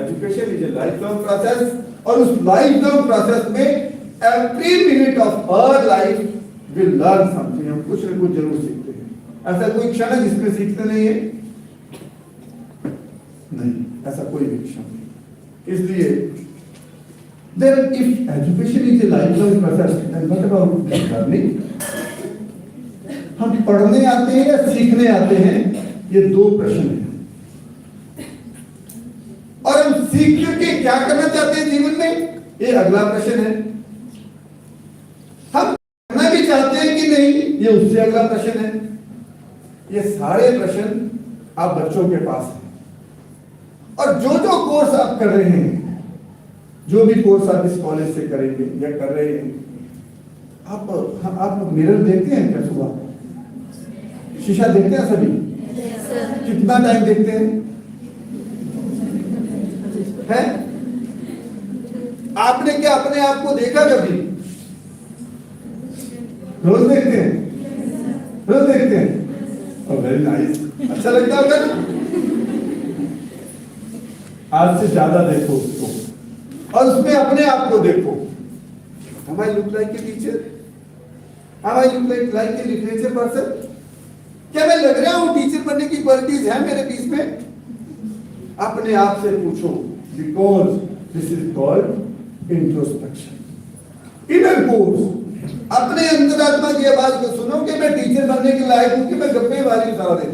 E: Education is a lifelong process, और उस लाइफ लॉन्ग प्रोसेस में every minute of our life will learn something. हम कुछ न कुछ जरूर सीखते हैं। ऐसा कोई क्षण है जिसमें सीखते नहीं है? नहीं, ऐसा कोई भी क्षण नहीं। इसलिए then if education is a lifelong process, then what about learning? हम पढ़ने आते हैं या सीखने आते हैं, ये 2 प्रश्न हैं। और हम सीख करके क्या करना चाहते हैं जीवन में, ये अगला प्रश्न है। हम करना भी चाहते हैं कि नहीं, ये उससे अगला प्रश्न है। ये सारे प्रश्न आप बच्चों के पास हैं। और जो जो कोर्स आप कर रहे हैं, जो भी कोर्स आप इस कॉलेज से करेंगे या कर रहे हैं, आप मिरर देखते हैं क्या? सुबह शीशा देखते हैं सभी? कितना टाइम देखते हैं? आपने क्या अपने आप को देखा कभी? रोज देखते हैं, रोज देखते हैं। वेरी नाइस, अच्छा लगता होगा ना? आज से ज्यादा देखो उसको और उसमें अपने आप को देखो। Am I look like a teacher? Am I look like a literature person? क्या मैं लग रहा हूं टीचर बनने की क्वालिटीज है मेरे बीच में? अपने आप से पूछो, because this is called introspection, inner course. अपने अंतरात्मा की आवाज को सुनो कि मैं टीचर बनने के लायक हूं कि मैं गप्पे वाली सारा दिन।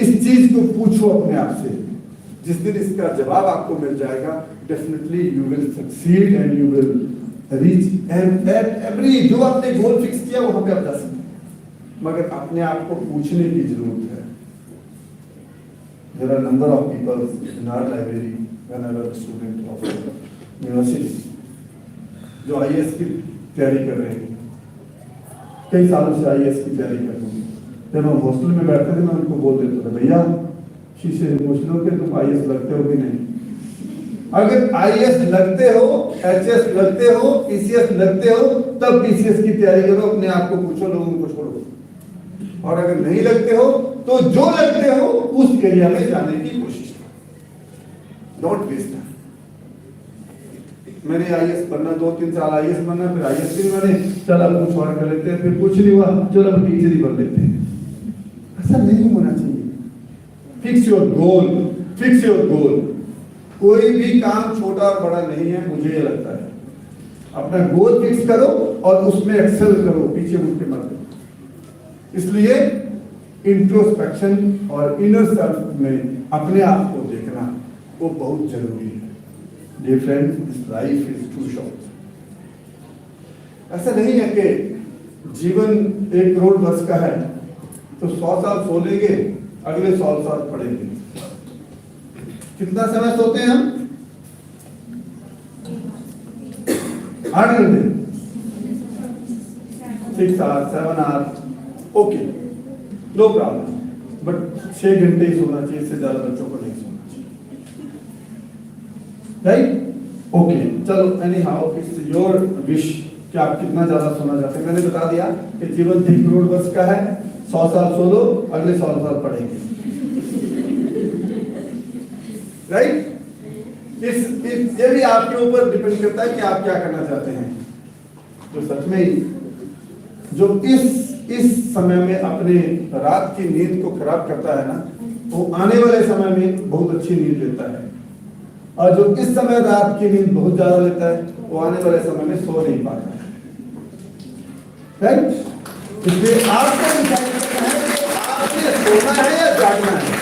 E: इस चीज को पूछो अपने आप से। जिस दिन इसका जवाब आपको मिल जाएगा, definitely you will succeed and you will reach and at every, जो आपने गोल फिक्स किया वहां पे आप जा सकते हैं। मगर अपने आप को पूछने की जरूरत है। There are number of people in our library when I was a student of university जो IAS की तैयारी कर रहे हैं, कई सालों से IAS की तैयारी कर रहे हैं। जब हम हॉस्टल में बैठते थे मैं उनको बोल देता था, भैया शीशे से पूछ लो कि तुम IAS लगते हो कि नहीं। अगर IAS लगते हो, HS लगते हो, PCS लगते हो, तब PCS की तैयारी करो। अपने आप को पूछो, लोगों को छोड़ो। और अगर नहीं लगते हो तो जो लगते हो उस एरिया में जाने की कोशिश करो। Don't waste time. मैंने IAS बनना 2-3 साल IAS बनना, फिर IAS भी बने, चल अब कुछ और कर लेते हैं, फिर कुछ नहीं हुआ, चलो अब टीचर ही बन लेते हैं। ऐसा नहीं होना चाहिए। Fix your goal, fix your goal. कोई भी काम छोटा और बड़ा नहीं है, मुझे ये लगता है। अपना गोल फिक्स करो और उसमें एक्सेल करो, पीछे मुड़ के मत। इसलिए इंट्रोस्पेक्शन और इनर सेल्फ में अपने आप को देखना वो बहुत जरूरी है। Dear friends, this life is too short. ऐसा नहीं है कि जीवन 1 करोड़ वर्ष का है तो 100 साल सो लेंगे, अगले 100 साल पढ़ेंगे। कितना समय सोते हैं हम? 8 घंटे, 6 hours, 7 hours, okay, no problem. But 6 घंटे ही सोना चाहिए, इससे ज्यादा बच्चों को नहीं सोना चाहिए, राइट? ओके, चलो, any how it's your wish कि आप कितना ज्यादा सोना चाहते हैं। मैंने बता दिया कि जीवन 3 करोड़ वर्ष का है, 100 साल सो लो, अगले 100 साल पढ़ेंगे, राइट? ये भी आपके ऊपर डिपेंड करता है कि आप क्या करना चाहते हैं। तो सच में ही जो इस समय में अपने रात की नींद को खराब करता है ना, वो आने वाले समय में बहुत अच्छी नींद लेता है। और जो इस समय रात की नींद बहुत ज्यादा लेता है, वो आने वाले समय में सो नहीं पाता है, राइट? इसलिए आपको डिसाइड करना है कि आपने सोना है या जागना है।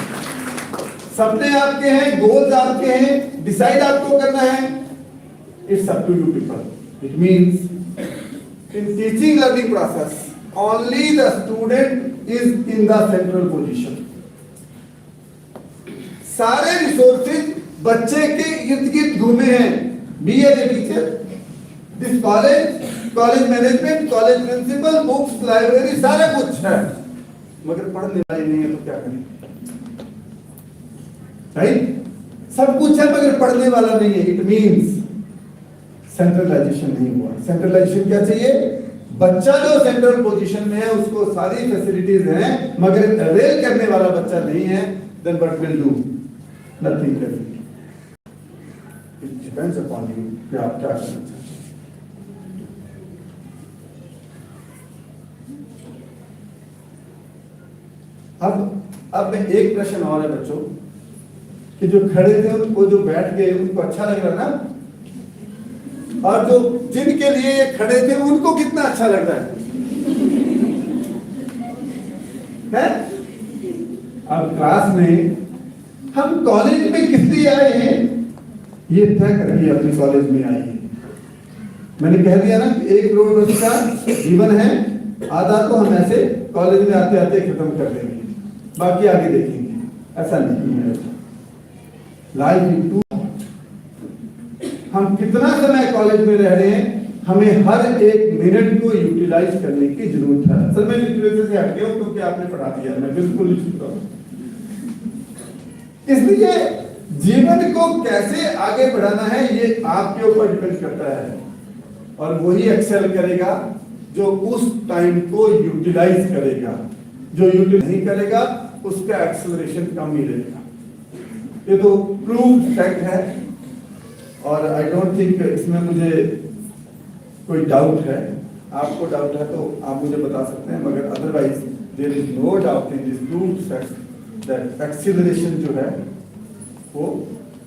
E: सपने आपके हैं, गोल्स आपके हैं, डिसाइड आपको करना है। It's up to you people. It means in teaching learning process only the student is in the central position। सारे रिसोर्सेज बच्चे के इर्द गिर्द घूमे हैं। Be as a teacher, this college management, college principal, books, library, सारा कुछ है, मगर पढ़ने वाले नहीं है तो क्या करें, राइट? सब कुछ है मगर पढ़ने वाला नहीं है। इट मींस सेंट्रलाइजेशन नहीं हुआ। सेंट्रलाइजेशन क्या चाहिए? बच्चा जो सेंट्रल पोजीशन में है उसको सारी फैसिलिटीज हैं, मगर अवेल करने वाला बच्चा नहीं है, then what will do? Nothing definitely. It depends upon you कि आप क्या करना चाहते हैं। अब में एक प्रश्न और है बच्चों कि जो खड़े थे उनको, जो बैठ गए उनको अच्छा लग रहा ना, और जो जिनके लिए ये खड़े थे उनको कितना अच्छा लग रहा है? अब क्लास में हम कॉलेज में किस लिए आए हैं ये तय करिए, अपने कॉलेज में आइए। मैंने कह दिया ना कि 1 करोड़ वर्ष का जीवन है, आधा तो हम ऐसे कॉलेज में आते आते खत्म कर देंगे, बाकी आगे देखेंगे। ऐसा नहीं है। लाइफ इन टू, हम कितना समय कॉलेज में रह रहे हैं, हमें हर एक मिनट को यूटिलाइज करने की जरूरत है। सर मैं लिटरेचर से हट गया हूं क्योंकि आपने पढ़ा दिया, मैं बिल्कुल लिख चुका हूं। इसलिए जीवन को कैसे आगे बढ़ाना है ये आपके ऊपर डिपेंड करता है, और वही एक्सेल करेगा जो उस टाइम को यूटिलाइज करेगा। जो यूटिलाइज नहीं करेगा उसका एक्सेलरेशन कम मिलेगा। ये तो प्रूव्ड फैक्ट है, और आई डोंट थिंक इसमें मुझे कोई डाउट है। आपको डाउट है तो आप मुझे बता सकते हैं, मगर otherwise there is no doubt in this proved fact that acceleration जो है वो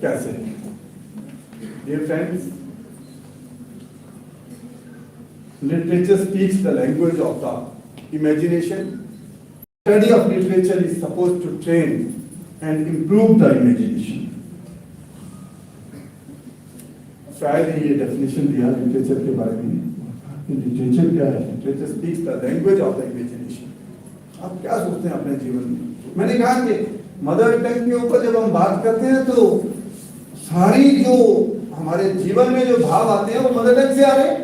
E: कैसे है। Dear friends, literature speaks the language of the imagination. Study of literature is supposed to train and improve the imagination. शायद ही ये definition दिया literature के बारे में। लिटरेचर क्या है? Literature speaks the language of the imagination. आप क्या सोचते हैं अपने जीवन में? मैंने कहा कि मदर टंग के ऊपर जब हम बात करते हैं तो सारी जो हमारे जीवन में जो भाव आते हैं वो मदर टंग से आ रहे हैं,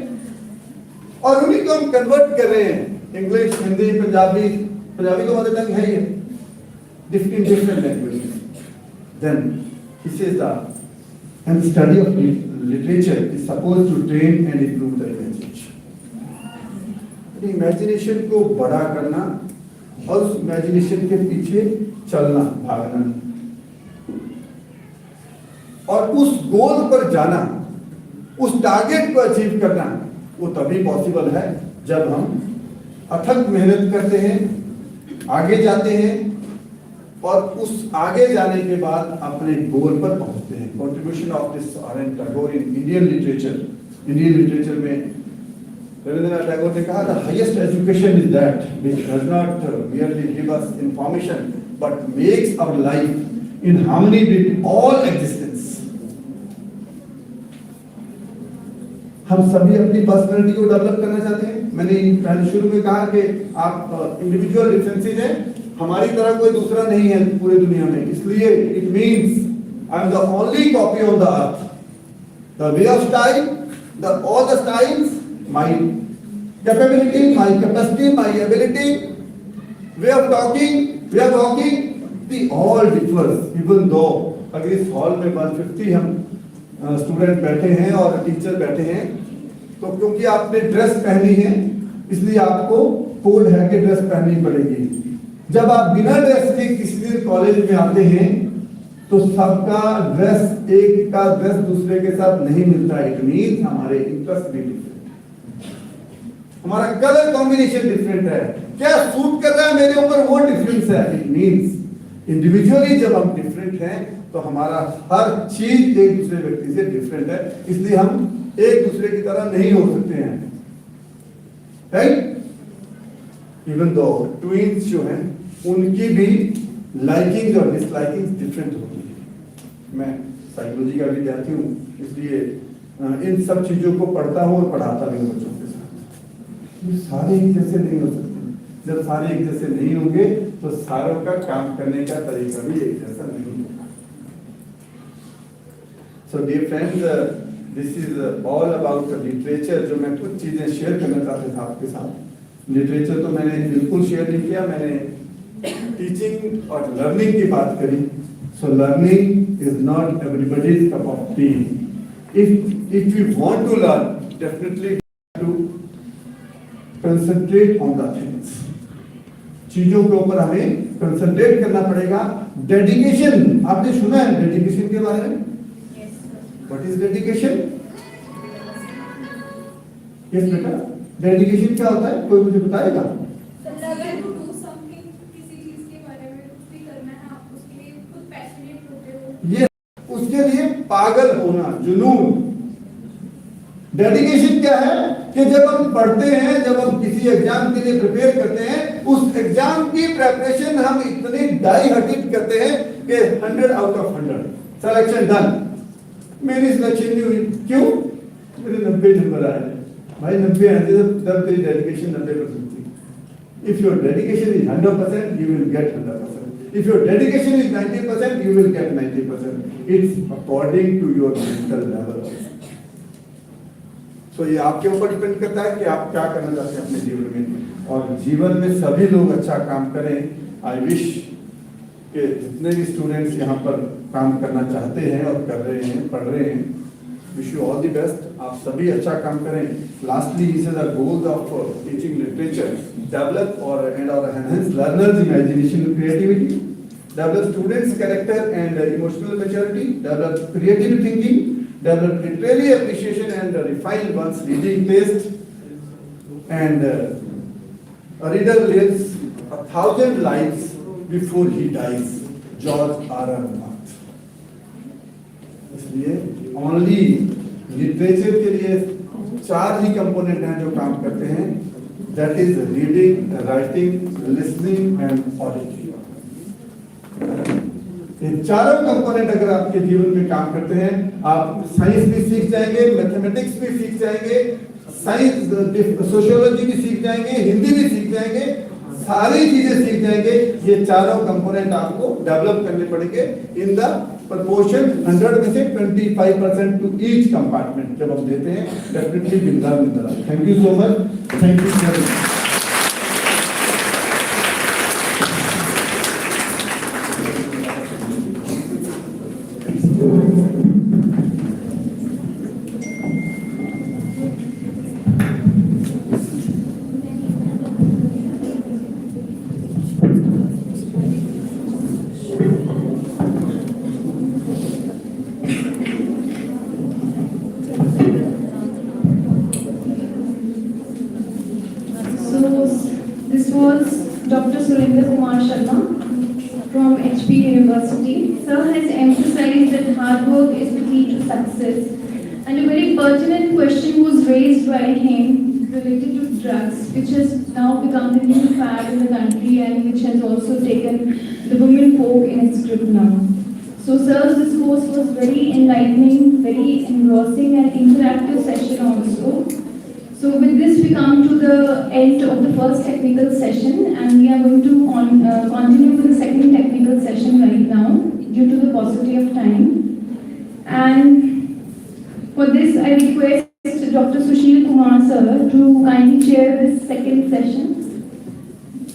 E: और उन्हीं को हम कन्वर्ट कर रहे हैं। इंग्लिश, हिंदी, पंजाबी, पंजाबी तो मदर टंग है ही है, different languages. Then he says that and study of literature is supposed to train and improve the imagination. Imagination को बड़ा करना और उस इमेजिनेशन के पीछे चलना, भागना, और उस गोल पर जाना, उस टारगेट को अचीव करना, वो तभी पॉसिबल है जब हम अथक मेहनत करते हैं, आगे जाते हैं, और उस आगे जाने के बाद अपने गोल पर पहुंचते हैं। Contribution of this RN. Tagore in Indian literature में रविंद्रनाथ टैगोर ने कहा, the highest education is that which does not merely give us information but makes our life in harmony with all existence. हम सभी अपनी पर्सनालिटी को डेवलप करना चाहते हैं। मैंने पहले शुरू में कहा कि आप इंडिविजुअल डिफरेंसेस हैं, हमारी तरह कोई दूसरा नहीं है पूरी दुनिया में, इसलिए it means I am the only copy of the earth. The way of style, the all the styles, my capability, my capacity, my ability, way of talking, way of walking, the all differs. Even though अगर इस hall में 150 हम student बैठे हैं और teacher बैठे हैं, तो क्योंकि आपने ड्रेस पहनी है इसलिए आपको कोड है कि ड्रेस पहननी पड़ेगी। जब आप बिना ड्रेस के किसी दिन कॉलेज में आते हैं तो सबका ड्रेस, एक का ड्रेस दूसरे के साथ नहीं मिलता। इट मींस हमारे इंटरेस्ट भी डिफरेंट, हमारा कलर कॉम्बिनेशन डिफरेंट है, क्या सूट कर रहा है मेरे ऊपर वो डिफरेंस है। इट मींस इंडिविजुअली जब हम डिफरेंट हैं तो हमारा हर चीज एक दूसरे व्यक्ति से डिफरेंट है, इसलिए हम एक दूसरे की तरह नहीं हो सकते हैं, राइट? इवन दो ट्विंस जो हैं उनकी भी लाइकिंग और डिसलाइकिंग डिफरेंट होती है। मैं साइकोलॉजी का विद्यार्थी हूँ, इसलिए इन सब चीजों को पढ़ता हूँ और पढ़ाता भी हूँ बच्चों के साथ। ये सारे एक जैसे नहीं हो सकते। जब सारे एक जैसे नहीं होंगे तो सारों का काम करने का तरीका भी एक जैसा नहीं होगा। So dear friends, this is all about the literature। जो मैं कुछ चीजें शेयर करना चाहता था आपके साथ। लिटरेचर तो मैंने बिल्कुल शेयर नहीं किया, मैंने टीचिंग और लर्निंग की बात करी। So learning is not everybody's cup of tea. If you want to learn, definitely to concentrate on the things। चीजों के ऊपर हमें कंसंट्रेट करना पड़ेगा। डेडिकेशन, आपने सुना है डेडिकेशन के बारे में? What is dedication? Yes बेटा, डेडिकेशन क्या होता है, कोई मुझे बताएगा?
F: लगन to do something, किसी चीज के बारे में कुछ भी करना है, आप उसके लिए खुद पैशनेट होते हो।
E: ये उसके लिए पागल होना, जुनून। डेडिकेशन क्या है कि जब हम पढ़ते हैं, जब हम किसी एग्जाम के लिए प्रिपेयर करते हैं, उस एग्जाम की प्रेपरेशन हम इतनी डाई-हार्टेड करते हैं कि 100 आउट ऑफ 100 सिलेक्शन डन। मेरी सिलेक्शन नहीं हुई, क्यों? मेरे 90 नंबर आए। भाई 90 आए तब तेरी डेडिकेशन 90% थी। If your dedication is 100%, you will get 100%. If your dedication is 90%, you will get 90%. It's according to your mental level. So ये आपके ऊपर डिपेंड करता है कि आप क्या करना चाहते हैं अपने जीवन में, और जीवन में सभी लोग अच्छा काम करें। आई विश कि जितने भी स्टूडेंट्स यहाँ पर काम करना चाहते हैं और कर रहे हैं, पढ़ रहे हैं, wish you all the best. आप सभी अच्छा काम करें। Lastly this is the goal of teaching literature, develop और enhance learners imagination and creativity, develop students' character and emotional maturity, develop creative thinking, develop literary appreciation and refine one's reading taste. And a reader lives 1,000 lives before he dies. George R.R. Martin. इसलिए only literature के लिए 4 ही component हैं जो काम करते हैं, that is reading, writing, listening and auditing. ये चारों कंपोनेंट अगर आपके जीवन में काम करते हैं, आप साइंस भी सीख जाएंगे, मैथमेटिक्स भी सीख जाएंगे, साइंस सोशियोलॉजी भी सीख जाएंगे, हिंदी भी सीख जाएंगे, सारी चीजें सीख जाएंगे। ये चारों कंपोनेंट आपको डेवलप करने पड़ेंगे इन द प्रपोर्शन 100 में से 25% टू ईच कंपार्टमेंट जब हम देते हैं, definitely will learn in the life. Thank you so much. Thank you very much.
A: This was Dr. Surinder Kumar Sharma from HP University. Sir has emphasized that hard work is the key to success. And a very pertinent question was raised by him related to drugs, which has now become the new fad in the country and which has also taken the women folk in its grip now. So sir's discourse was very enlightening, very engrossing and interactive session also. So with this we come to the end of the first technical session and we are going to continue with the second technical session right now due to the paucity of time. And for this I request Dr. Sushil Kumar sir to kindly chair this second session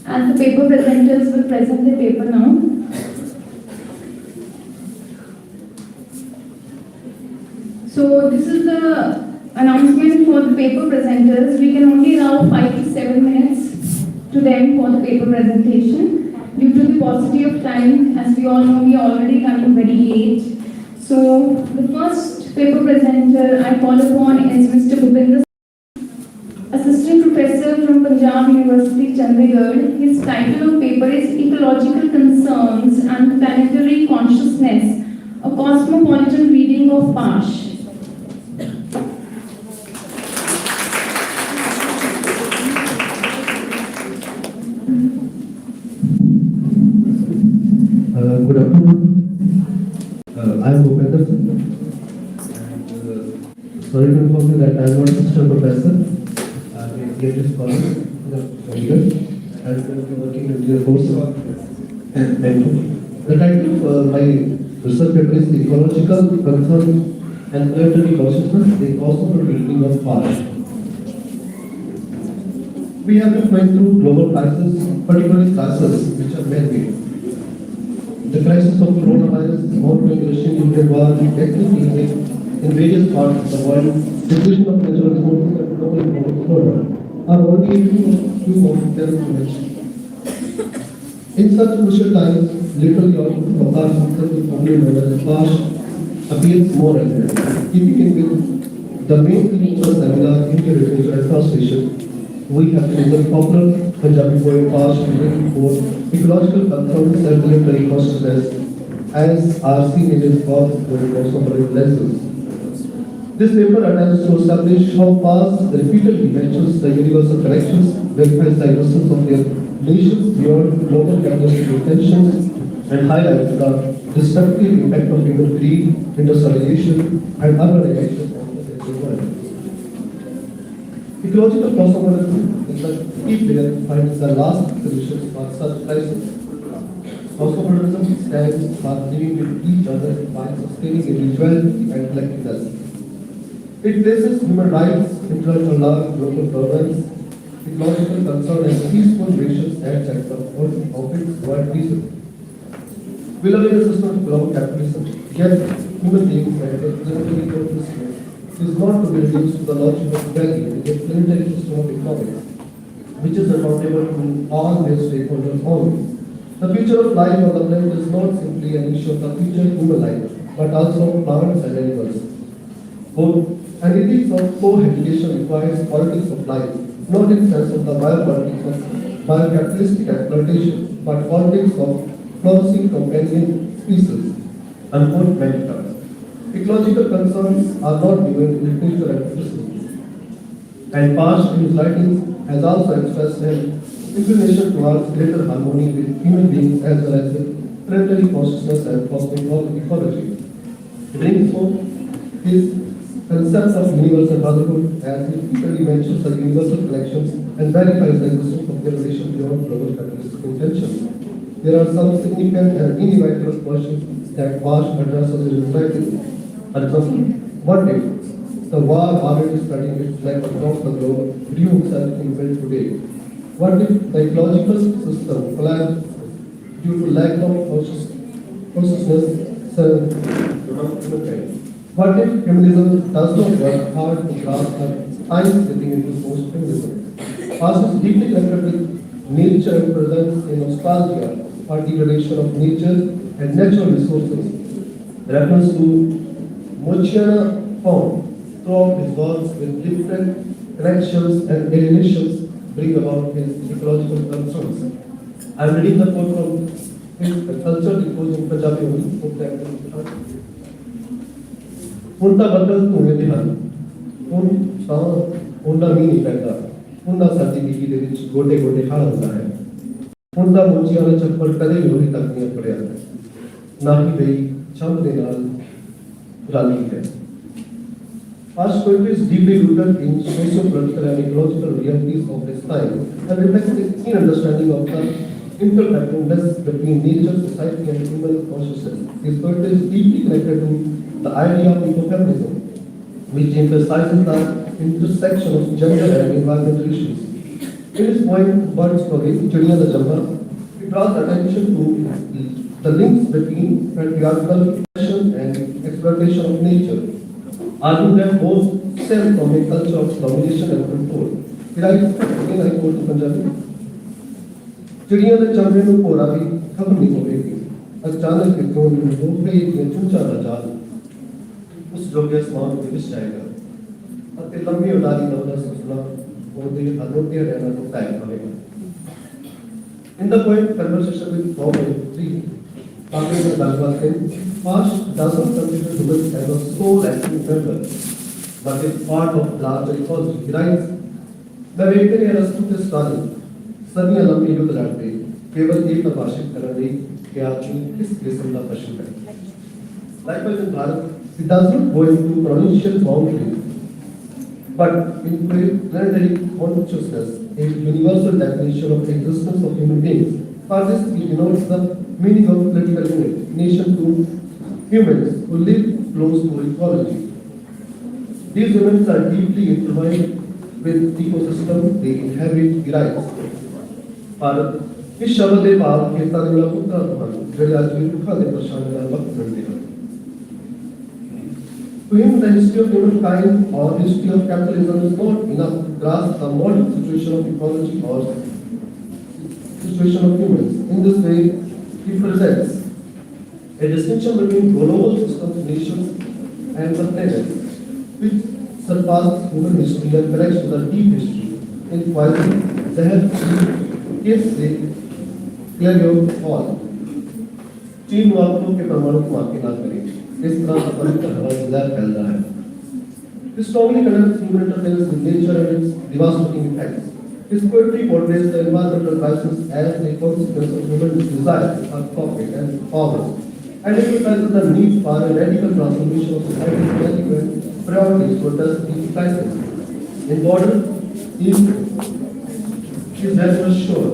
A: and the paper presenters will present their paper now. So this is the announcement for the paper presenters. We can only allow 5 to 7 minutes to them for the paper presentation. Due to the paucity of time, as we all know, we are already coming very late. So the first paper presenter I call upon is Mr. Bhupinder, Assistant Professor from Punjab University, Chandigarh. His title of paper is Ecological Concerns and Planetary Consciousness, a Cosmopolitan Reading of Pash.
G: Good afternoon. I am Bhupinder. Sorry to inform you that I am not assistant professor. I am a PhD scholar in Chandigarh and I am working in the course of the title of my research paper is Ecological Concerns and Planetary Consciousness is also the reading of Pash. We have been going through global crises, particularly crises which are man-made. The crisis of coronavirus, ongoing Russian-Ukraine war, ethnic cleansing in various parts of the world, depletion of natural resources and global economic slowdown are only a few of them to mention. In such crucial times, literally all Avatar Samsung, commonly known as Pash, appeals more relevant. Keeping in with the main theme of the seminar, Indian Literature and Translation, we have chosen popular Punjabi poet Pash written for ecological concerns and planetary consciousness as are seen in his work for the contemporary lessons. This paper attempts to establish how Pash repeatedly mentions the universal connections, verifies the existence of their nations beyond global capitalistic tensions, and highlights the destructive impact of human greed, industrialization, and urbanization on the world. Ecological cosmology is the key player finds the last solutions for such crises. Cosmopolitanism stands for living with each other while sustaining individuality and collectiveness. It places human rights, international law, global governance, ecological concern and peaceful nations at the center of its world reason. We live in a system of global capitalism, yet human beings and their planetary purpose is not to be reduced to the logic of value in a planetary system of economics, which is accountable to all their stakeholders only. The future of life on the planet is not simply an issue of the future human life, but also of plants and animals. An ethics of cohabitation requires politics of life, not in sense of the biopolitics of biocapitalistic exploitation, but politics of flourishing companion species. Unquote Mentor. Ecological concerns are not new in literature and philosophy. And Pasch in his writings has also expressed an inclination towards greater harmony with human beings as well as with planetary consciousness and cosmic ecology. He brings home his concept of universal brotherhood as he repeatedly mentions the universal connections and verifies the existence of their relation beyond global capitalistic intentions. There are some significant and inevitable questions that Pasch addresses in his writing. For example, what if the war already spreading its flag across the globe drew himself in build today? What if the ecological system collapsed due to lack of consciousness? What if feminism does not work hard to grasp the time slipping into post-feminism? Pasch is deeply connected with nature and presence in nostalgia for degradation of nature and natural resources. Reference to Mochiana found throughout his works with different connections and alienations bring about his ecological concerns. I am reading the quote from his culture deposed in Punjabi only. उनका बदल तुम्हें ध्यान उन सां उनका मीनी पैदा उनका साथी की दे विच गोटे गोटे खा होता है उनका मुंजिया वाला चप्पल कदे भी होई तक नहीं पड़या ना ही गई चंद दे नाल राली है Pasch's poetry is deeply rooted in socio-political and ecological realities of his time and reflects a keen understanding of the interconnectedness between nature, society, and human consciousness. His poetry is deeply connected to the idea of ecofeminism, which emphasizes the intersection of gender and environmental issues. In his poem Birds Story, Chidiya the Jamba, he draws attention to the links between patriarchal oppression and exploitation of nature, arguing that both stem from a culture of domination and control. He writes, again I quote the Punjabi, चिड़िया ने चमड़े में पोरा भी खबर नहीं होगी अचानक के क्यों हो गई ये चूचा न जाल उस जोगे आसमान में विच जाएगा अते लंबी उड़ारी लवला सुना और दे अनोटे रहना तो टाइम लगेगा In the poem Conversation with Bob Tree, talking with Dalwas Sen, Pasch doesn't consider women as a sole active member, but a part of larger ecology. He writes, the Vedic era stood a study. सभी लंबी युद्ध लड़ते केवल एक भाषिक करने के आदमी किस किस्म का पशु है Likewise in Bharat, it does not go into provincial boundaries, but into planetary consciousness, a universal definition of existence of human beings. For this, it denotes the meaning of political unit, nation to humans who live close to ecology. These humans are deeply intertwined with ecosystem they inhabit, he writes. पर इस शब्द के बाद के ताने वाला पुत्र भगवान जड़े आज भी दुखा दे परेशान वाला वक्त मिलते हैं To him, the history of humankind or history of capitalism is not enough to grasp the modern situation of ecology or situation of humans. In this way, he presents a distinction between global systems, nations, and the planet, which surpasses human history and connects to the deep history. In poetry, they have If they clear your fall, चीन वालों के परमाणु को आके ना करें, इस तरह का पवित्र हवा बाजार फैल रहा है. This strongly connects human interference with nature and its devastating effects. His poetry portrays the environmental crisis as a consequence of human desire for profit and power, and emphasizes the need for a radical transformation of society's management priorities to address these crises. In border, is very much sure.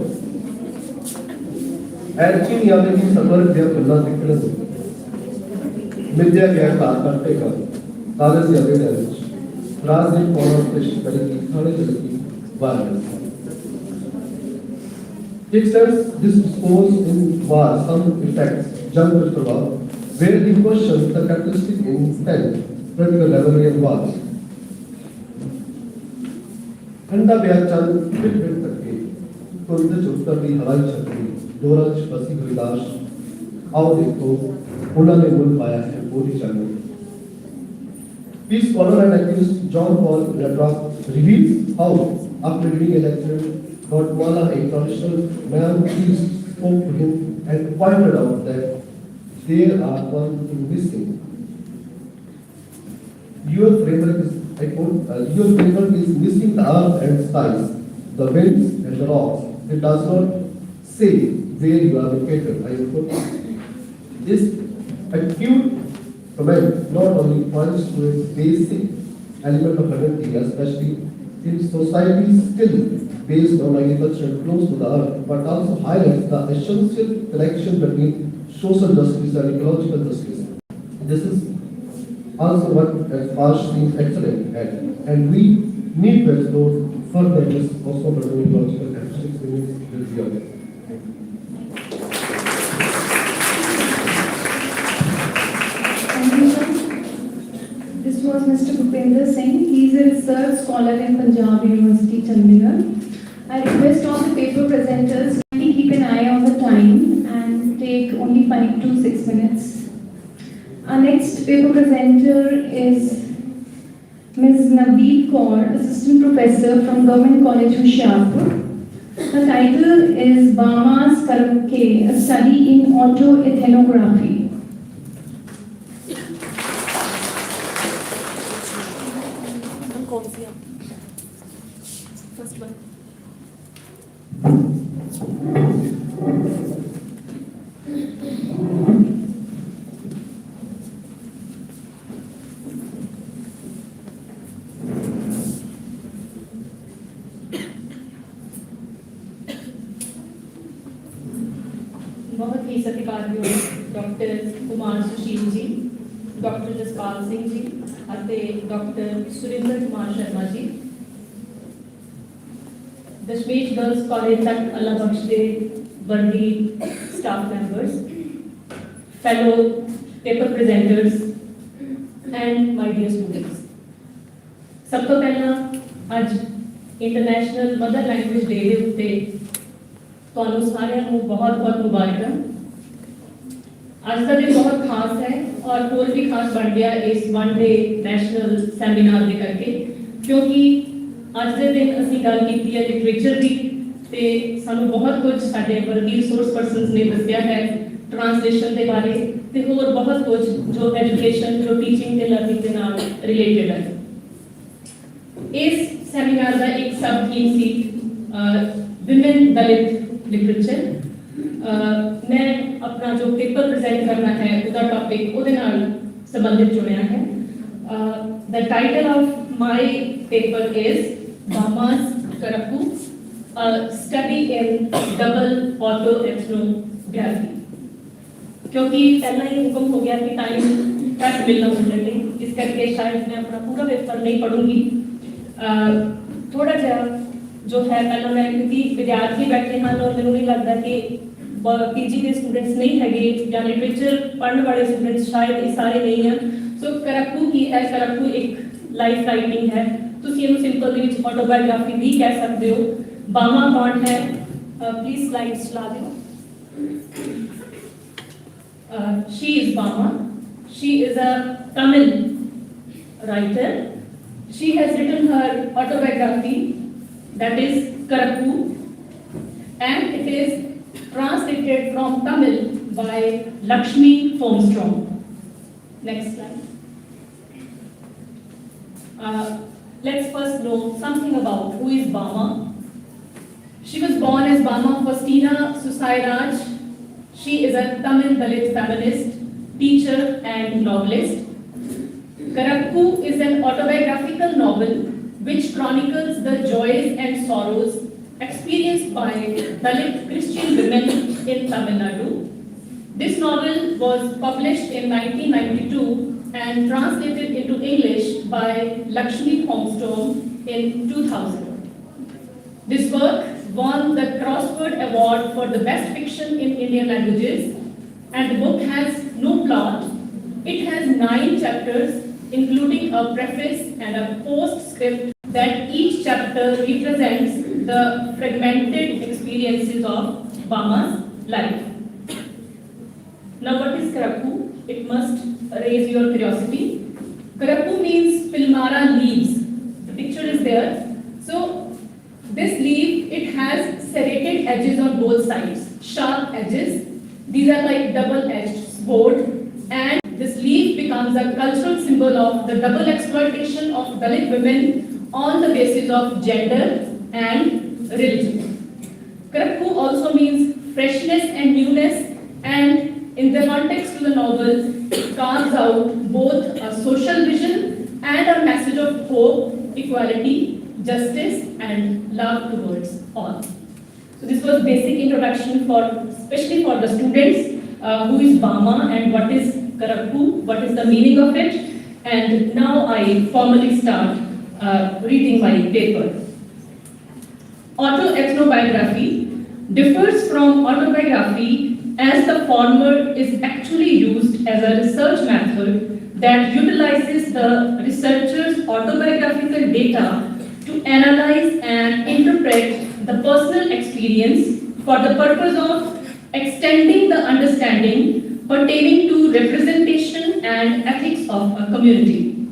G: Actually, यादें की सफर दिया करना दिखने दो. मिद्या क्या car करते का, कागज या बेटा राज ने कौन ऑपरेशन करेगी, खाने चलेगी, बाहर. He extends this discourse in War, Some Effects, Jung Prabha, where he questions the characteristic intent, political level in wars. ठंडा ब्याह चंद फिट फिट करके कुंद चुपकर दी हवाई छतरी दोरज बसी हुई लाश आओ देखो उन्होंने मुल पाया है पूरी चलने Peace scholar and activist John Paul Lederach reveals how, after reading a lecture, Guatemala, a traditional man priest, spoke to him and pointed out that there are one thing missing. Your framework is, I quote, your framework is missing the earth and skies, the winds and the rocks. It does not say where you are located. I quote. This acute comment not only points to a basic element of identity, especially in societies still based on agriculture and close to the earth, but also highlights the essential connection between social justice and ecological justice. This is also what Harsh seems excellent at, and we need to explore further this also between ecological characteristics in this field.
A: Thank you, sir. This was Mr. Bhupender Singh. He is a research scholar in Punjab University, Chandigarh. I request all the paper presenters to keep an eye on the time and take only 5 to 6 minutes. Our next paper presenter is Ms. Naveed Kaur, Assistant Professor from Government College, Hoshiarpur. Her title is Bama's Karakke, a study in autoethnography.
F: कौन सी है first one
H: बहुत ही सत्कारयोग doctor Kumar Sushil ji, doctor Jaspal Singh ji ਅਤੇ doctor Surinder Kumar Sharma ji, Dashmesh girls college तक अल्लाह बख्श दे वर्दी staff members, fellow paper presenters and my dear students. सब तो पहला अज इंटरनेशनल मदर लैंग्वेज डे के उत्ते ਤੁਹਾਨੂੰ ਸਾਰਿਆਂ ਨੂੰ ਬਹੁਤ-ਬਹੁਤ ਮੁਬਾਰਕਾਂ। ਅੱਜ ਦਾ ਦਿਨ ਬਹੁਤ ਖਾਸ ਹੈ ਔਰ ਹੋਰ ਵੀ ਖਾਸ ਬਣ ਗਿਆ ਇਸ ਵਨ ਡੇ ਨੈਸ਼ਨਲ ਸੈਮੀਨਾਰ ਦੇ ਕਰਕੇ, ਕਿਉਂਕਿ ਅੱਜ ਦੇ ਦਿਨ ਅਸੀਂ ਗੱਲ ਕੀਤੀ ਹੈ ਲਿਟਰੇਚਰ ਦੀ ਤੇ ਸਾਨੂੰ ਬਹੁਤ ਕੁਝ ਸਾਡੇ ਵਰਗੀ ਰਿਸੋਰਸ ਪਰਸਨਸ ਨੇ ਦੱਸਿਆ ਹੈ ਟ੍ਰਾਂਸਲੇਸ਼ਨ ਦੇ ਬਾਰੇ ਤੇ ਹੋਰ ਬਹੁਤ ਕੁਝ ਜੋ ਐਜੂਕੇਸ਼ਨ ਜੋ ਟੀਚਿੰਗ ਤੇ ਲਰਨਿੰਗ ਦੇ ਨਾਲ ਰਿਲੇਟਡ ਹੈ। ਇਸ ਸੈਮੀਨਾਰ ਦਾ ਇੱਕ ਸਬ ਥੀਮ ਸੀ ਵਿਮਨ ਦਲਿਤ लिटरेचर। मैं अपना जो पेपर प्रेजेंट करना है उसका टॉपिक उसके नाल संबंधित चुनिया है। The title of my paper is Bama's Karukku, a study in double autoethnography. क्योंकि पहला ही हुक्म हो गया कि टाइम घट मिलना सुनने लिए, इस करके शायद मैं अपना पूरा पेपर नहीं पढ़ूंगी। थोड़ा जा जो है पहला मैं, क्योंकि विद्यार्थी बैठे हैं और मैंने नहीं लगता कि पीजी के स्टूडेंट्स नहीं है या लिटरेचर पढ़ने वाले स्टूडेंट्स शायद ये सारे नहीं हैं। सो करक्कू की है, करक्कू एक लाइफ राइटिंग है, तुसी इहनूं सिंपल दे विच ऑटोबायोग्राफी भी कह सकते हो। बामा कौन है, प्लीज स्लाइड्स चला दिओ। She is Bama, she is a Tamil writer, she has written her autobiography that is Karakku, and it is translated from Tamil by Lakshmi Fomstrom. Next slide. Let's first know something about who is Bama. She was born as Bama Faustina Susairaj. She is a Tamil Dalit feminist, teacher and novelist. Karakku is an autobiographical novel which chronicles the joys and sorrows experienced by Dalit Christian women in Tamil Nadu. This novel was published in 1992 and translated into English by Lakshmi Fomstrom in 2000. This work won the Crossword Award for the Best Fiction in Indian Languages, and the book has no plot. It has 9 chapters, including a preface and a postscript that each chapter represents the fragmented experiences of Bama's life. Now, what is Karapu? It must raise your curiosity. Karapu means Pilmara leaves. The picture is there. So, this leaf, it has serrated edges on both sides, sharp edges. These are like double-edged sword, and this leaf becomes a cultural symbol of the double exploitation of Dalit women on the basis of gender and religion. Karapu also means freshness and newness, and in the context of the novel, it carves out both a social vision and a message of hope, equality, justice, and love towards all. So this was basic introduction especially for the students, who is Bama and what is Karapu, what is the meaning of it. And now I formally start reading my paper. Autoethnography differs from autobiography as the former is actually used as a research method that utilizes the researcher's autobiographical data to analyze and interpret the personal experience for the purpose of extending the understanding pertaining to representation and ethics of a community.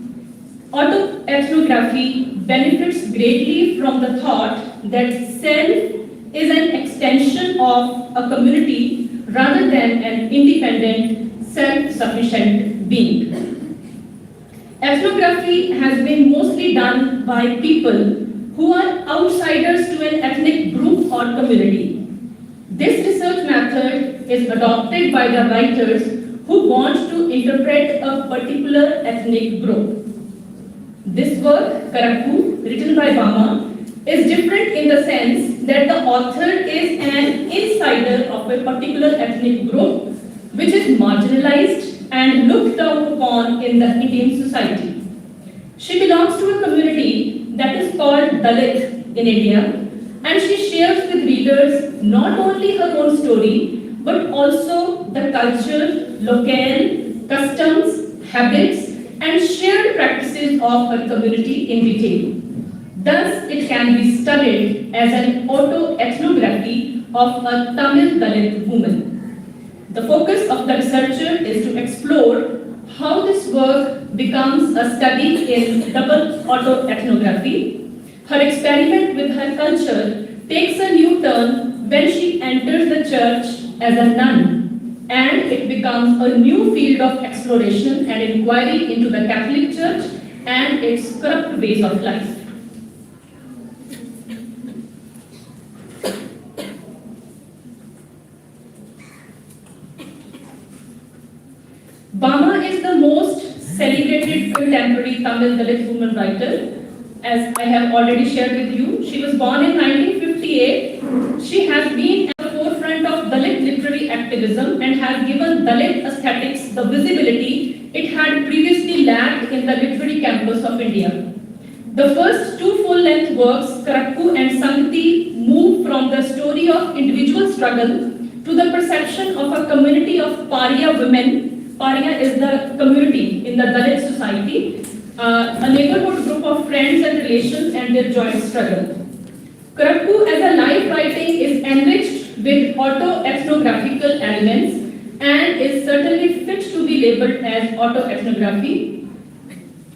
H: Autoethnography benefits greatly from the thought that self is an extension of a community rather than an independent, self-sufficient being. Ethnography has been mostly done by people who are outsiders to an ethnic group or community. This research method is adopted by the writers who want to interpret a particular ethnic group. This work, Karapu, written by Bama, is different in the sense that the author is an insider of a particular ethnic group which is marginalized and looked down upon in the Indian society. She belongs to a community that is called Dalit in India, and she shares with readers not only her own story but also the culture, locale, customs, habits, and shared practices of her community in detail. Thus, it can be studied as an autoethnography of a Tamil Dalit woman. The focus of the researcher is to explore how this work becomes a study in double autoethnography. Her experiment with her culture takes a new turn when she enters the church as a nun, and it becomes a new field of exploration and inquiry into the Catholic Church and its corrupt ways of life. Bama is the most celebrated contemporary Tamil Dalit woman writer. As I have already shared with you, she was born in 1958. She has been at the forefront of Dalit literary activism and has given Dalit aesthetics the visibility it had previously lacked in the literary campus of India. The first 2 full-length works, Karapu and Sangati, move from the story of individual struggle to the perception of a community of Pariya women. Pariya is the community in the Dalit society, a neighborhood group of friends and relations and their joint struggle. Karapu as a life writing is enriched with autoethnographical elements and is certainly fit to be labeled as autoethnography.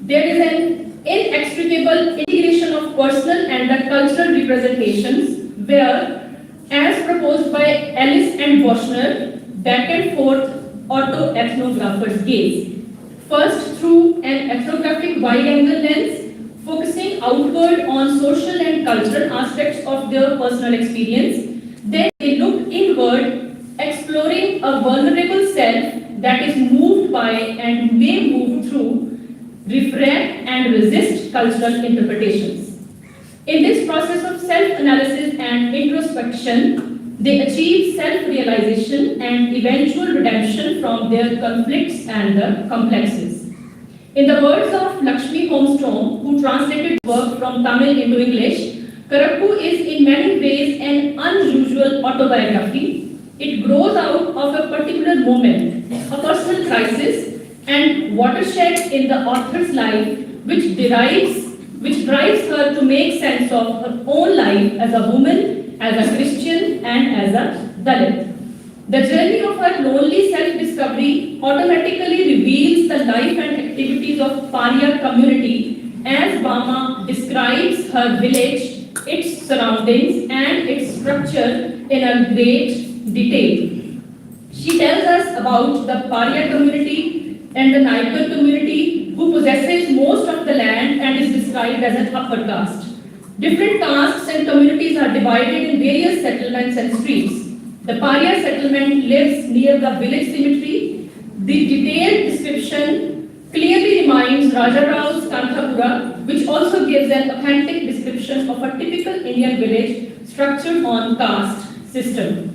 H: There is an inextricable integration of personal and the cultural representations where, as proposed by Ellis and Boschner, back and forth autoethnographer's gaze. First through an ethnographic wide-angle lens, focusing outward on social and cultural aspects of their personal experience. Then they look inward, exploring a vulnerable self that is moved by and may move through, refract and resist cultural interpretations. In this process of self-analysis and introspection, they achieve self-realization and eventual redemption from their conflicts and the complexes. In the words of Lakshmi Holmstrom, who translated work from Tamil into English, Karakku is in many ways an unusual autobiography. It grows out of a particular moment, a personal crisis, and watershed in the author's life, which drives her to make sense of her own life as a woman, as a Christian, and as a Dalit. The journey of her lonely self-discovery automatically reveals the life and activities of Paria community as Bama describes her village, its surroundings, and its structure in a great detail. She tells us about the Paria community and the Naikar community who possesses most of the land and is described as an upper caste. Different castes and communities are divided in various settlements and streets. The Paria settlement lives near the village cemetery. The detailed description clearly reminds Raja Rao's Kanthapura, which also gives an authentic description of a typical Indian village structured on caste system.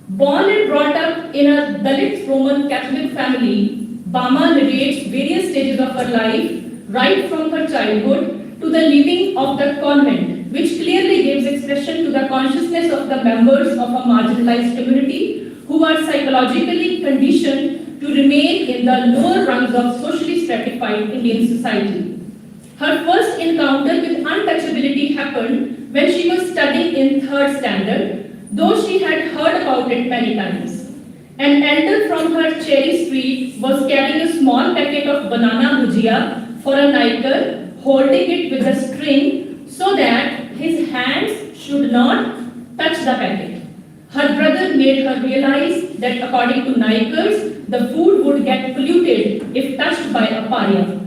H: Born and brought up in a Dalit Roman Catholic family, Bama narrates various stages of her life, right from her childhood to the leaving of the convent, which clearly gives expression to the consciousness of the members of a marginalized community who are psychologically conditioned to remain in the lower rungs of socially stratified Indian society. Her first encounter with untouchability happened when she was studying in 3rd standard, though she had heard about it many times. An elder from her cherry street was carrying a small packet of banana bhujia for a Naikar, holding it with a string so that his hands should not touch the packet. Her brother made her realize that according to Naikars, the food would get polluted if touched by a Paria.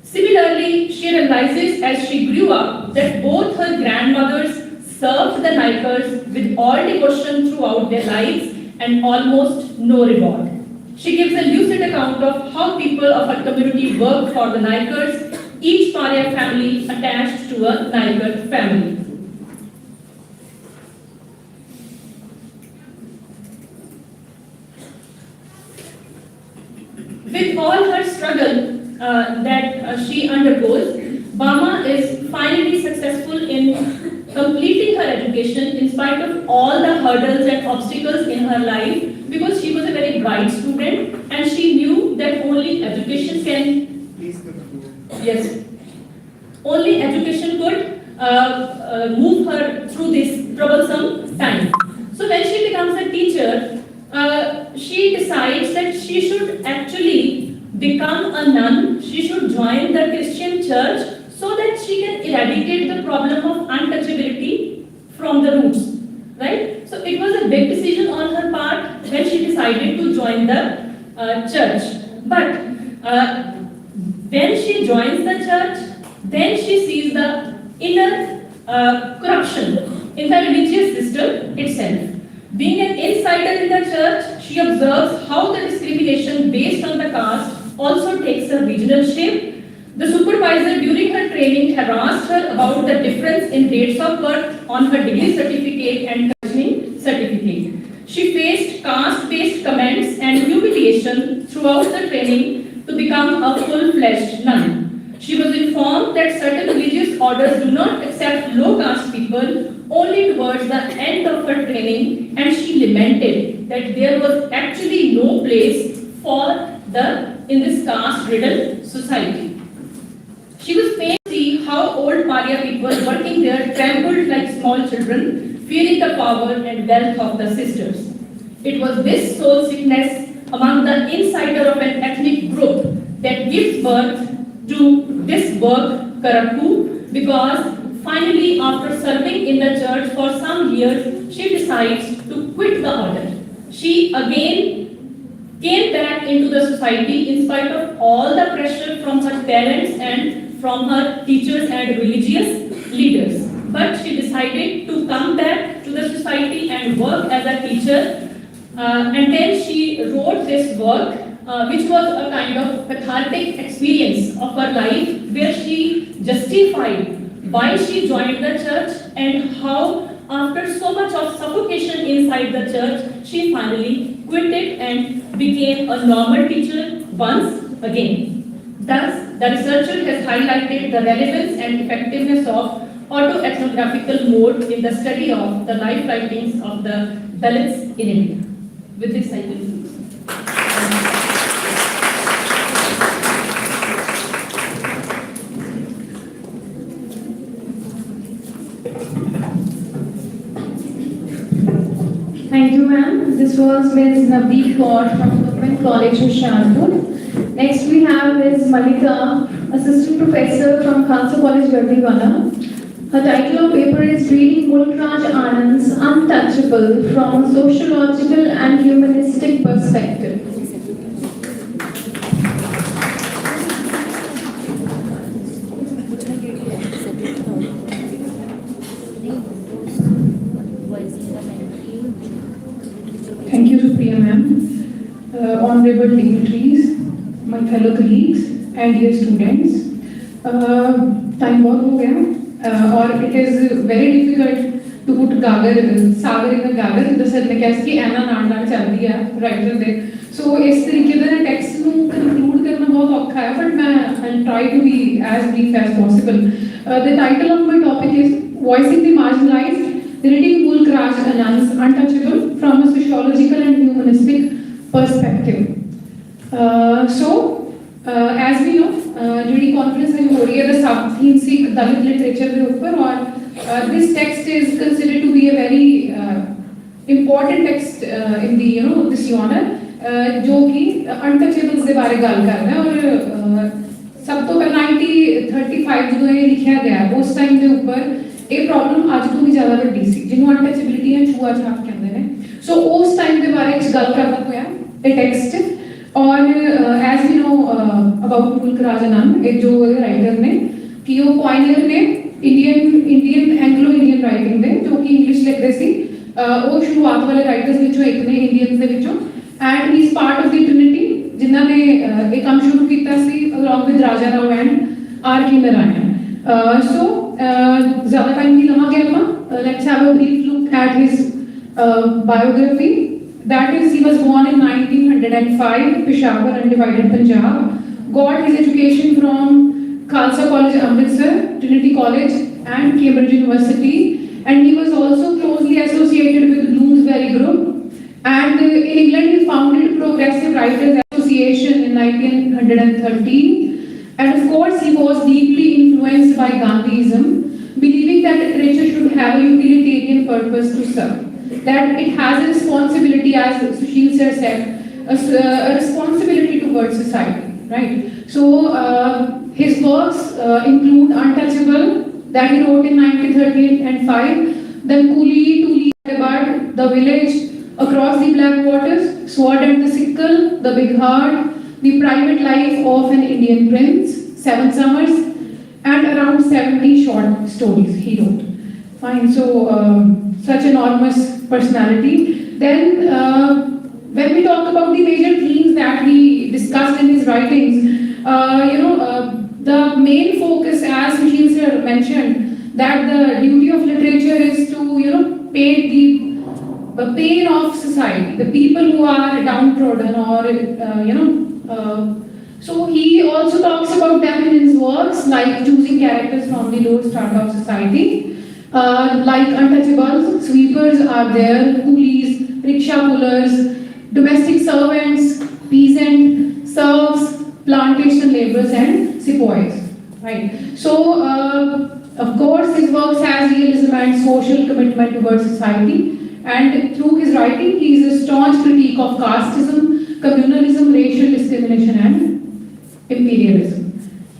H: Similarly, she realizes as she grew up that both her grandmothers served the Naikars with all devotion throughout their lives and almost no reward. She gives a lucid account of how people of her community work for the Naikars, each Paria family attached to a Naikar family. With all her struggle that she undergoes, Bama is finally successful in completing her education in spite of all the hurdles and obstacles in her life, because she was a very bright student and she knew that only education can, yes, only education could move her through this troublesome time. So when she becomes a teacher, she decides that she should actually become a nun, she should join the Christian church so that she can eradicate the problem of untouchability from the roots, right? So it was a big decision on her part when she decided to join the church. But when she joins the church, then she sees the inner corruption in the religious system itself. Being an insider in the church, she observes how the discrimination based on the caste also takes a regional shape. The supervisor during her training harassed her about the difference in dates of birth on her degree certificate and commissioning certificate. She faced caste-based comments and humiliation throughout the training to become a full-fledged nun. She was informed that certain religious orders do not accept low-caste people only towards the end of her training, and she lamented that there was actually no place for in this caste-ridden society. She was pained to see how old Paria people working there trembled like small children, fearing the power and wealth of the sisters. It was this soul sickness among the insider of an ethnic group that gives birth to this work, Karakku, because finally, after serving in the church for some years, she decides to quit the order. She again came back into the society in spite of all the pressure from her parents and from her teachers and religious leaders. But she decided to come back to the society and work as a teacher. And then she wrote this work, which was a kind of cathartic experience of her life, where she justified why she joined the church and how, after so much of suffocation inside the church, she finally quit it and became a normal teacher once again. Thus, the researcher has highlighted the relevance and effectiveness of autoethnographical mode in the study of the life writings of the Dalits in India. With this, I conclude.
A: Thank you, ma'am. This was Ms. Navdeep Kaur from Government College, Hoshiarpur. Next, we have Ms. Malika, Assistant Professor from Khalsa College, Gardiwala. Her title of paper is Reading Mulk Raj Anand's Untouchable from a Sociological and Humanistic Perspective. Thank you, Supriya ma'am. Honorable dignitaries, my fellow colleagues, and dear students. Time बहुत हो गया और it is very difficult to put sagar in a gagar ਦੱਸਣ ਨੇ ਕਿਹਾ ਕਿ ਐਨਾ ਨਾਲ ਚੱਲਦੀ ਹੈ ਰਾਈਟਰ ਦੇ ਸੋ ਇਸ ਤਰੀਕੇ ਦਾ ਟੈਕਸਟ ਨੂੰ ਕਨਕਲੂਡ ਕਰਨਾ ਬਹੁਤ ਔਖਾ ਹੈ ਬਟ ਮੈਂ I'll try to be as brief as possible. The title of my topic is Voicing the Marginalized, Reading Mulk Raj Anand's Untouchable from a Sociological and Humanistic Perspective. As we know, ਜਿਹੜੀ conference ਹੈ ਹੋ ਰਹੀ ਹੈ the sub theme C Dalit literature ਦੇ ਉੱਪਰ ਔਰ this text is considered to be a very important text in the this genre ਜੋ ਕਿ untouchables ਦੇ ਬਾਰੇ ਗੱਲ ਕਰਦਾ ਹੈ ਔਰ ਸਭ ਤੋਂ ਪਹਿਲਾਂ 1935 ਜਦੋਂ ਇਹ ਲਿਖਿਆ ਗਿਆ ਉਸ ਟਾਈਮ ਦੇ ਉੱਪਰ ਇਹ ਪ੍ਰੋਬਲਮ ਅੱਜ ਤੋਂ ਵੀ ਜ਼ਿਆਦਾ ਵੱਡੀ ਸੀ ਜਿਹਨੂੰ ਅਨਟਚੇਬਿਲਿਟੀ ਜਾਂ ਛੂਆ-ਛਾਤ ਕਹਿੰਦੇ ਨੇ ਸੋ ਉਸ ਟਾਈਮ ਦੇ ਬਾਰੇ ਵਿੱਚ ਗੱਲ ਕਰਦਾ ਹੋਇਆ ਇਹ ਟੈਕਸਟ ਔਰ ਐਜ਼ ਵੀ ਨੋ ਅਬਾਊਟ ਮੁਲਕ ਰਾਜ ਆਨੰਦ ਇਹ ਜੋ ਰਾਈਟਰ ਨੇ ਕਿ ਉਹ ਪੋਇਨਰ ਨੇ ਇੰਡੀਅਨ ਐਂਗਲੋ ਇੰਡੀਅਨ ਰਾਈਟਿੰਗ ਦੇ ਜੋ ਕਿ ਇੰਗਲਿਸ਼ ਲਿਖਦੇ ਸੀ ਉਹ ਸ਼ੁਰੂਆਤ ਵਾਲੇ ਰਾਈਟਰਸ ਵਿੱਚੋਂ ਇੱਕ ਨੇ ਇੰਡੀਅਨਸ ਦੇ ਵਿੱਚੋਂ and he is part of the Trinity ਜਿਨ੍ਹਾਂ ਨੇ ਇਹ ਕੰਮ ਸ਼ੁਰੂ ਕੀਤਾ ਸੀ along with Raja Rao and R K Narayan so ਜ਼ਿਆਦਾ ਟਾਈਮ ਨਹੀਂ ਲਵਾਂਗੇ ਆਪਾਂ let's have a brief look at his biography. That is, he was born in 1905, Peshawar, undivided Punjab. Got his education from Khalsa College, Amritsar, Trinity College, and Cambridge University. And he was also closely associated with the Bloomsbury Group. And in England, he founded Progressive Writers Association in 1913. And of course, he was deeply influenced by Gandhiism, believing that literature should have a utilitarian purpose to serve. That it has a responsibility, as Sushil sir said, a responsibility towards society, right? So his works include Untouchable, that he wrote in 1913 and 5, then Coolie to Leebird, The Village, Across the Black Waters, Sword and the Sickle, The Big Heart, The Private Life of an Indian Prince, Seven Summers, and around 70 short stories he wrote. Fine, so such enormous personality. Then when we talk about the major themes that he discussed in his writings, the main focus, as Sushil sir mentioned, that the duty of literature is to paint the pain of society, the people who are downtrodden or so he also talks about them in his works, like choosing characters from the lower strata of society. Like untouchables, sweepers are there, coolies, rickshaw pullers, domestic servants, peasant, serfs, plantation laborers, and sepoys. Right. So, of course, his works has realism and social commitment towards society. And through his writing, he is a staunch critique of casteism, communalism, racial discrimination, and imperialism.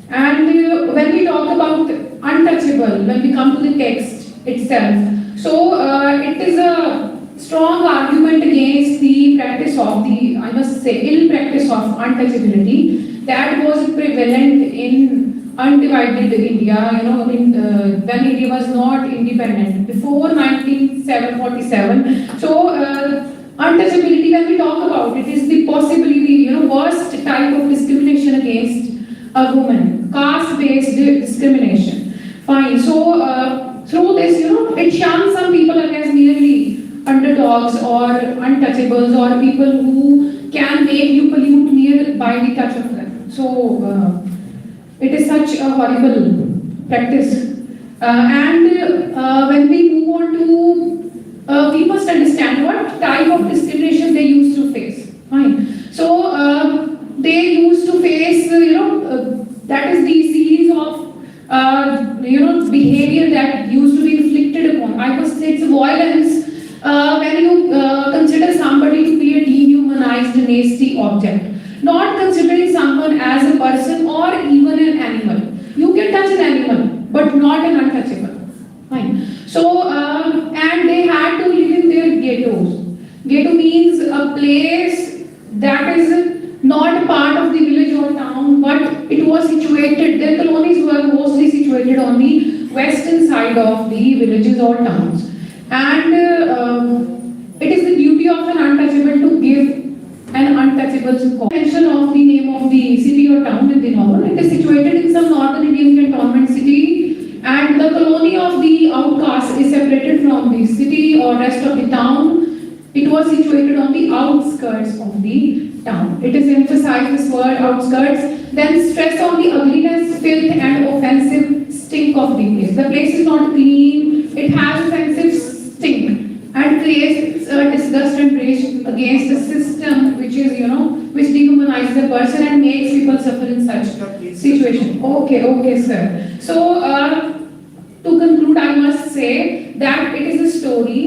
A: And when we talk about untouchable, when we come to the text itself, so it is a strong argument against the practice of the, I must say, ill practice of untouchability that was prevalent in undivided India, when India was not independent, before 1947. So untouchability, when we talk about it, is the possibly the worst type of discrimination against a woman, caste-based discrimination. Fine. So through this, it shuns some people as merely underdogs or untouchables or people who can make you pollute mere by the touch of them. So it is such a horrible practice When we move on to, we must understand what type of discrimination they used to face. Fine. So they used to face, that is the series of, behavior that used to be inflicted upon. I must say it's violence when you consider somebody to be a dehumanized, nasty object. Not considering someone as a person or even an animal. You can touch an animal, but not an untouchable. Fine. So, and they had to live in their ghettos. Ghetto means a place that is not a part of the village or town, but it was situated, their colonies were mostly situated on the western side of the villages or towns. And it is the duty of an untouchable to give an untouchable call. Mention of the name of the city or town in the novel. It is situated in some northern Indian cantonment city, and the colony of the outcasts is separated from the city or rest of the town. It was situated on the outskirts of the town. It is emphasized, this word outskirts, then stress on the ugliness, filth and offensive stink of the place. The place is not clean, it has offensive stink and creates disgust and rage against the system which is, which dehumanizes the person and makes people suffer in such situation. Okay, sir. So, to conclude, I must say that it is a story.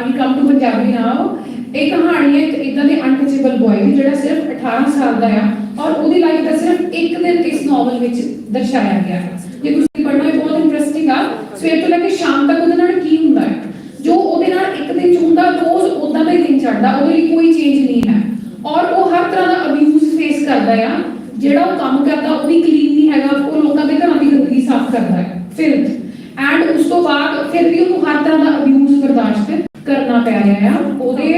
A: We come to Punjabi now. एक कहानी है इतना दे untouchable boy ਦੀ ਜਿਹੜਾ ਸਿਰਫ 18 ਸਾਲ ਦਾ ਆ ਔਰ ਉਹਦੀ ਲਾਈਫ ਦਾ ਸਿਰਫ ਇੱਕ ਦਿਨ ਇਸ ਨੋਵਲ ਵਿੱਚ ਦਰਸਾਇਆ ਗਿਆ ਹੈ। ਜੇ ਤੁਸੀਂ ਪੜ੍ਹਨਾ ਹੈ ਬਹੁਤ ਇੰਟਰਸਟਿੰਗ ਆ। ਸਵੇਰ ਤੋਂ ਲੈ ਕੇ ਸ਼ਾਮ ਤੱਕ ਉਹਦੇ ਨਾਲ ਕੀ ਹੁੰਦਾ ਹੈ, ਜੋ ਉਹਦੇ ਨਾਲ ਇੱਕ ਦਿਨ ਚ ਹੁੰਦਾ ਰੋਜ਼ ਉਦਾਂ ਦਾ ਹੀ ਦਿਨ ਚੜ੍ਹਦਾ, ਉਹਦੇ ਲਈ ਕੋਈ ਚੇਂਜ ਨਹੀਂ ਹੈ ਔਰ ਉਹ ਹਰ ਤਰ੍ਹਾਂ ਦਾ ਅਬਿਊਜ਼ ਫੇਸ ਕਰਦਾ ਆ। ਜਿਹੜਾ ਉਹ ਕੰਮ ਕਰਦਾ ਉਹ ਵੀ ਕਲੀਨ ਨਹੀਂ ਹੈਗਾ, ਉਹ ਲੋਕਾਂ ਦੇ ਘਰਾਂ ਦੀ ਗੰਦਗੀ ਸਾਫ਼ ਕਰਦਾ ਹੈ ਫਿਲਥ, ਐਂਡ ਉਸ ਤੋਂ ਬਾਅਦ ਫਿਰ ਵੀ ਉਹਨੂੰ ਹਰ ਤਰ੍ਹਾਂ ਦਾ ਅਬਿਊਜ਼ ਬਰਦਾਸ਼ਤ ਕਰਨਾ ਪੈ ਰਿਹਾ ਆ। ਉਹਦੇ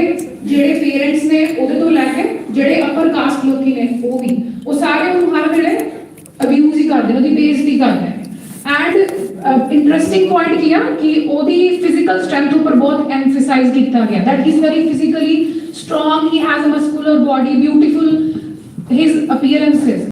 A: ਜਿਹੜੇ ਪੇਰੈਂਟਸ ਨੇ ਉਹਦੇ ਤੋਂ ਲੈ ਕੇ ਜਿਹੜੇ ਅਪਰ ਕਾਸਟ ਲੋਕੀ ਨੇ ਉਹ ਵੀ, ਉਹ ਸਾਰੇ ਉਹਨੂੰ ਹਰ ਵੇਲੇ ਅਬਿਊਜ਼ ਹੀ ਕਰਦੇ ਨੇ, ਉਹਦੀ ਬੇਇੱਜ਼ਤੀ ਕਰਦੇ ਨੇ। ਐਂਡ ਇੰਟਰਸਟਿੰਗ ਪੁਆਇੰਟ ਕੀ ਆ ਕਿ ਉਹਦੀ ਫਿਜ਼ੀਕਲ ਸਟਰੈਂਥ ਉੱਪਰ ਬਹੁਤ ਐਮਫਸਾਈਜ਼ ਕੀਤਾ ਗਿਆ, that he is very physically strong, he has a muscular body, beautiful his appearances.